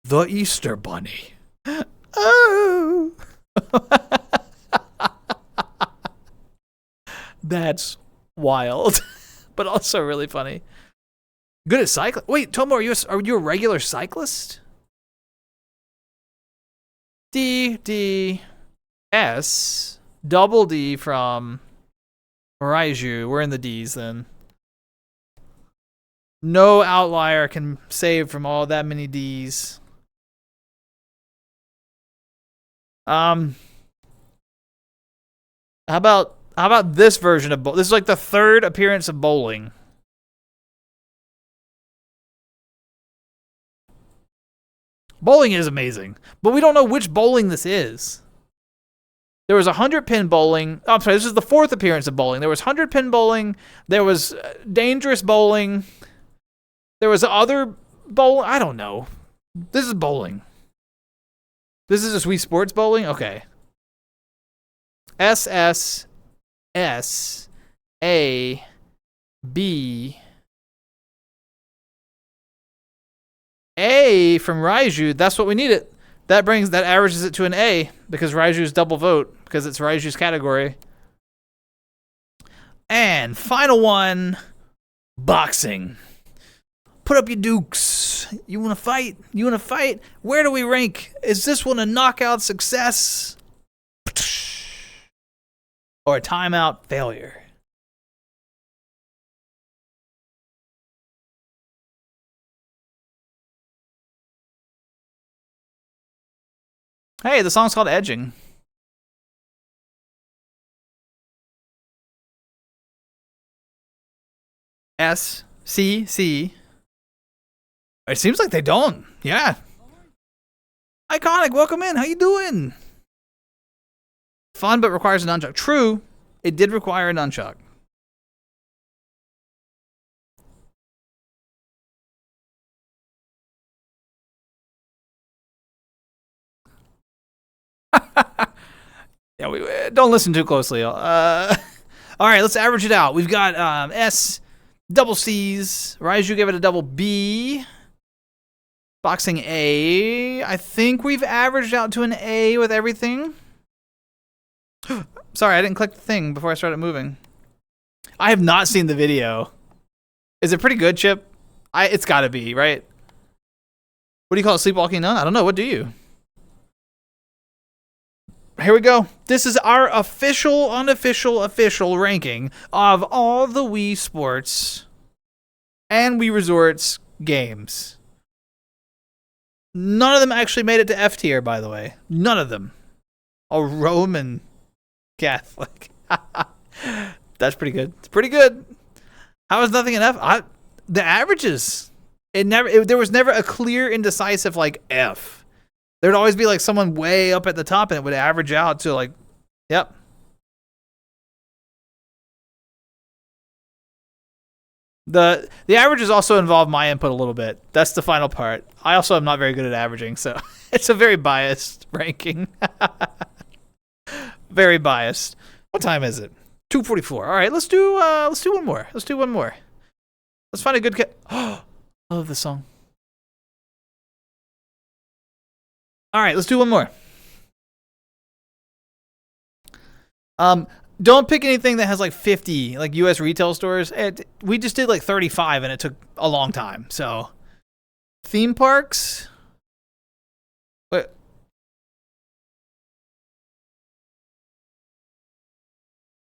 The Easter Bunny. Oh. That's wild, but also really funny. Good at cycling. Wait, Tomo, are you a regular cyclist? D, S, double D from Raiju. We're in the D's then. No outlier can save from all that many D's. How about this version of bowling? This is like the 3rd appearance of bowling. Bowling is amazing, but we don't know which bowling this is. There was 100-pin bowling. Oh, I'm sorry, this is the 4th appearance of bowling. There was 100-pin bowling. There was dangerous bowling. There was other bowling. I don't know. This is bowling. This is just Wii Sports bowling? Okay. S, A, B, A from Raiju. That's what we needed. That averages it to an A because Raiju's double vote because it's Raiju's category. And final one, boxing. Put up your dukes. You want to fight? You want to fight? Where do we rank? Is this one a knockout success? Or a timeout failure? Hey, the song's called Edging. S, C, C. It seems like they don't. Yeah. Iconic, welcome in. How you doing? Fun, but requires a nunchuck. True, it did require a nunchuck. Yeah, we don't listen too closely. All right, let's average it out. We've got S, double C's. Raiju gave it a double B. Boxing A. I think we've averaged out to an A with everything. Sorry, I didn't click the thing before I started moving. I have not seen the video. Is it pretty good, Chip? It's got to be, right? What do you call it, Sleepwalking Nun? I don't know. What do you? Here we go. This is our official, unofficial ranking of all the Wii Sports and Wii Resorts games. None of them actually made it to F tier, by the way. None of them. A Roman Catholic. That's pretty good. It's pretty good. How is nothing an F? The averages. There was never a clear, indecisive like F. There'd always be like someone way up at the top, and it would average out to like, yep. The averages also involve my input a little bit. That's the final part. I also am not very good at averaging, so it's a very biased ranking. Very biased. What time is it? 2:44. All right, let's do one more. Let's do one more. Let's find a good Oh, I love this song. All right, let's do one more. Don't pick anything that has like 50 like US retail stores. We just did like 35 and it took a long time. So theme parks. Wait.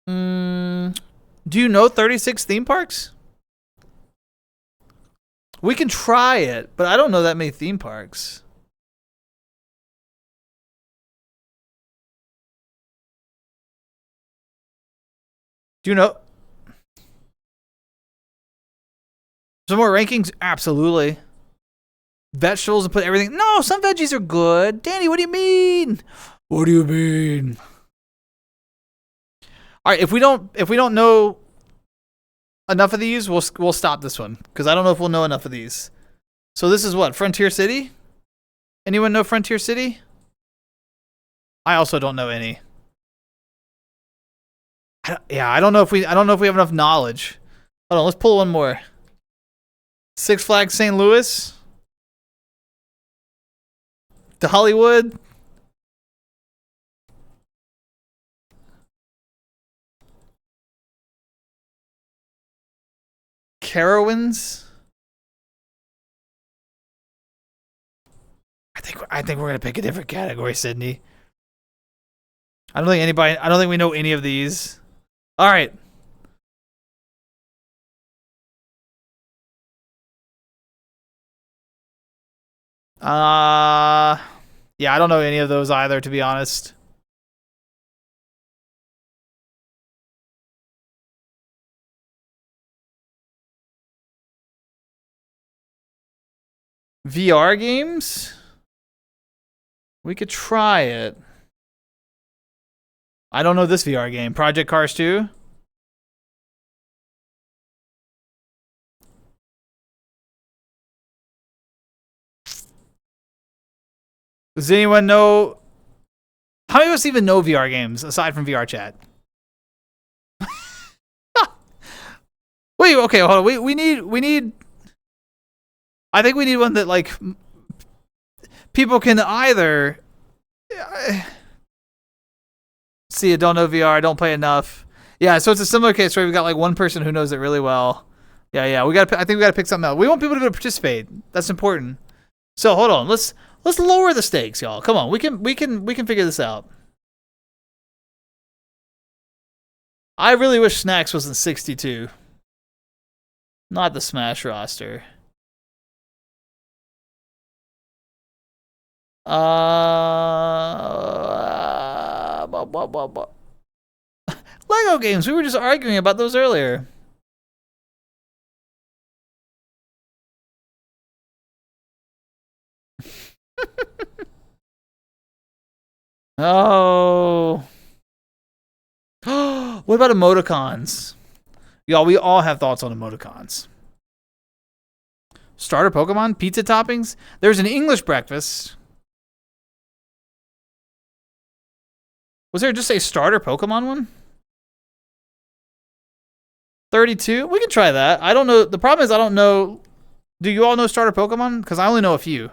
Do you know 36 theme parks? We can try it, but I don't know that many theme parks. Do you know? Some more rankings? Absolutely. Vegetables and put everything. No, some veggies are good. Danny, what do you mean? What do you mean? All right, if we don't know enough of these, we'll stop this one because I don't know if we'll know enough of these. So this is what? Frontier City? Anyone know Frontier City? I also don't know any. I don't know if we have enough knowledge. Hold on, let's pull one more. Six Flags St. Louis. To Hollywood. Carowinds. I think we're gonna pick a different category, Sydney. I don't think we know any of these. All right. Yeah, I don't know any of those either, to be honest. VR games? We could try it. I don't know this VR game. Project Cars 2? Does anyone know? How many of us even know VR games aside from VR chat? okay, hold on. We need. I think we need one that like people can either see. I don't know VR. I don't play enough. Yeah, so it's a similar case where we've got like one person who knows it really well. Yeah. We got. I think we got to pick something else. We want people to be able to participate. That's important. So hold on. Let's lower the stakes, y'all. Come on. We can figure this out. I really wish Snacks wasn't 62. Not the Smash roster. Lego games. We were just arguing about those earlier. Oh. What about emoticons? Y'all, we all have thoughts on emoticons. Starter Pokemon? Pizza toppings? There's an English breakfast. Was there just a starter Pokemon one? 32? We can try that. I don't know. The problem is I don't know. Do you all know starter Pokemon? Because I only know a few.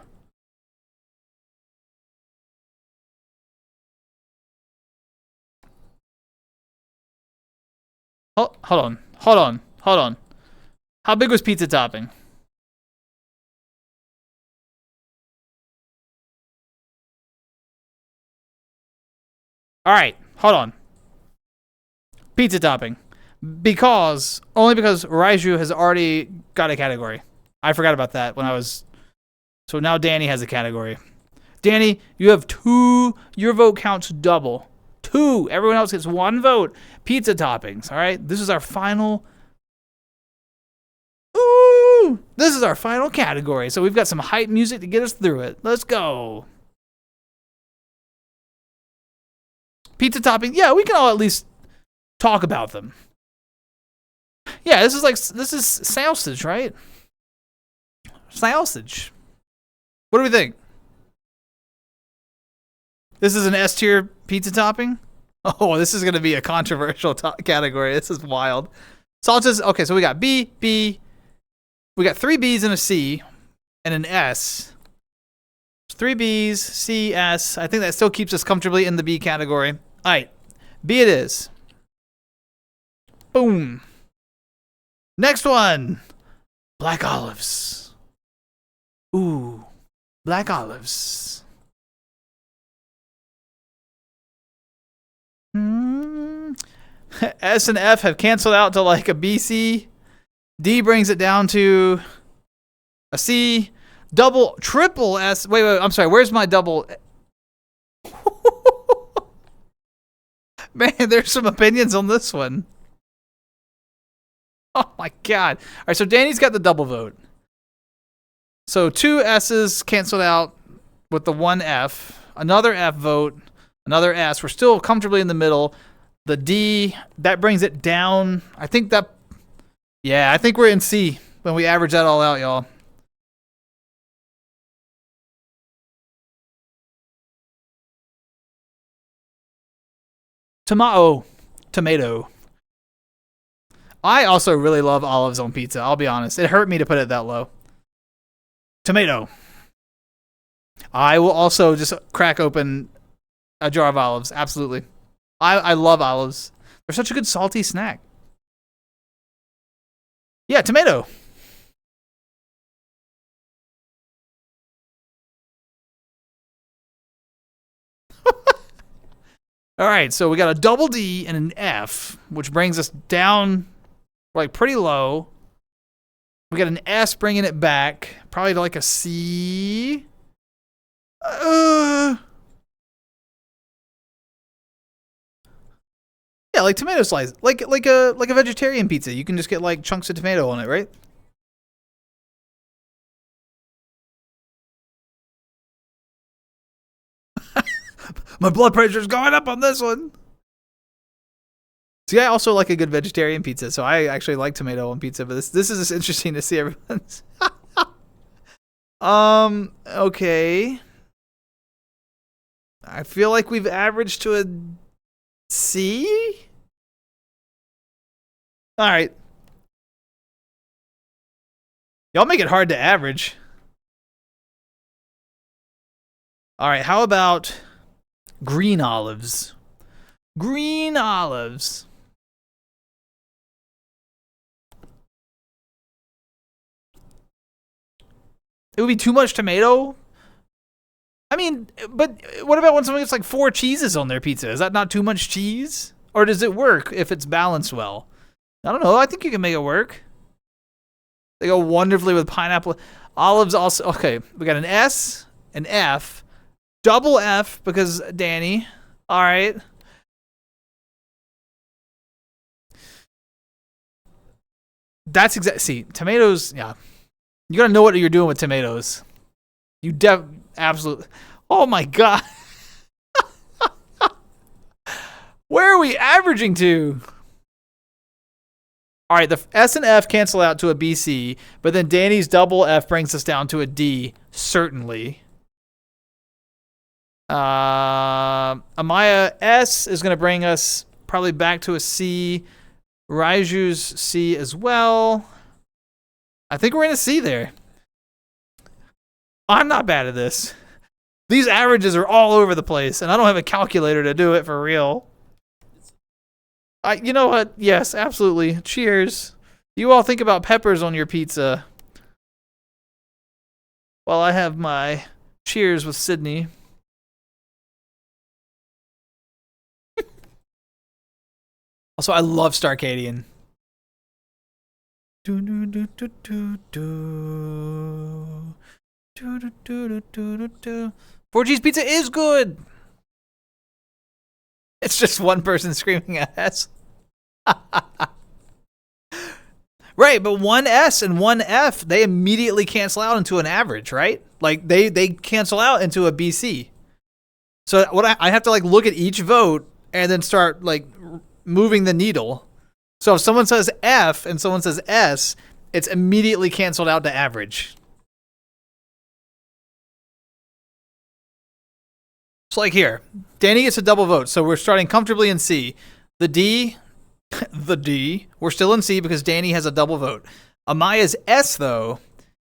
Oh, hold on. How big was pizza topping? All right, hold on. Pizza topping. Only because Raiju has already got a category. I forgot about that when I was. So now Danny has a category. Danny, you have 2. Your vote counts double. 2. Everyone else gets 1 vote. Pizza toppings. All right. This is our final. Ooh! This is our final category. So we've got some hype music to get us through it. Let's go. Pizza topping. Yeah, we can all at least talk about them. Yeah, this is sausage, right? Sausage. What do we think? This is an S tier pizza topping? Oh, this is going to be a controversial category. This is wild. Sausages. Okay, so we got B. We got 3 B's and a C and an S. 3 B's, C, S. I think that still keeps us comfortably in the B category. All right, B it is. Boom. Next one. Black olives. Ooh, black olives. S and F have canceled out to like a BC. D brings it down to a C. Double, triple S. Wait, I'm sorry. Where's my double? Man, there's some opinions on this one. Oh my God. All right, so Danny's got the double vote. So 2 S's canceled out with the 1 F. Another F vote. Another S. We're still comfortably in the middle. The D, that brings it down. I think we're in C when we average that all out, y'all. Tomato. I also really love olives on pizza. I'll be honest. It hurt me to put it that low. Tomato. I will also just crack open a jar of olives. Absolutely. I love olives. They're such a good salty snack. Yeah, tomato. All right, so we got a double D and an F, which brings us down like pretty low. We got an S bringing it back, probably to like a C. Yeah, like tomato slice, like a vegetarian pizza. You can just get like chunks of tomato on it, right? My blood pressure's going up on this one. See, I also like a good vegetarian pizza, so I actually like tomato on pizza. But this is just interesting to see everyone's. Okay. I feel like we've averaged to a C. All right. Y'all make it hard to average. All right, how about green olives? Green olives. It would be too much tomato. I mean, but what about when someone gets like 4 cheeses on their pizza? Is that not too much cheese? Or does it work if it's balanced well? I don't know. I think you can make it work. They go wonderfully with pineapple. Olives also. Okay, we got an S, an F, double F because Danny. All right. That's exactly. See, tomatoes. Yeah, you gotta know what you're doing with tomatoes. You absolutely. Oh my god. Where are we averaging to? All right, the S and F cancel out to a BC, but then Danny's double F brings us down to a D, certainly. Amaya S is going to bring us probably back to a C. Raiju's C as well. I think we're in a C there. I'm not bad at this. These averages are all over the place, and I don't have a calculator to do it for real. You know what? Yes, absolutely. Cheers. You all think about peppers on your pizza. While I have my cheers with Sydney. Also, I love Starcadian. 4G's pizza is good. It's just one person screaming S. Right, but one S and one F, they immediately cancel out into an average, right? Like they cancel out into a BC. So what I have to like look at each vote and then start like moving the needle. So if someone says F and someone says S, it's immediately canceled out to average. So like here, Danny gets a double vote, so we're starting comfortably in C. The D, we're still in C because Danny has a double vote. Amaya's S, though,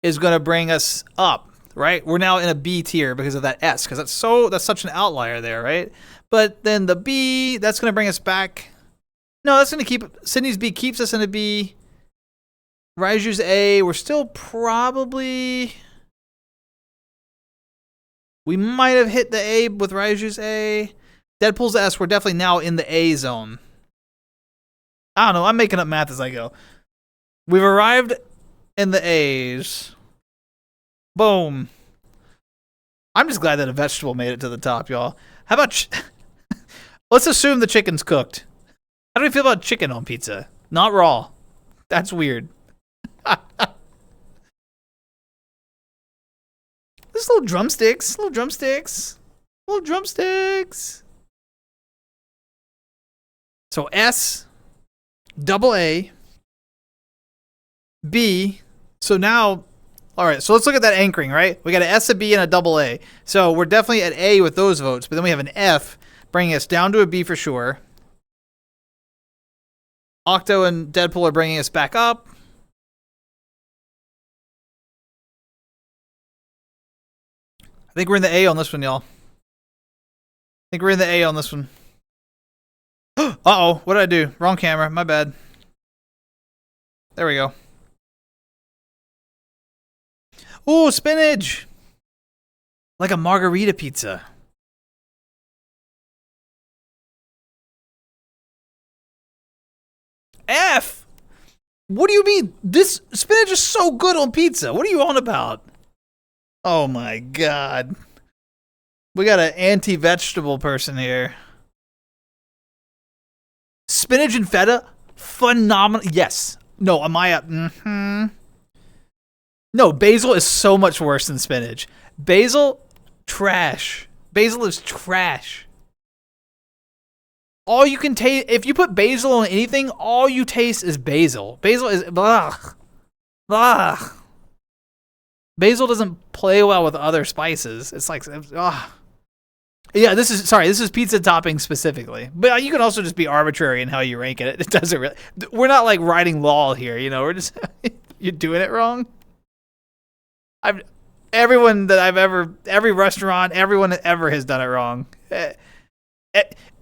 is going to bring us up, right? We're now in a B tier because of that S, because that's such an outlier there, right? But then the B, that's going to bring us back. No, that's going to keep, Sydney's B keeps us in a B. Raiju's A, we're still probably... We might have hit the A with Raiju's A. Deadpool's S, we're definitely now in the A zone. I don't know, I'm making up math as I go. We've arrived in the A's. Boom. I'm just glad that a vegetable made it to the top, y'all. How about... Let's assume the chicken's cooked. How do we feel about chicken on pizza? Not raw. That's weird. There's little drumsticks. So S, double A, B. So now, all right, so let's look at that anchoring, right? We got an S, a B, and a double A. So we're definitely at A with those votes, but then we have an F bringing us down to a B for sure. Octo and Deadpool are bringing us back up. I think we're in the A on this one, y'all. Uh-oh, what did I do? Wrong camera, my bad. There we go. Ooh, spinach! Like a margarita pizza. F! What do you mean? This spinach is so good on pizza. What are you on about? Oh my god. We got an anti-vegetable person here. Spinach and feta? Phenomenal. Yes. No, Amaya. No, basil is so much worse than spinach. Basil, trash. Basil is trash. All you can taste, if you put basil on anything, all you taste is basil. Basil is, blah. Blah. Basil doesn't play well with other spices. It's like, yeah, this is pizza topping specifically. But you can also just be arbitrary in how you rank it. It doesn't really, we're not like writing law here, you know, we're just, you're doing it wrong. I've everyone that I've ever, every restaurant, everyone that ever has done it wrong.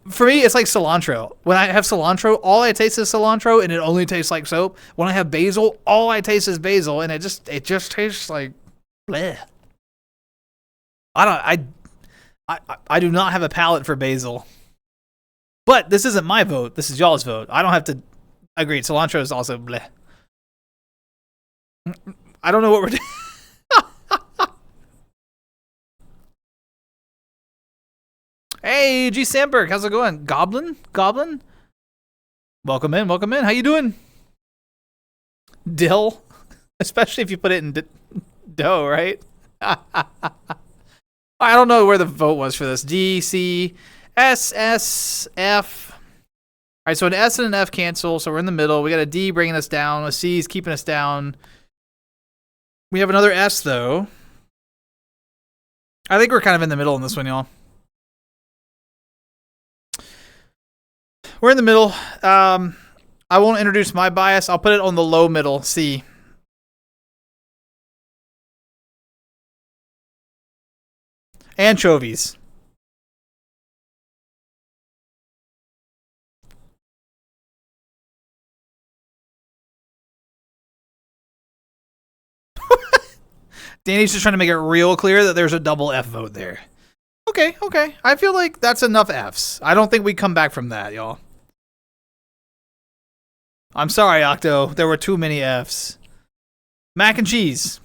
For me, it's like cilantro. When I have cilantro, all I taste is cilantro, and it only tastes like soap. When I have basil, all I taste is basil, and it just tastes like bleh. I do not have a palate for basil. But this isn't my vote. This is y'all's vote. I don't have to agree. Cilantro is also bleh. I don't know what we're doing. Hey, G. Sandberg, how's it going? Goblin? Welcome in. How you doing? Dill? Especially if you put it in dough, right? I don't know where the vote was for this. D, C, S, S, F. All right, so an S and an F cancel, so we're in the middle. We got a D bringing us down. A C is keeping us down. We have another S, though. I think we're kind of in the middle in this one, y'all. We're in the middle. I won't introduce my bias. I'll put it on the low middle, C. Anchovies. Danny's just trying to make it real clear that there's a double F vote there. Okay. I feel like that's enough Fs. I don't think we come back from that, y'all. I'm sorry, Octo. There were too many Fs. Mac and cheese.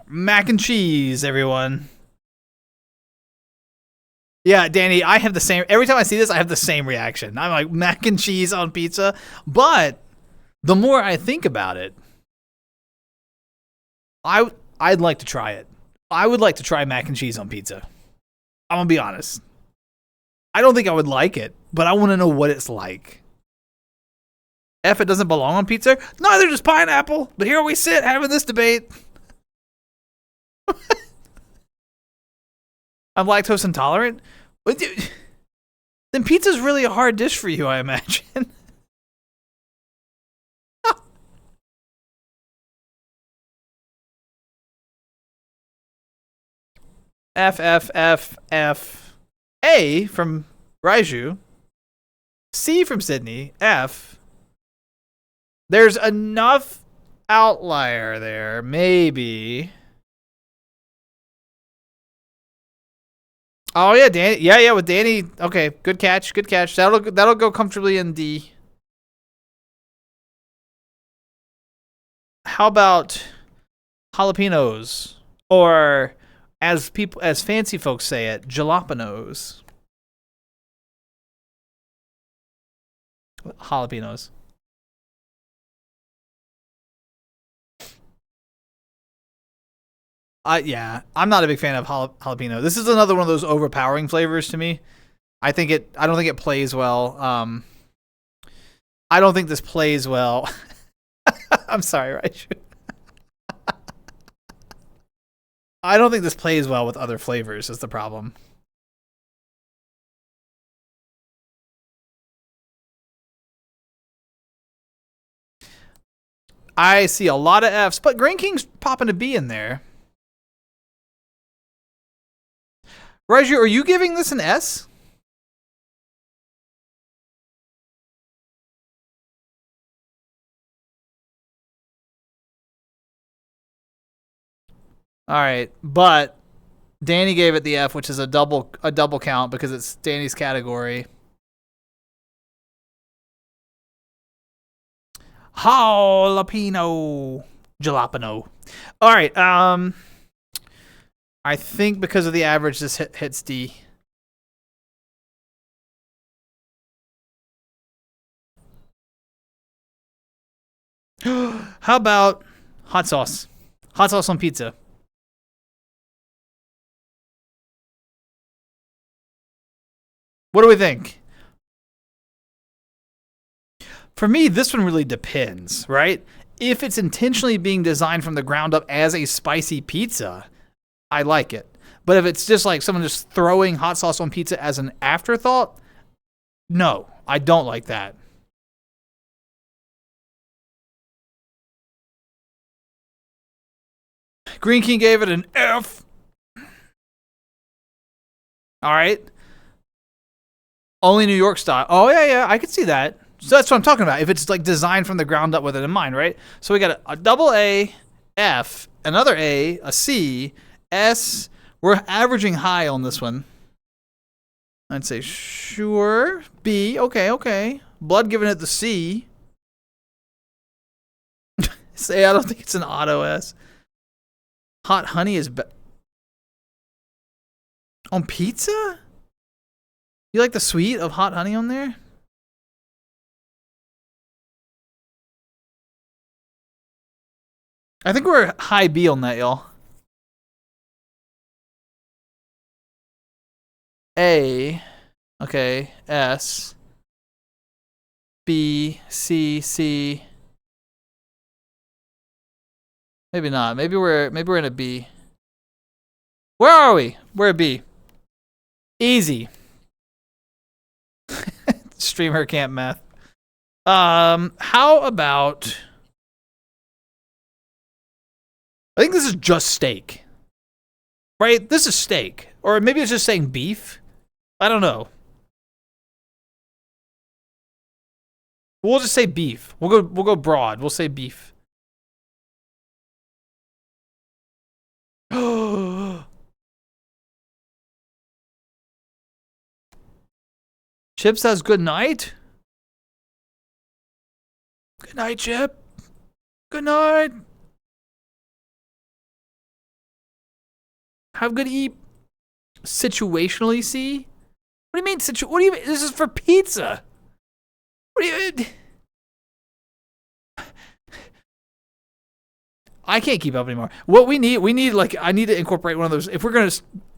Mac and cheese, everyone. Yeah, Danny, I have the same. Every time I see this, I have the same reaction. I'm like, mac and cheese on pizza. But the more I think about it, I'd like to try it. I would like to try mac and cheese on pizza. I'm going to be honest. I don't think I would like it, but I want to know what it's like. F, it doesn't belong on pizza. Neither does pineapple. But here we sit having this debate. I'm lactose intolerant? Then pizza's really a hard dish for you, I imagine. F, F, F, F. A from Raiju. C from Sydney. F. There's enough outlier there, maybe. Oh yeah, Danny. Yeah, with Danny. Okay, good catch. That'll go comfortably in D. How about jalapenos, or as fancy folks say it, jalapenos? Jalapenos. Yeah, I'm not a big fan of jalapeno. This is another one of those overpowering flavors to me. I don't think it plays well. I don't think this plays well. I'm sorry, right? I don't think this plays well with other flavors is the problem. I see a lot of Fs, but Grain King's popping a B in there. Raiju, are you giving this an S? All right, but Danny gave it the F, which is a double count because it's Danny's category. Jalapeno. All right, I think because of the average, this hits D. How about hot sauce? Hot sauce on pizza. What do we think? For me, this one really depends, right? If it's intentionally being designed from the ground up as a spicy pizza, I like it. But if it's just like someone just throwing hot sauce on pizza as an afterthought, no. I don't like that. Green King gave it an F. All right. Only New York style. Oh, yeah, I could see that. So that's what I'm talking about. If it's like designed from the ground up with it in mind, right? So we got a double A, F, another A C, S. We're averaging high on this one. I'd say sure. B, okay. Blood giving it the C. Say, I don't think it's an auto S. Hot honey is on pizza? You like the sweet of hot honey on there? I think we're high B on that, y'all. A, okay, S, B, C. Maybe not. Maybe we're in a B. Where are we? We're a B. Easy. Streamer can't math. How about? I think this is just steak. Right? This is steak. Or maybe it's just saying beef. I don't know. We'll just say beef. We'll go broad. We'll say beef. Chip says good night. Good night, Chip. Good night. Have good eat. Situationally, see? What do you mean what do you mean? This is for pizza. What do you mean? I can't keep up anymore. What we need like, I need to incorporate one of those. If we're gonna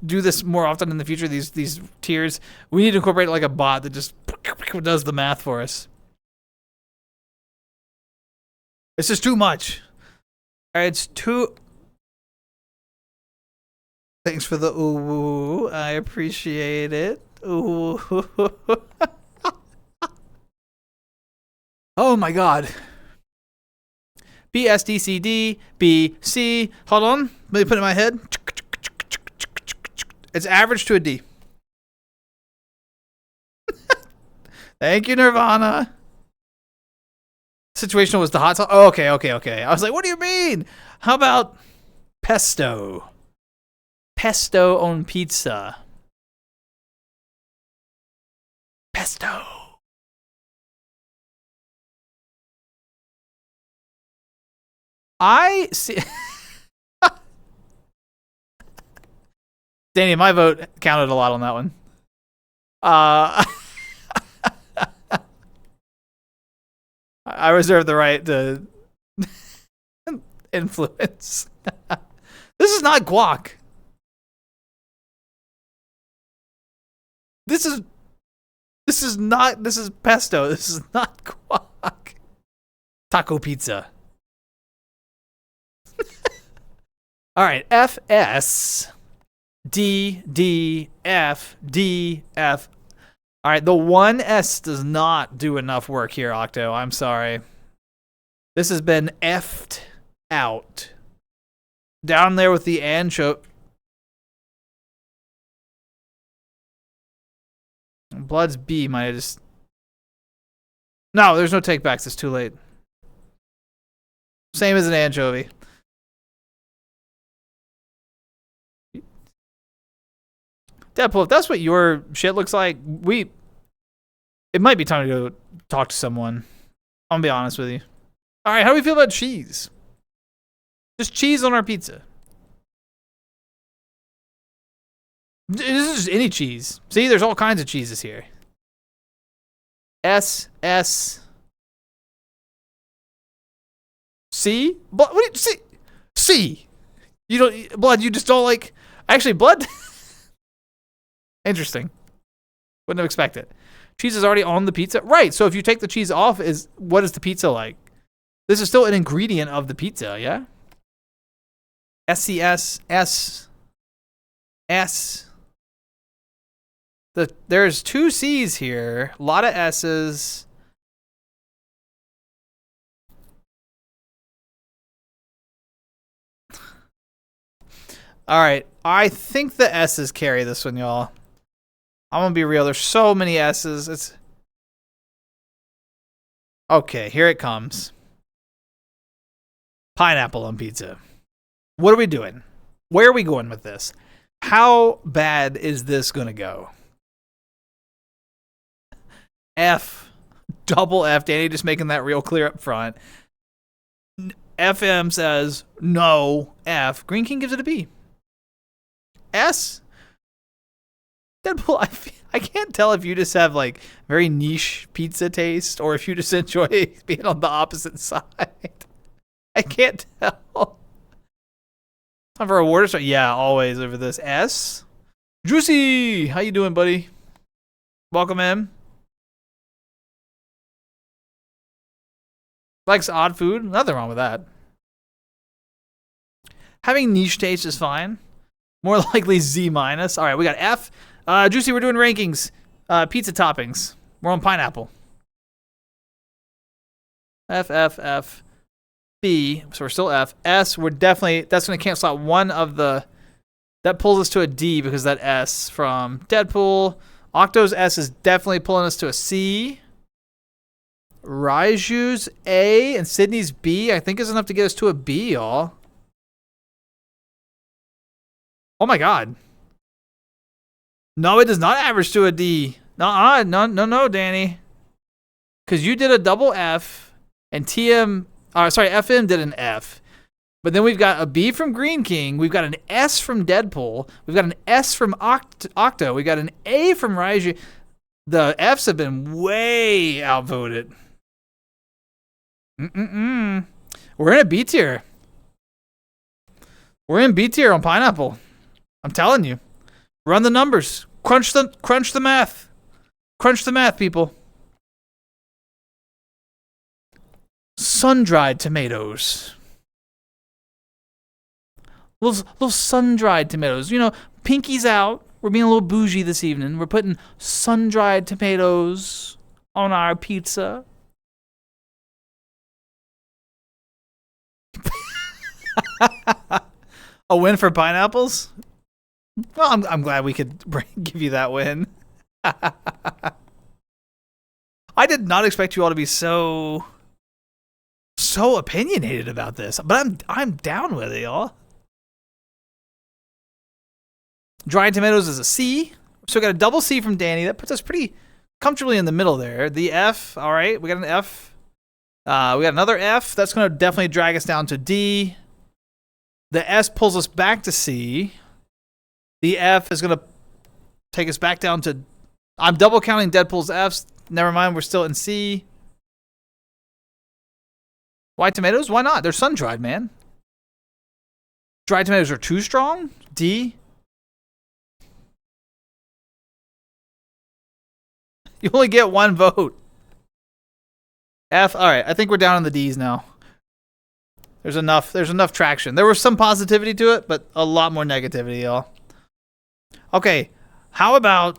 do this more often in the future, these tiers, we need to incorporate like a bot that just does the math for us. It's just too much. All right, it's too. Thanks for the ooh. I appreciate it. Ooh. Oh my God. B, S, D, C, D, B, C. Hold on. Let me put it in my head. It's average to a D. Thank you, Nirvana. Situational was the hot sauce. Oh, okay. I was like, what do you mean? How about pesto? Pesto on pizza. Pesto. I see. Danny, my vote counted a lot on that one. I reserve the right to influence. This is not guac. This is pesto. This is not guac. Taco pizza. All right, F, S, D, D, F, D, F. All right, the one S does not do enough work here, Octo. I'm sorry. This has been F'd out. Down there with the anchovy. Blood's B might have just. No, there's no takebacks. It's too late. Same as an anchovy. Deadpool, if that's what your shit looks like, it might be time to go talk to someone. I'm gonna be honest with you. All right, how do we feel about cheese? Just cheese on our pizza. This is just any cheese. See, there's all kinds of cheeses here. S, C? Blood, what do you see? C. You don't, Blood, you just don't like, actually, Blood. Interesting. Wouldn't have expected. Cheese is already on the pizza? Right, so if you take the cheese off, what is the pizza like? This is still an ingredient of the pizza, yeah? SCS, S. There's 2 C's here, a lot of S's. All right, I think the S's carry this one, y'all. I'm gonna be real. There's so many S's. It's okay. Here it comes. Pineapple on pizza. What are we doing? Where are we going with this? How bad is this gonna go? F, double F. Danny just making that real clear up front. FM says no. F. Green King gives it a B. S. Deadpool, I can't tell if you just have like very niche pizza taste or if you just enjoy being on the opposite side. I can't tell. Time for a word start. Yeah, always over this. S. Juicy, how you doing, buddy? Welcome in. Likes odd food. Nothing wrong with that. Having niche taste is fine. More likely Z minus. All right, we got F. Juicy, we're doing rankings. Pizza toppings. We're on pineapple. F, F, F. B. So we're still F. S, we're definitely, that's going to cancel out one of the, that pulls us to a D because that S from Deadpool. Octo's S is definitely pulling us to a C. Raiju's A and Sydney's B, I think is enough to get us to a B, y'all. Oh my god. No, it does not average to a D. No, Danny. Because you did a double F and FM did an F. But then we've got a B from Green King. We've got an S from Deadpool. We've got an S from Octo. We got an A from Raiju. The Fs have been way outvoted. We're in a B tier. We're in B tier on pineapple. I'm telling you. Run the numbers. Crunch the math. Crunch the math, people. Sun-dried tomatoes. Little sun-dried tomatoes. You know, pinky's out. We're being a little bougie this evening. We're putting sun-dried tomatoes on our pizza. A win for pineapples? Well, I'm glad we could give you that win. I did not expect you all to be so opinionated about this, but I'm down with it, y'all. Dried tomatoes is a C, so we got a double C from Danny. That puts us pretty comfortably in the middle there. The F, all right, we got an F. We got another F. That's going to definitely drag us down to D. The S pulls us back to C. The F is going to take us back down to... I'm double counting Deadpool's Fs. Never mind, we're still in C. White tomatoes? Why not? They're sun-dried, man. Dried tomatoes are too strong? D. You only get one vote. F. All right, I think we're down in the Ds now. There's enough traction. There was some positivity to it, but a lot more negativity, y'all. Okay, how about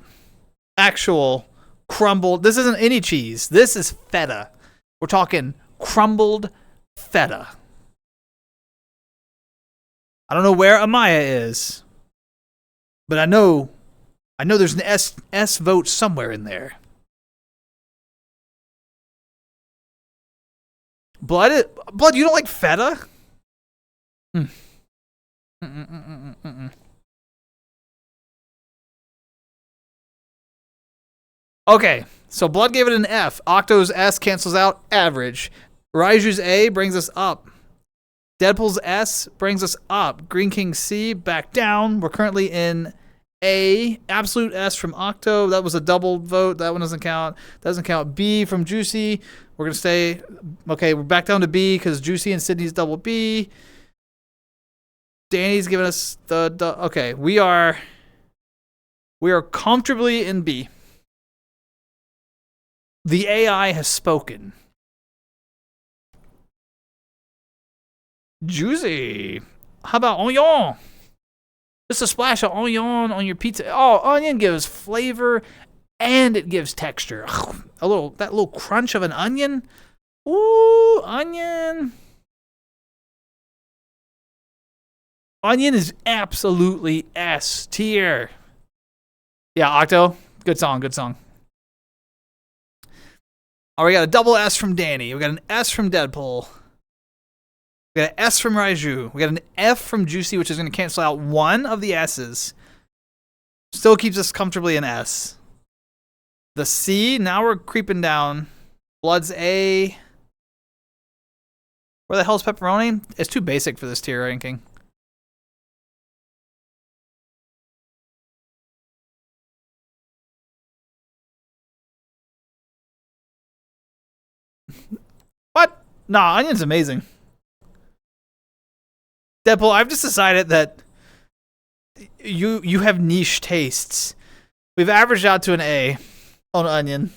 actual crumbled... This isn't any cheese. This is feta. We're talking crumbled feta. I don't know where Amaya is, but I know there's an S vote somewhere in there. Blood, you don't like feta? Okay, so Blood gave it an F. Octo's S cancels out, average. Raiju's A brings us up. Deadpool's S brings us up. Green King C back down. We're currently in A. Absolute S from Octo. That was a double vote. That one doesn't count. Doesn't count. B from Juicy. We're going to stay. Okay, we're back down to B because Juicy and Sydney's double B. Danny's giving us the okay, we are comfortably in B. The AI has spoken. Juicy. How about onion? Just a splash of onion on your pizza. Oh, onion gives flavor and it gives texture. That little crunch of an onion. Ooh, onion. Onion is absolutely S tier. Yeah, Octo. Good song, good song. Oh, we got a double S from Danny. We got an S from Deadpool. We got an S from Raiju. We got an F from Juicy, which is going to cancel out one of the S's. Still keeps us comfortably in S. The C, now we're creeping down. Blood's A. Where the hell's Pepperoni? It's too basic for this tier ranking. What? Nah, Onion's amazing. Deadpool, I've just decided that you have niche tastes. We've averaged out to an A on Onion.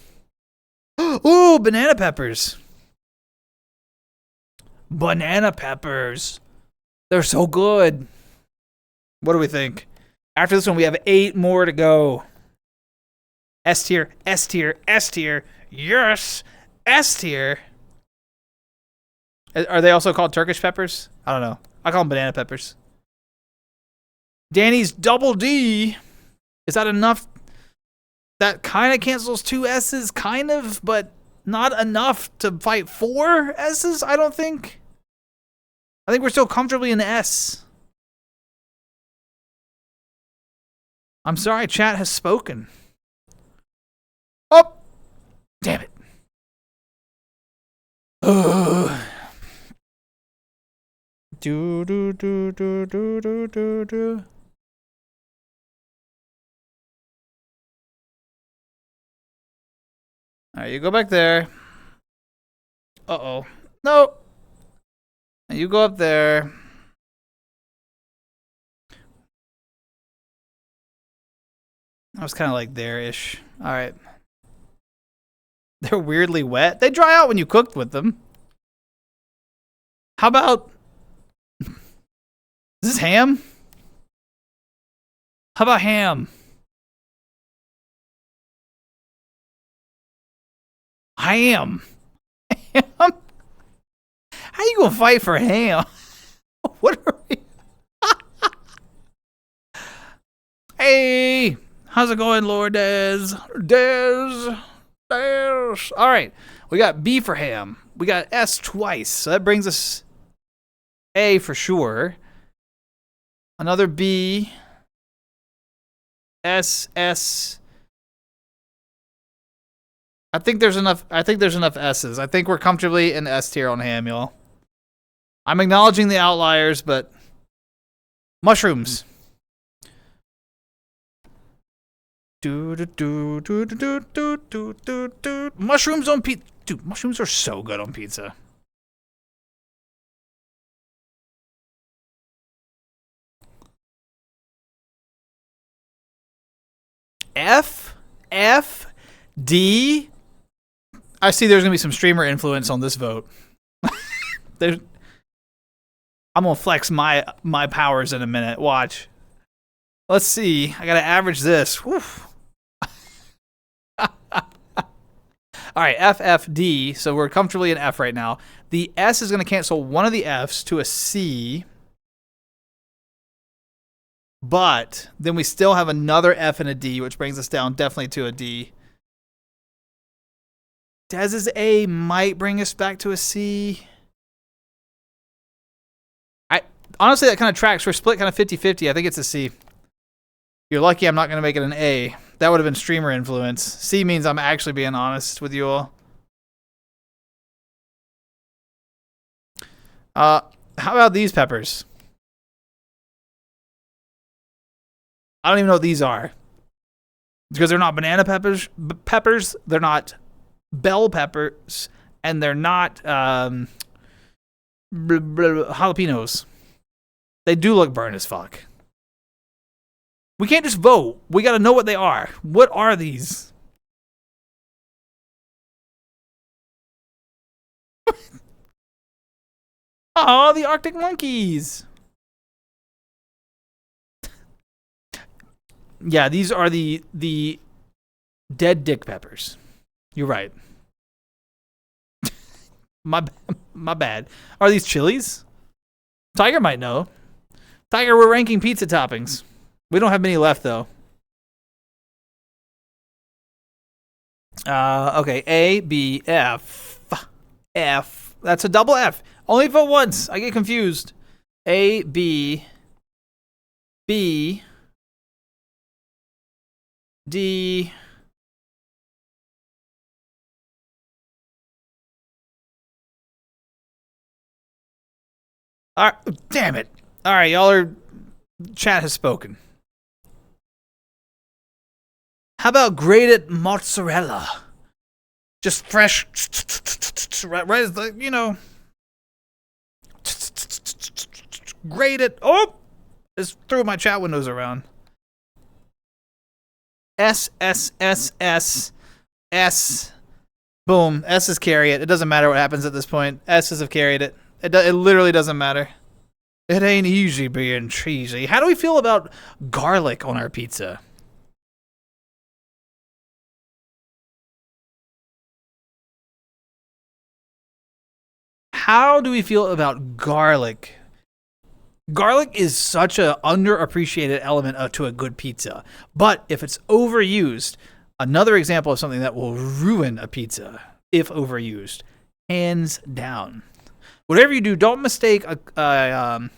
Ooh, banana peppers. Banana peppers. They're so good. What do we think? After this one, we have 8 more to go. S tier, S tier, S tier. Yes, S tier. Are they also called Turkish peppers? I don't know. I call them banana peppers. Danny's double D. Is that enough? That kind of cancels 2 S's, kind of, but not enough to fight 4 S's, I don't think. I think we're still comfortably in S. I'm sorry, chat has spoken. Oh! Damn it. Ugh. Do do do do do do do do. All right, you go back there. Uh-oh. No. You go up there. I was kind of like there-ish. All right. They're weirdly wet. They dry out when you cooked with them. How about... Is this ham? How about ham? Ham. Ham? How you gonna fight for ham? What are we... Hey! How's it going, Lord Dez? Dez. All right. We got B for ham. We got S twice. So that brings us A for sure. Another B. S, S. I think there's enough S's. I think we're comfortably in S tier on ham, y'all. I'm acknowledging the outliers, but mushrooms. Mushrooms on pizza. Dude, mushrooms are so good on pizza. F, D. I see there's going to be some streamer influence on this vote. I'm going to flex my powers in a minute. Watch. Let's see. I got to average this. Whew. All right, F, F, D. So we're comfortably in F right now. The S is going to cancel one of the F's to a C. But then we still have another F and a D, which brings us down definitely to a D. Dez's A might bring us back to a C. Honestly, that kind of tracks. We're split kind of 50-50. I think it's a C. You're lucky I'm not going to make it an A. That would have been streamer influence. C means I'm actually being honest with you all. How about these peppers? I don't even know what these are. Because they're not banana peppers. They're not bell peppers. And they're not jalapenos. They do look burnt as fuck. We can't just vote. We got to know what they are. What are these? Oh, the Arctic monkeys. Yeah, these are the dead dick peppers. You're right. my bad. Are these chilies? Tiger might know. Tiger, we're ranking pizza toppings. We don't have many left though. Okay, A, B, F, F. That's a double F. Only vote once. I get confused. A, B, B, D. All right, damn it. All right, y'all are. Chat has spoken. How about grated mozzarella? Just fresh, right as the, you know, grated. Oh, just threw my chat windows around. S, S, S, S, S. Boom. S's carry it. It doesn't matter what happens at this point. S's have carried it. It literally doesn't matter. It ain't easy being cheesy. How do we feel about garlic on our pizza? How do we feel about garlic? Garlic is such an underappreciated element to a good pizza. But if it's overused, another example of something that will ruin a pizza if overused, hands down. Whatever you do, don't mistake a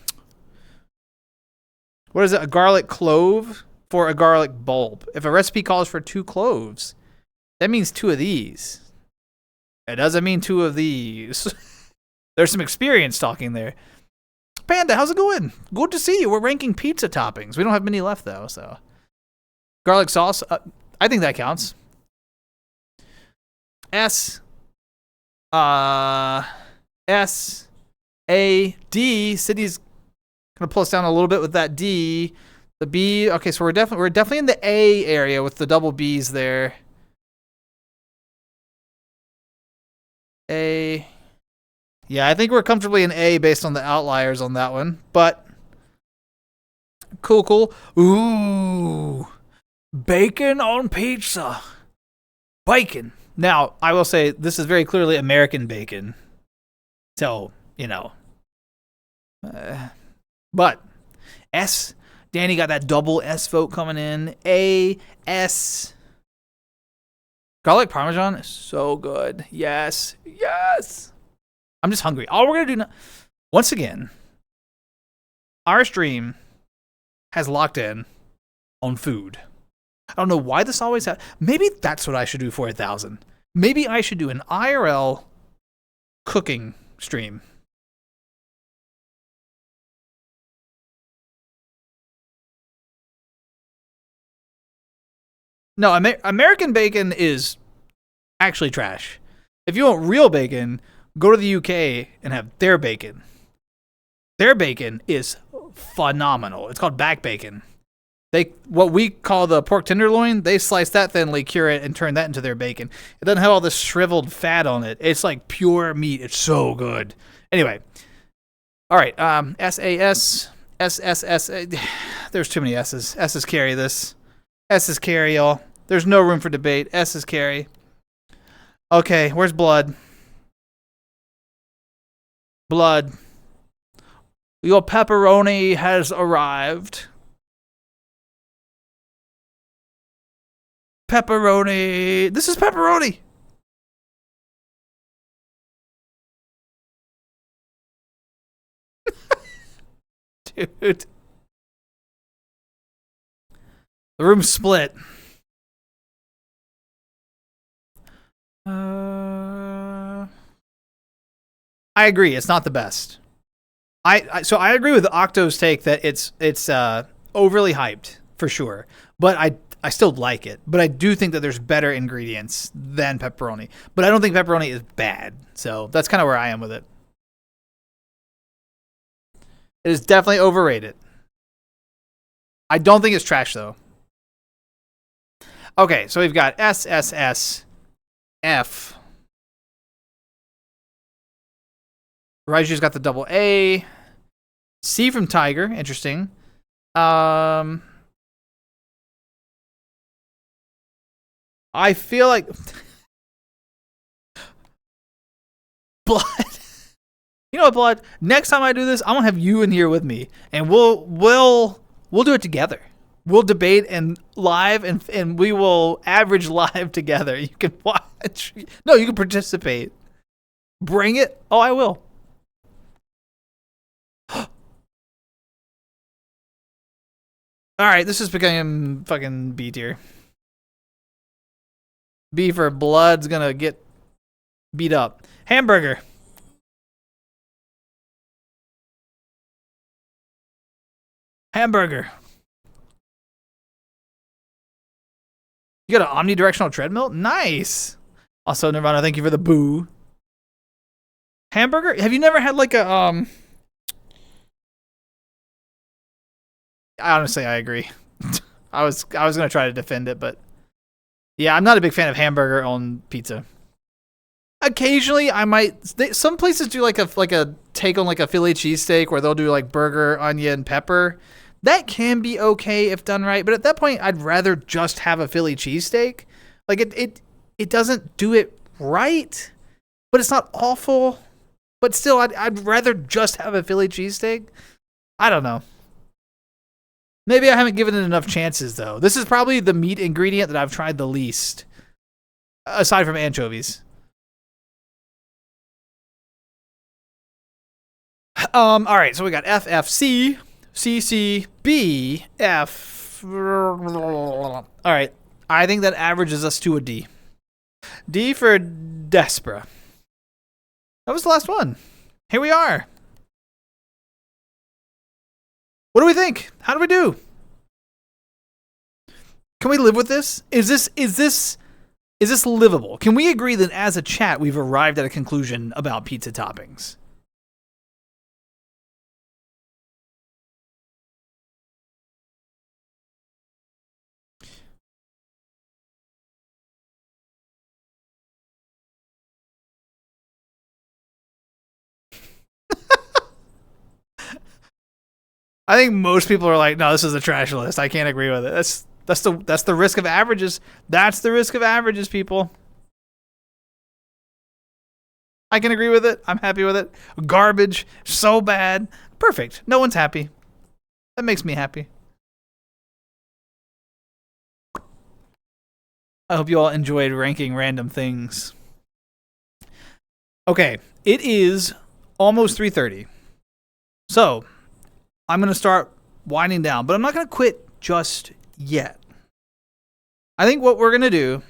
garlic clove for a garlic bulb. If a recipe calls for 2 cloves, that means 2 of these. It doesn't mean 2 of these. There's some experience talking there. Panda, how's it going? Good to see you. We're ranking pizza toppings. We don't have many left though, so garlic sauce. I think that counts. S. S. A. D. City's gonna pull us down a little bit with that D. The B. Okay, so we're definitely in the A area with the double B's there. A. Yeah, I think we're comfortably in A based on the outliers on that one. But cool. Ooh, bacon on pizza. Bacon. Now, I will say this is very clearly American bacon. So, you know. But S. Danny got that double S vote coming in. A, S. Garlic Parmesan is so good. Yes. I'm just hungry. All we're going to do now, once again, our stream has locked in on food. I don't know why this always happens. Maybe that's what I should do for 1,000. Maybe I should do an IRL cooking stream. No, American bacon is actually trash. If you want real bacon, go to the UK and have their bacon. Their bacon is phenomenal. It's called back bacon. What we call the pork tenderloin, they slice that thinly, cure it, and turn that into their bacon. It doesn't have all this shriveled fat on it. It's like pure meat. It's so good. Anyway, all right. SAS, SSS. There's too many S's. S's carry this. S's carry, y'all. There's no room for debate. S's carry. Okay, where's blood? Blood. Your pepperoni has arrived. Pepperoni. This is pepperoni. Dude. The room's split. I agree. It's not the best. So I agree with Octo's take that it's overly hyped for sure. But I still like it. But I do think that there's better ingredients than pepperoni. But I don't think pepperoni is bad. So that's kind of where I am with it. It is definitely overrated. I don't think it's trash though. Okay, so we've got S, S, S, F. Raiju's got the double A. C from Tiger, interesting. I feel like Blood. You know what, Blood? Next time I do this, I'm gonna have you in here with me, and we'll do it together. We'll debate and live, and we will average live together. You can watch. No, you can participate. Bring it. Oh, I will. All right, this is becoming fucking B tier. B for Blood's gonna get beat up. Hamburger. Hamburger. You got an omnidirectional treadmill? Nice. Also, Nirvana, thank you for the boo. Hamburger? Have you never had like a honestly, I agree. I was gonna try to defend it, but yeah, I'm not a big fan of hamburger on pizza. Occasionally, I might. Some places do like a take on like a Philly cheesesteak where they'll do like burger, onion, pepper. That can be okay if done right, but at that point, I'd rather just have a Philly cheesesteak. Like it doesn't do it right, but it's not awful. But still, I'd rather just have a Philly cheesesteak. I don't know. Maybe I haven't given it enough chances though. This is probably the meat ingredient that I've tried the least, aside from anchovies. All right, so we got F, F, C, C, C, B, F. All right, I think that averages us to a D. D for daspra. That was the last one. Here we are. What do we think? How do we do? Can we live with this? Is this livable? Can we agree that as a chat we've arrived at a conclusion about pizza toppings? I think most people are like, no, this is a trash list. I can't agree with it. That's the risk of averages. That's the risk of averages, people. I can agree with it. I'm happy with it. Garbage, so bad. Perfect. No one's happy. That makes me happy. I hope you all enjoyed ranking random things. Okay, it is almost 3:30. So, I'm going to start winding down, but I'm not going to quit just yet. I think what we're going to do,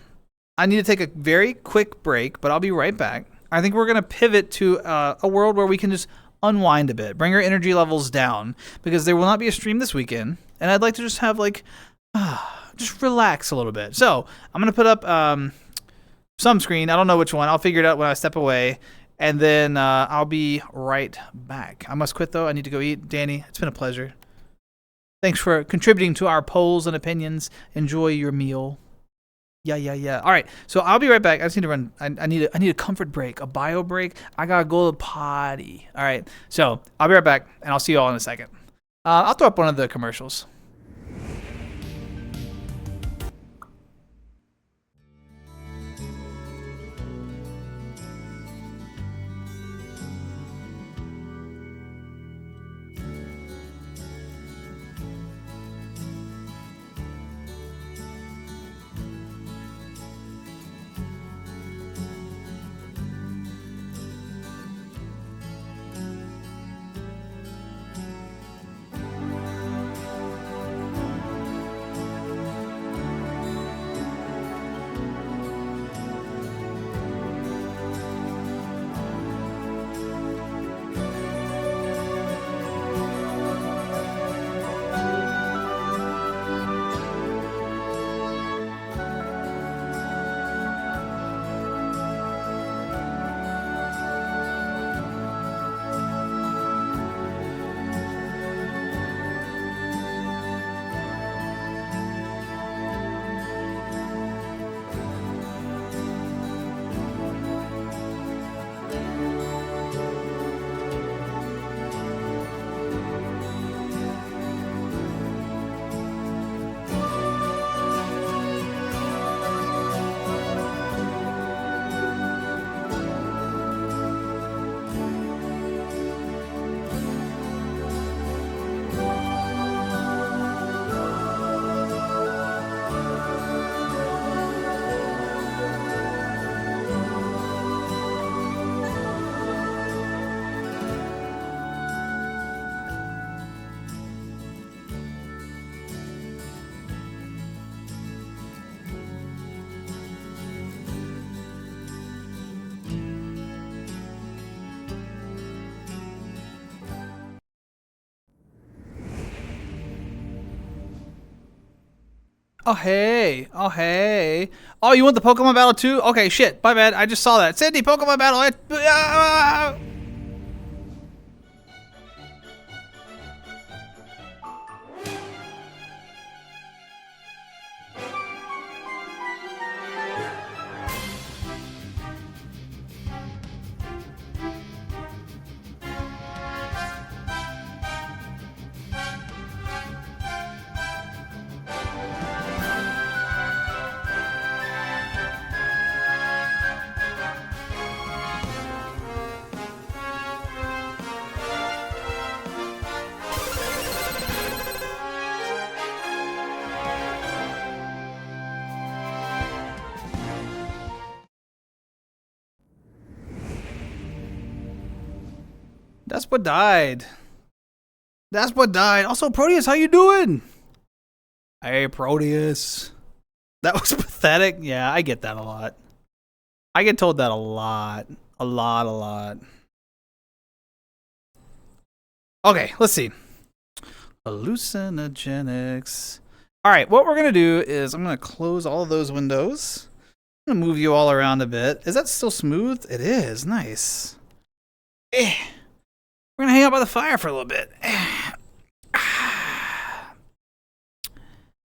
I need to take a very quick break, but I'll be right back. I think we're going to pivot to a world where we can just unwind a bit, bring our energy levels down, because there will not be a stream this weekend, and I'd like to just have like, just relax a little bit. So I'm going to put up some screen. I don't know which one. I'll figure it out when I step away. And then I'll be right back. I must quit, though. I need to go eat. Danny, it's been a pleasure. Thanks for contributing to our polls and opinions. Enjoy your meal. Yeah. All right, so I'll be right back. I just need to run. I need a comfort break, a bio break. I got to go to the potty. All right, so I'll be right back, and I'll see you all in a second. I'll throw up one of the commercials. Oh, hey. Oh, hey. Oh, you want the Pokemon battle too? Okay, shit. My bad. I just saw that. Sydney, Pokemon battle. That's what died. That's what died. Also, Proteus, how you doing? Hey, Proteus. That was pathetic. Yeah, I get that a lot. I get told that a lot. A lot. Okay, let's see. Hallucinogenics. All right, what we're going to do is I'm going to close all of those windows. I'm going to move you all around a bit. Is that still smooth? It is. Nice. We're going to hang out by the fire for a little bit.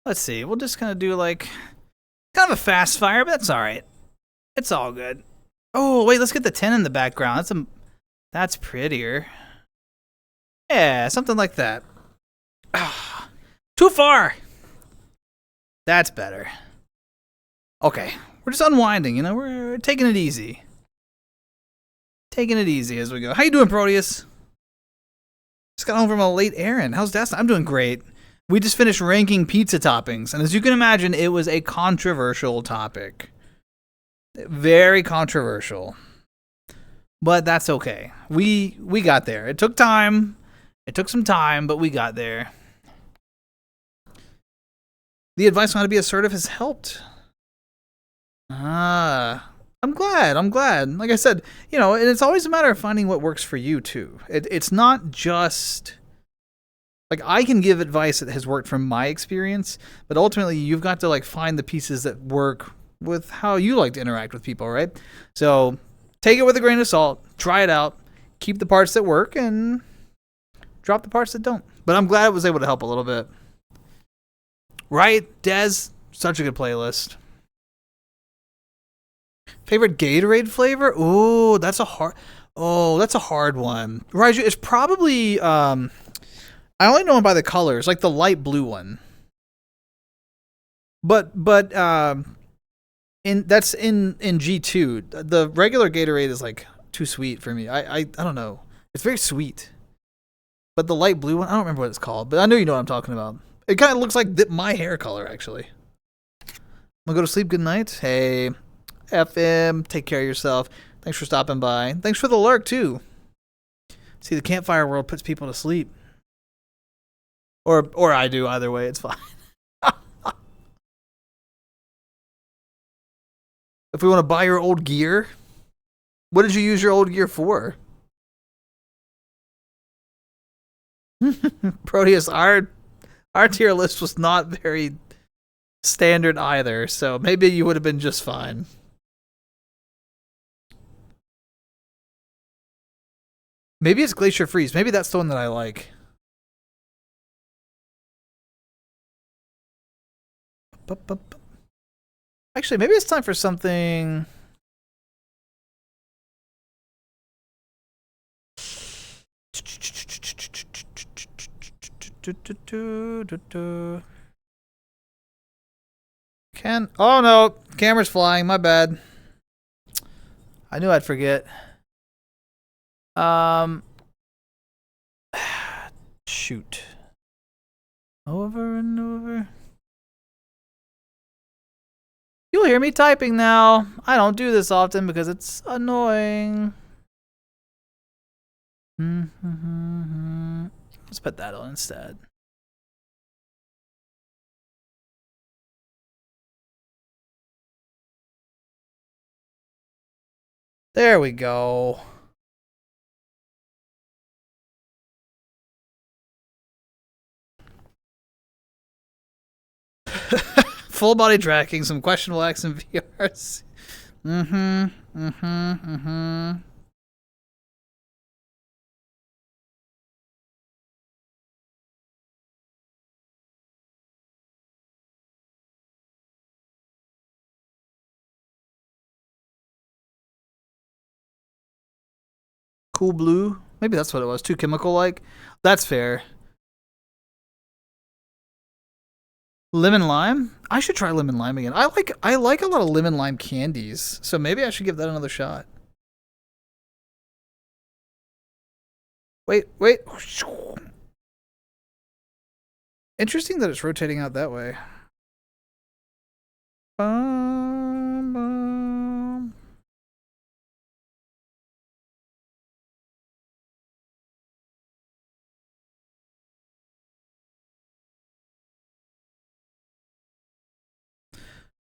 Let's see. We'll just kind of do like kind of a fast fire, but that's all right. It's all good. Oh, wait, let's get the 10 in the background. That's prettier. Yeah, something like that. Too far. That's better. Okay, we're just unwinding, you know, we're taking it easy. Taking it easy as we go. How you doing, Proteus? Just got home from a late errand. How's that? I'm doing great. We just finished ranking pizza toppings, and as you can imagine, it was a controversial topic. Very controversial. But that's okay. We got there. It took time. It took some time, but we got there. The advice on how to be assertive has helped. I'm glad. Like I said, you know, and it's always a matter of finding what works for you too. It's not just like I can give advice that has worked from my experience, but ultimately you've got to like find the pieces that work with how you like to interact with people, right? So take it with a grain of salt, try it out, keep the parts that work and drop the parts that don't. But I'm glad I was able to help a little bit. Right, Des? Such a good playlist. Favorite Gatorade flavor? Ooh, that's a hard one. Raiju, it's probably I only know them by the colors, like the light blue one. But in G2. The regular Gatorade is like too sweet for me. I don't know. It's very sweet. But the light blue one, I don't remember what it's called, but I know you know what I'm talking about. It kind of looks like my hair color, actually. I'm gonna go to sleep. Good night. Hey, FM, take care of yourself. Thanks for stopping by. Thanks for the lurk, too. See, the campfire world puts people to sleep. Or I do. Either way, it's fine. If we want to buy your old gear, what did you use your old gear for? Proteus, our tier list was not very standard either, so maybe you would have been just fine. Maybe it's Glacier Freeze. Maybe that's the one that I like. Actually, maybe it's time for something. Oh no, camera's flying. My bad. I knew I'd forget. Shoot. Over and over. You'll hear me typing now. I don't do this often because it's annoying. Let's put that on instead. There we go. full body tracking, some questionable accent VRs. Cool blue. Maybe that's what it was. Too chemical like. That's fair. Lemon lime? I should try lemon lime again. I like a lot of lemon lime candies, so maybe I should give that another shot. Wait. Interesting that it's rotating out that way. Bum, bum.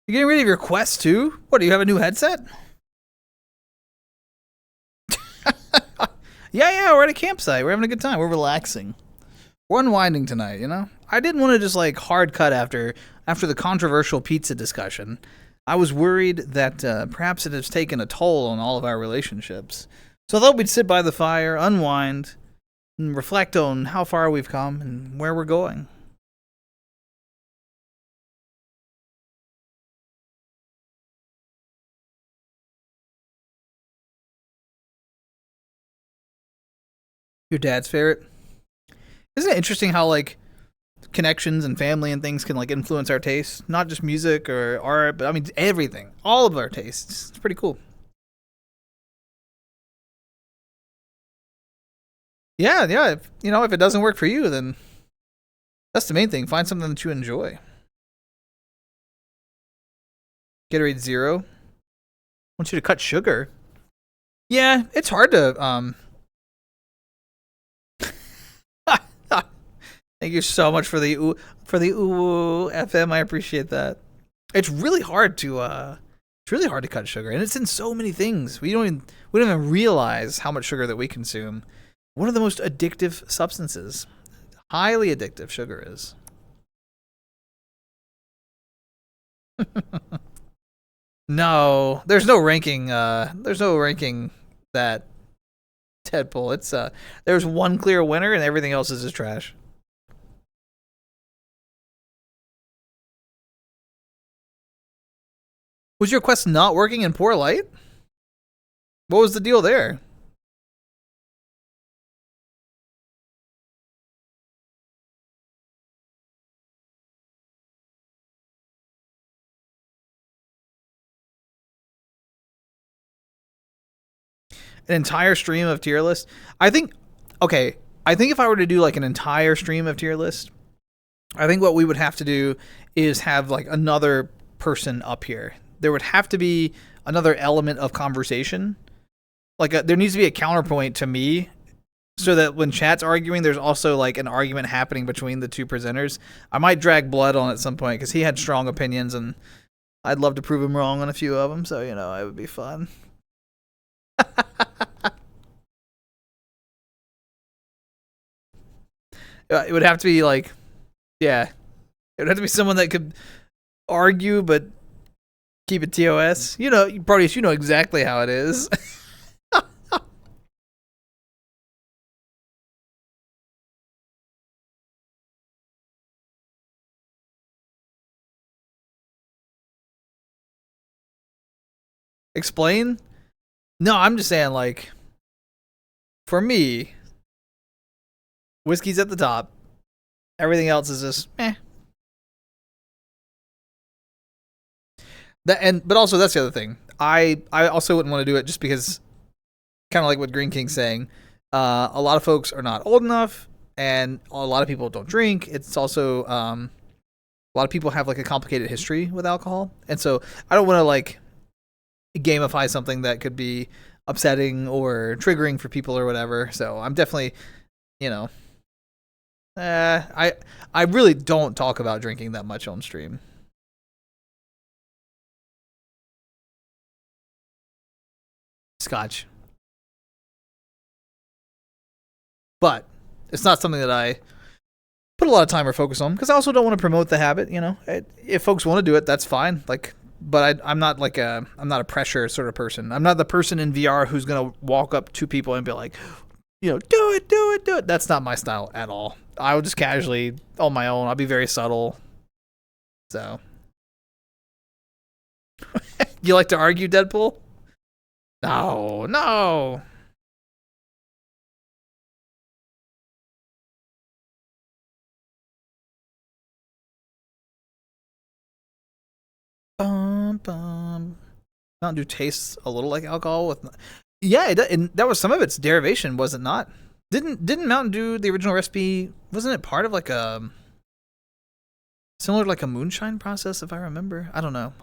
You getting rid of your Quest too? What, do you have a new headset? Yeah, we're at a campsite. We're having a good time. We're relaxing. We're unwinding tonight, you know? I didn't want to just like hard cut after the controversial pizza discussion. I was worried that perhaps it has taken a toll on all of our relationships. So I thought we'd sit by the fire, unwind, and reflect on how far we've come and where we're going. Your dad's favorite? Isn't it interesting how like connections and family and things can like influence our tastes? Not just music or art, but I mean everything. All of our tastes. It's pretty cool. Yeah. If, if it doesn't work for you, then that's the main thing. Find something that you enjoy. Gatorade Zero. I want you to cut sugar. Yeah, it's hard to Thank you so much for the ooh FM. I appreciate that. It's really hard to cut sugar, and it's in so many things. We don't even realize how much sugar that we consume. One of the most addictive substances. Highly addictive sugar is. No, there's no ranking that Deadpool. It's there's one clear winner and everything else is just trash. Was your Quest not working in poor light? What was the deal there? An entire stream of tier list? I think if I were to do like an entire stream of tier list, I think what we would have to do is have like another person up here. There would have to be another element of conversation. Like there needs to be a counterpoint to me so that when chat's arguing, there's also like an argument happening between the two presenters. I might drag Blood on at some point because he had strong opinions and I'd love to prove him wrong on a few of them. So, it would be fun. It would have to be like, yeah, it would have to be someone that could argue but keep it TOS. Proteus, you know exactly how it is. Explain? No, I'm just saying, like, for me, whiskey's at the top. Everything else is just meh. But also that's the other thing. I also wouldn't want to do it just because, kind of like what Green King's saying, a lot of folks are not old enough, and a lot of people don't drink. It's also a lot of people have like a complicated history with alcohol, and so I don't want to like gamify something that could be upsetting or triggering for people or whatever. So I'm definitely, I really don't talk about drinking that much on stream. Scotch. But it's not something that I put a lot of time or focus on, because I also don't want to promote the habit. You know, if folks want to do it, that's fine. Like, but I'm not like I'm not a pressure sort of person. I'm not the person in VR who's gonna walk up to people and be like, you know, do it, do it, do it. That's not my style at all. I will just casually on my own. I'll be very subtle. So, you like to argue, Deadpool? No, no. Mountain Dew tastes a little like alcohol with, yeah, and that was some of its derivation, was it not? Didn't Mountain Dew, the original recipe, wasn't it part of like a similar to like a moonshine process, if I remember? I don't know.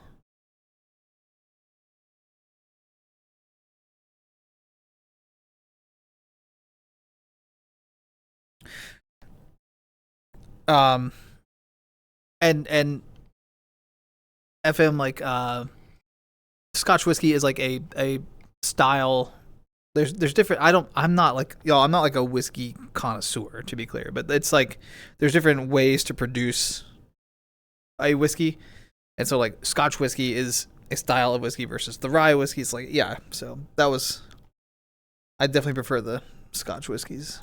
Um, and FM, like Scotch whiskey is like a style. There's different. I'm not like y'all. I'm not like a whiskey connoisseur, to be clear, but it's like there's different ways to produce a whiskey, and so like Scotch whiskey is a style of whiskey versus the rye whiskey. It's like, yeah. So that was, I definitely prefer the Scotch whiskeys.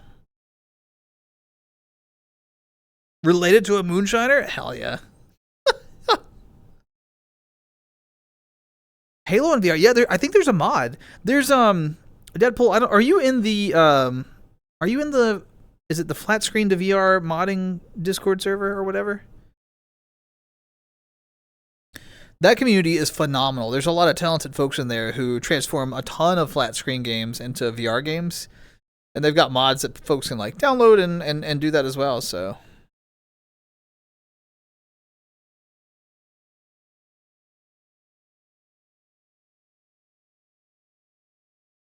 Related to a moonshiner? Hell yeah. Halo in VR. Yeah, I think there's a mod. There's Deadpool. Are you in the is it the flat screen to VR modding Discord server or whatever? That community is phenomenal. There's a lot of talented folks in there who transform a ton of flat screen games into VR games, and they've got mods that folks can like download and do that as well. So.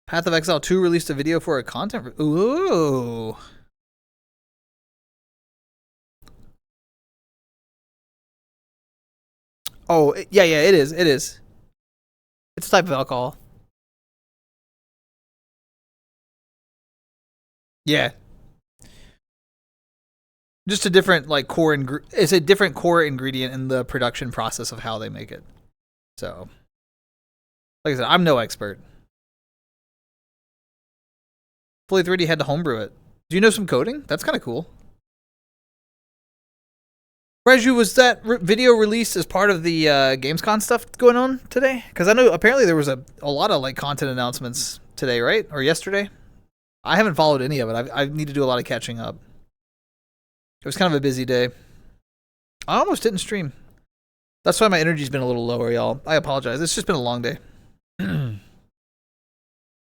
Path of Exile 2 released a video for a content. Ooh. Oh, yeah, it is. It is. It's a type of alcohol. Yeah. Just a different like core it's a different core ingredient in the production process of how they make it. So, like I said, I'm no expert. Fully 3D had to homebrew it. Do you know some coding? That's kind of cool. Reju, was that video released as part of the Gamescom stuff going on today? Because I know apparently there was a lot of like content announcements today, right? Or yesterday? I haven't followed any of it. I need to do a lot of catching up. It was kind of a busy day. I almost didn't stream. That's why my energy's been a little lower, y'all. I apologize. It's just been a long day.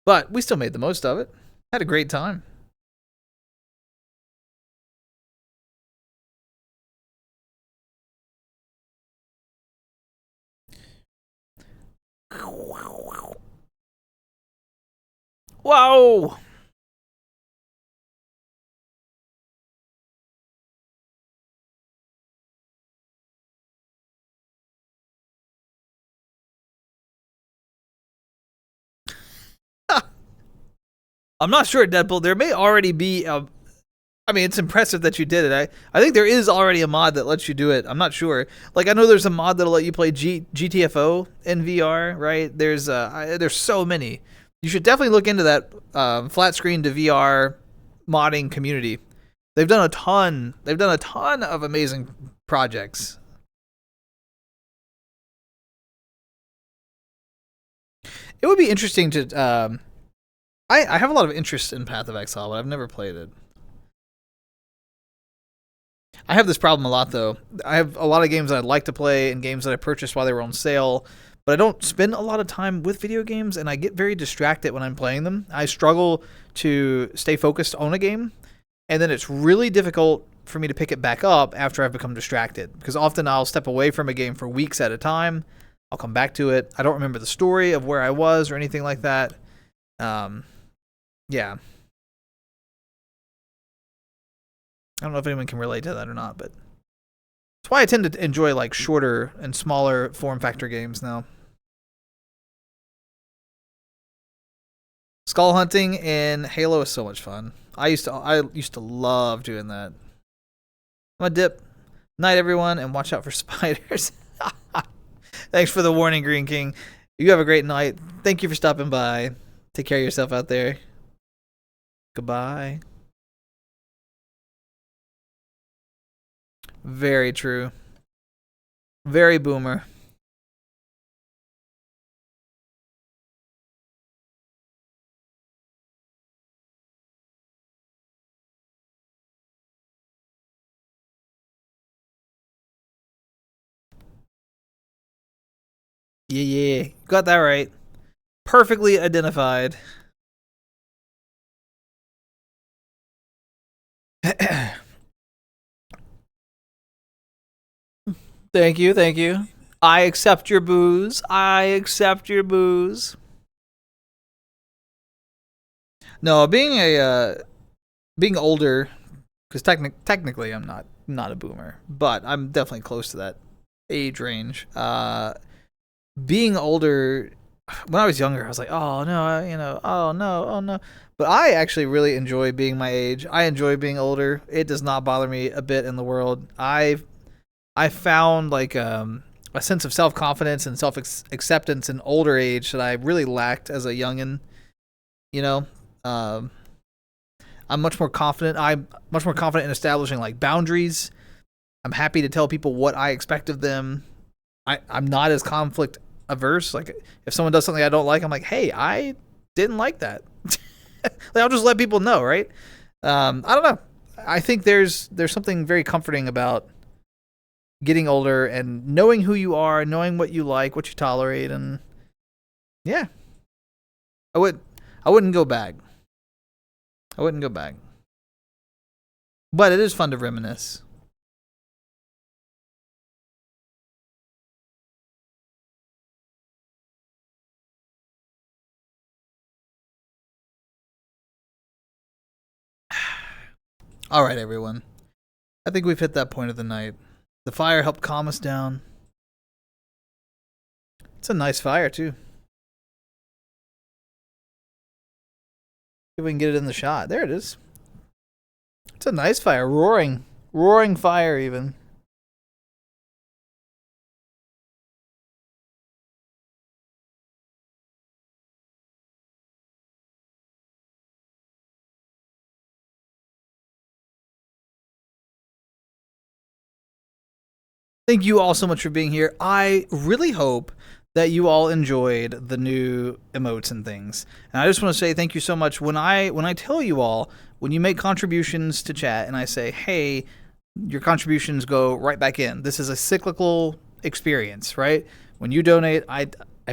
But we still made the most of it. Had a great time. Whoa! I'm not sure, Deadpool. There may already be a. I mean, it's impressive that you did it. I think there is already a mod that lets you do it. I'm not sure. Like, I know there's a mod that'll let you play GTFO in VR, right? There's so many. You should definitely look into that flat screen to VR modding community. They've done a ton. They've done a ton of amazing projects. It would be interesting to. I have a lot of interest in Path of Exile, but I've never played it. I have this problem a lot, though. I have a lot of games that I'd like to play and games that I purchased while they were on sale, but I don't spend a lot of time with video games, and I get very distracted when I'm playing them. I struggle to stay focused on a game, and then it's really difficult for me to pick it back up after I've become distracted, because often I'll step away from a game for weeks at a time. I'll come back to it. I don't remember the story of where I was or anything like that. Yeah. I don't know if anyone can relate to that or not, but that's why I tend to enjoy like shorter and smaller form factor games now. Skull hunting in Halo is so much fun. I used to love doing that. I'm gonna dip. Night, everyone, and watch out for spiders. Thanks for the warning, Green King. You have a great night. Thank you for stopping by. Take care of yourself out there. Goodbye. Very true. Very boomer. Yeah. Got that right. Perfectly identified. Thank you. I accept your booze. No, being older, because technically I'm not a boomer, but I'm definitely close to that age range. Being older, when I was younger, I was like, oh no, oh no. But I actually really enjoy being my age. I enjoy being older. It does not bother me a bit in the world. I found like a sense of self confidence and self acceptance in older age that I really lacked as a youngin. You know, I'm much more confident. I'm much more confident in establishing like boundaries. I'm happy to tell people what I expect of them. I'm not as conflict averse. Like if someone does something I don't like, I'm like, hey, I didn't like that. Like, I'll just let people know, right? I don't know. I think there's something very comforting about getting older and knowing who you are, knowing what you like, what you tolerate, and yeah, I wouldn't go back. But it is fun to reminisce. All right, everyone. I think we've hit that point of the night. The fire helped calm us down. It's a nice fire, too. See if we can get it in the shot. There it is. It's a nice fire. Roaring fire, even. Thank you all so much for being here. I really hope that you all enjoyed the new emotes and things. And I just want to say thank you so much. When I tell you all, when you make contributions to chat and I say, hey, your contributions go right back in. This is a cyclical experience, right? When you donate, I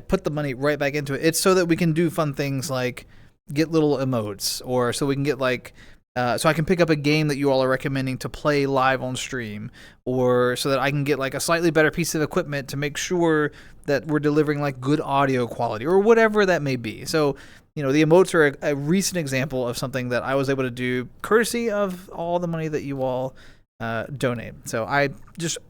put the money right back into it. It's so that we can do fun things like get little emotes, or so we can get like so I can pick up a game that you all are recommending to play live on stream, or so that I can get like a slightly better piece of equipment to make sure that we're delivering like good audio quality or whatever that may be. So, the emotes are a recent example of something that I was able to do courtesy of all the money that you all donate. So I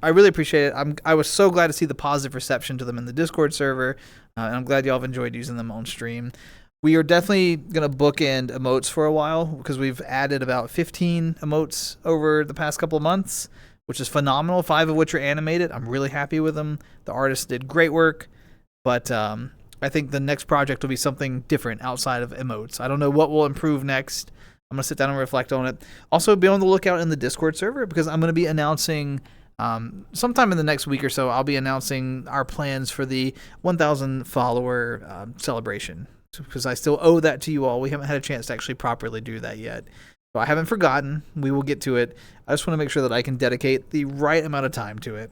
really appreciate it. I was so glad to see the positive reception to them in the Discord server, and I'm glad y'all have enjoyed using them on stream. We are definitely going to bookend emotes for a while because we've added about 15 emotes over the past couple of months, which is phenomenal, 5 of which are animated. I'm really happy with them. The artists did great work, but I think the next project will be something different outside of emotes. I don't know what will improve next. I'm going to sit down and reflect on it. Also, be on the lookout in the Discord server because I'm going to be announcing sometime in the next week or so, I'll be announcing our plans for the 1,000 follower celebration. Because I still owe that to you all. We haven't had a chance to actually properly do that yet. So I haven't forgotten. We will get to it. I just want to make sure that I can dedicate the right amount of time to it.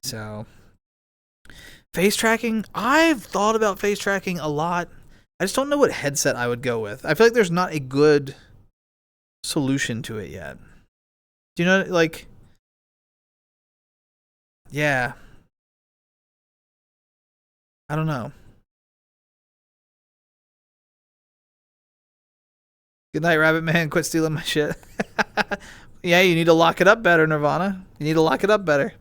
So, face tracking. I've thought about face tracking a lot. I just don't know what headset I would go with. I feel like there's not a good solution to it yet. Do you know, like... Yeah. I don't know. Good night, Rabbit Man. Quit stealing my shit. Yeah, you need to lock it up better, Nirvana. You need to lock it up better.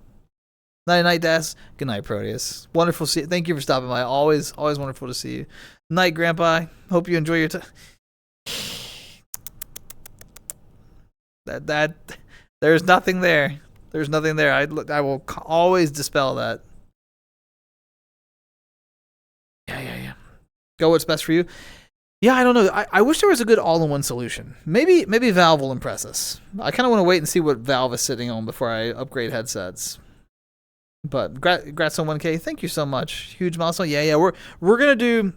Night, Das. Good night, Proteus. Wonderful to see you. Thank you for stopping by. Always wonderful to see you. Night, Grandpa. Hope you enjoy your time. That there's nothing there. There's nothing there. I will always dispel that. Yeah. Go what's best for you. Yeah, I don't know. I wish there was a good all-in-one solution. Maybe Valve will impress us. I kind of want to wait and see what Valve is sitting on before I upgrade headsets. But congrats on 1K. Thank you so much. Huge milestone. Yeah. We're gonna do.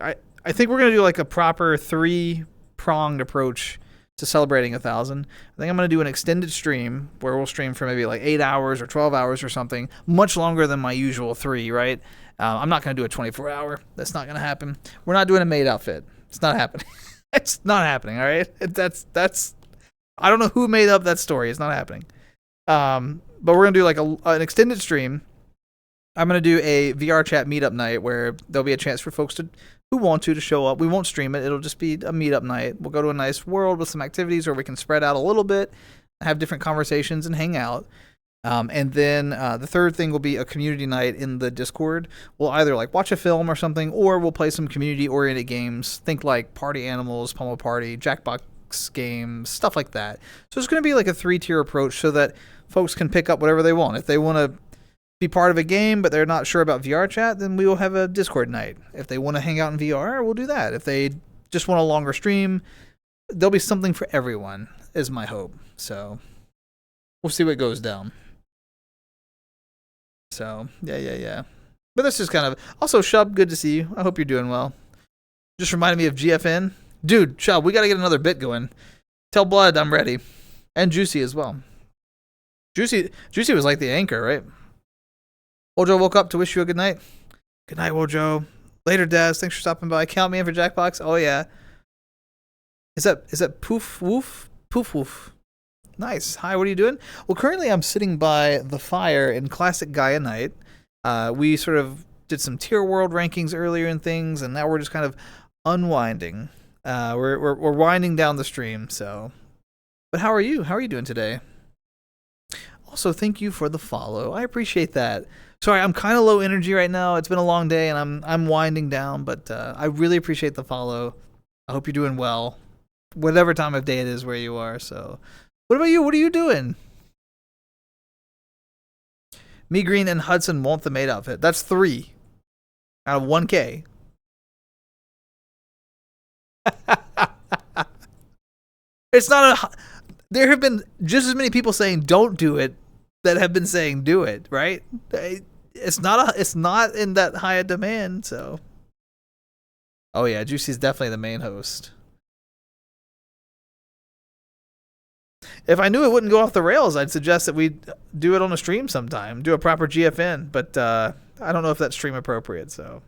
I think we're gonna do like a proper 3-pronged approach to celebrating 1,000. I think I'm gonna do an extended stream where we'll stream for maybe like 8 hours or 12 hours or something, much longer than my usual 3. Right? I'm not gonna do a 24-hour. That's not gonna happen. We're not doing a maid outfit. It's not happening. It's not happening. All right. That's. I don't know who made up that story. It's not happening. But we're gonna do like an extended stream. I'm gonna do a VR chat meetup night where there'll be a chance for folks who want to show up. We won't stream it. It'll just be a meetup night. We'll go to a nice world with some activities where we can spread out a little bit, have different conversations, and hang out. And then the third thing will be a community night in the Discord. We'll either like watch a film or something, or we'll play some community-oriented games. Think like Party Animals, Pummel Party, Jackbox games, stuff like that. So it's going to be like a 3-tier approach so that folks can pick up whatever they want. If they want to be part of a game but they're not sure about VR chat, then we will have a Discord night. If they want to hang out in VR, we'll do that. If they just want a longer stream, there'll be something for everyone, is my hope. So we'll see what goes down. So, yeah. But this is kind of... Also, Shub, good to see you. I hope you're doing well. Just reminded me of GFN. Dude, Shub, we got to get another bit going. Tell Blood I'm ready. And Juicy as well. Juicy was like the anchor, right? Wojo woke up to wish you a good night. Good night, Wojo. Later, Daz. Thanks for stopping by. Count me in for Jackbox. Oh, yeah. Is that Poof Woof? Poof Woof. Nice. Hi, what are you doing? Well, currently I'm sitting by the fire in classic Gaia Night. We sort of did some tier world rankings earlier and things, and now we're just kind of unwinding. We're winding down the stream, so. But how are you? How are you doing today? Also, thank you for the follow. I appreciate that. Sorry, I'm kind of low energy right now. It's been a long day, and I'm winding down, but I really appreciate the follow. I hope you're doing well, whatever time of day it is where you are. So, what about you? What are you doing? Me, Green, and Hudson want the maid outfit. That's 3 out of 1K. It's not a... There have been just as many people saying don't do it that have been saying do it, right? It's not in that high a demand, so. Oh yeah, Juicy's definitely the main host. If I knew it wouldn't go off the rails, I'd suggest that we do it on a stream sometime, do a proper GFN, but I don't know if that's stream appropriate, so.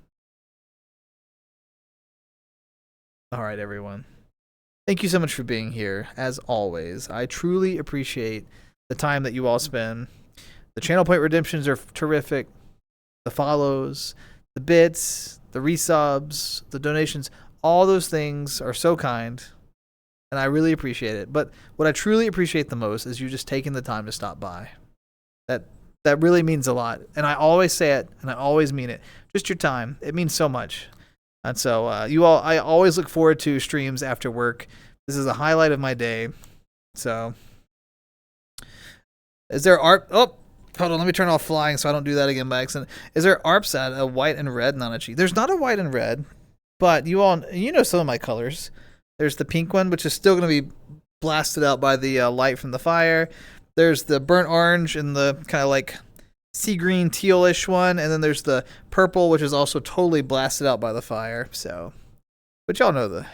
All right, everyone. Thank you so much for being here, as always. I truly appreciate the time that you all spend. The channel point redemptions are terrific. The follows, the bits, the resubs, the donations, all those things are so kind, and I really appreciate it. But what I truly appreciate the most is you just taking the time to stop by. That really means a lot, and I always say it, and I always mean it. Just your time. It means so much. And so I always look forward to streams after work. This is a highlight of my day. So, is there art? Oh, hold on. Let me turn off flying so I don't do that again by accident. Is there ARPs at a white and red Nanachi? There's not a white and red, but you know some of my colors. There's the pink one, which is still going to be blasted out by the light from the fire. There's the burnt orange and the kind of like sea green tealish one, and then there's the purple, which is also totally blasted out by the fire. So, but y'all know the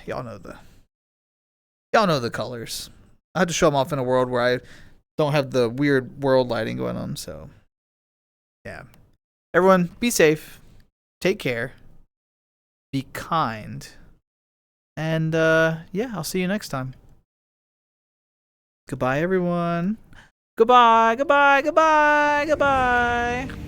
colors. I had to show them off in a world where I don't have the weird world lighting going on. So, yeah, everyone, be safe, take care, be kind, and yeah, I'll see you next time. Goodbye, everyone. Goodbye, goodbye, goodbye, goodbye.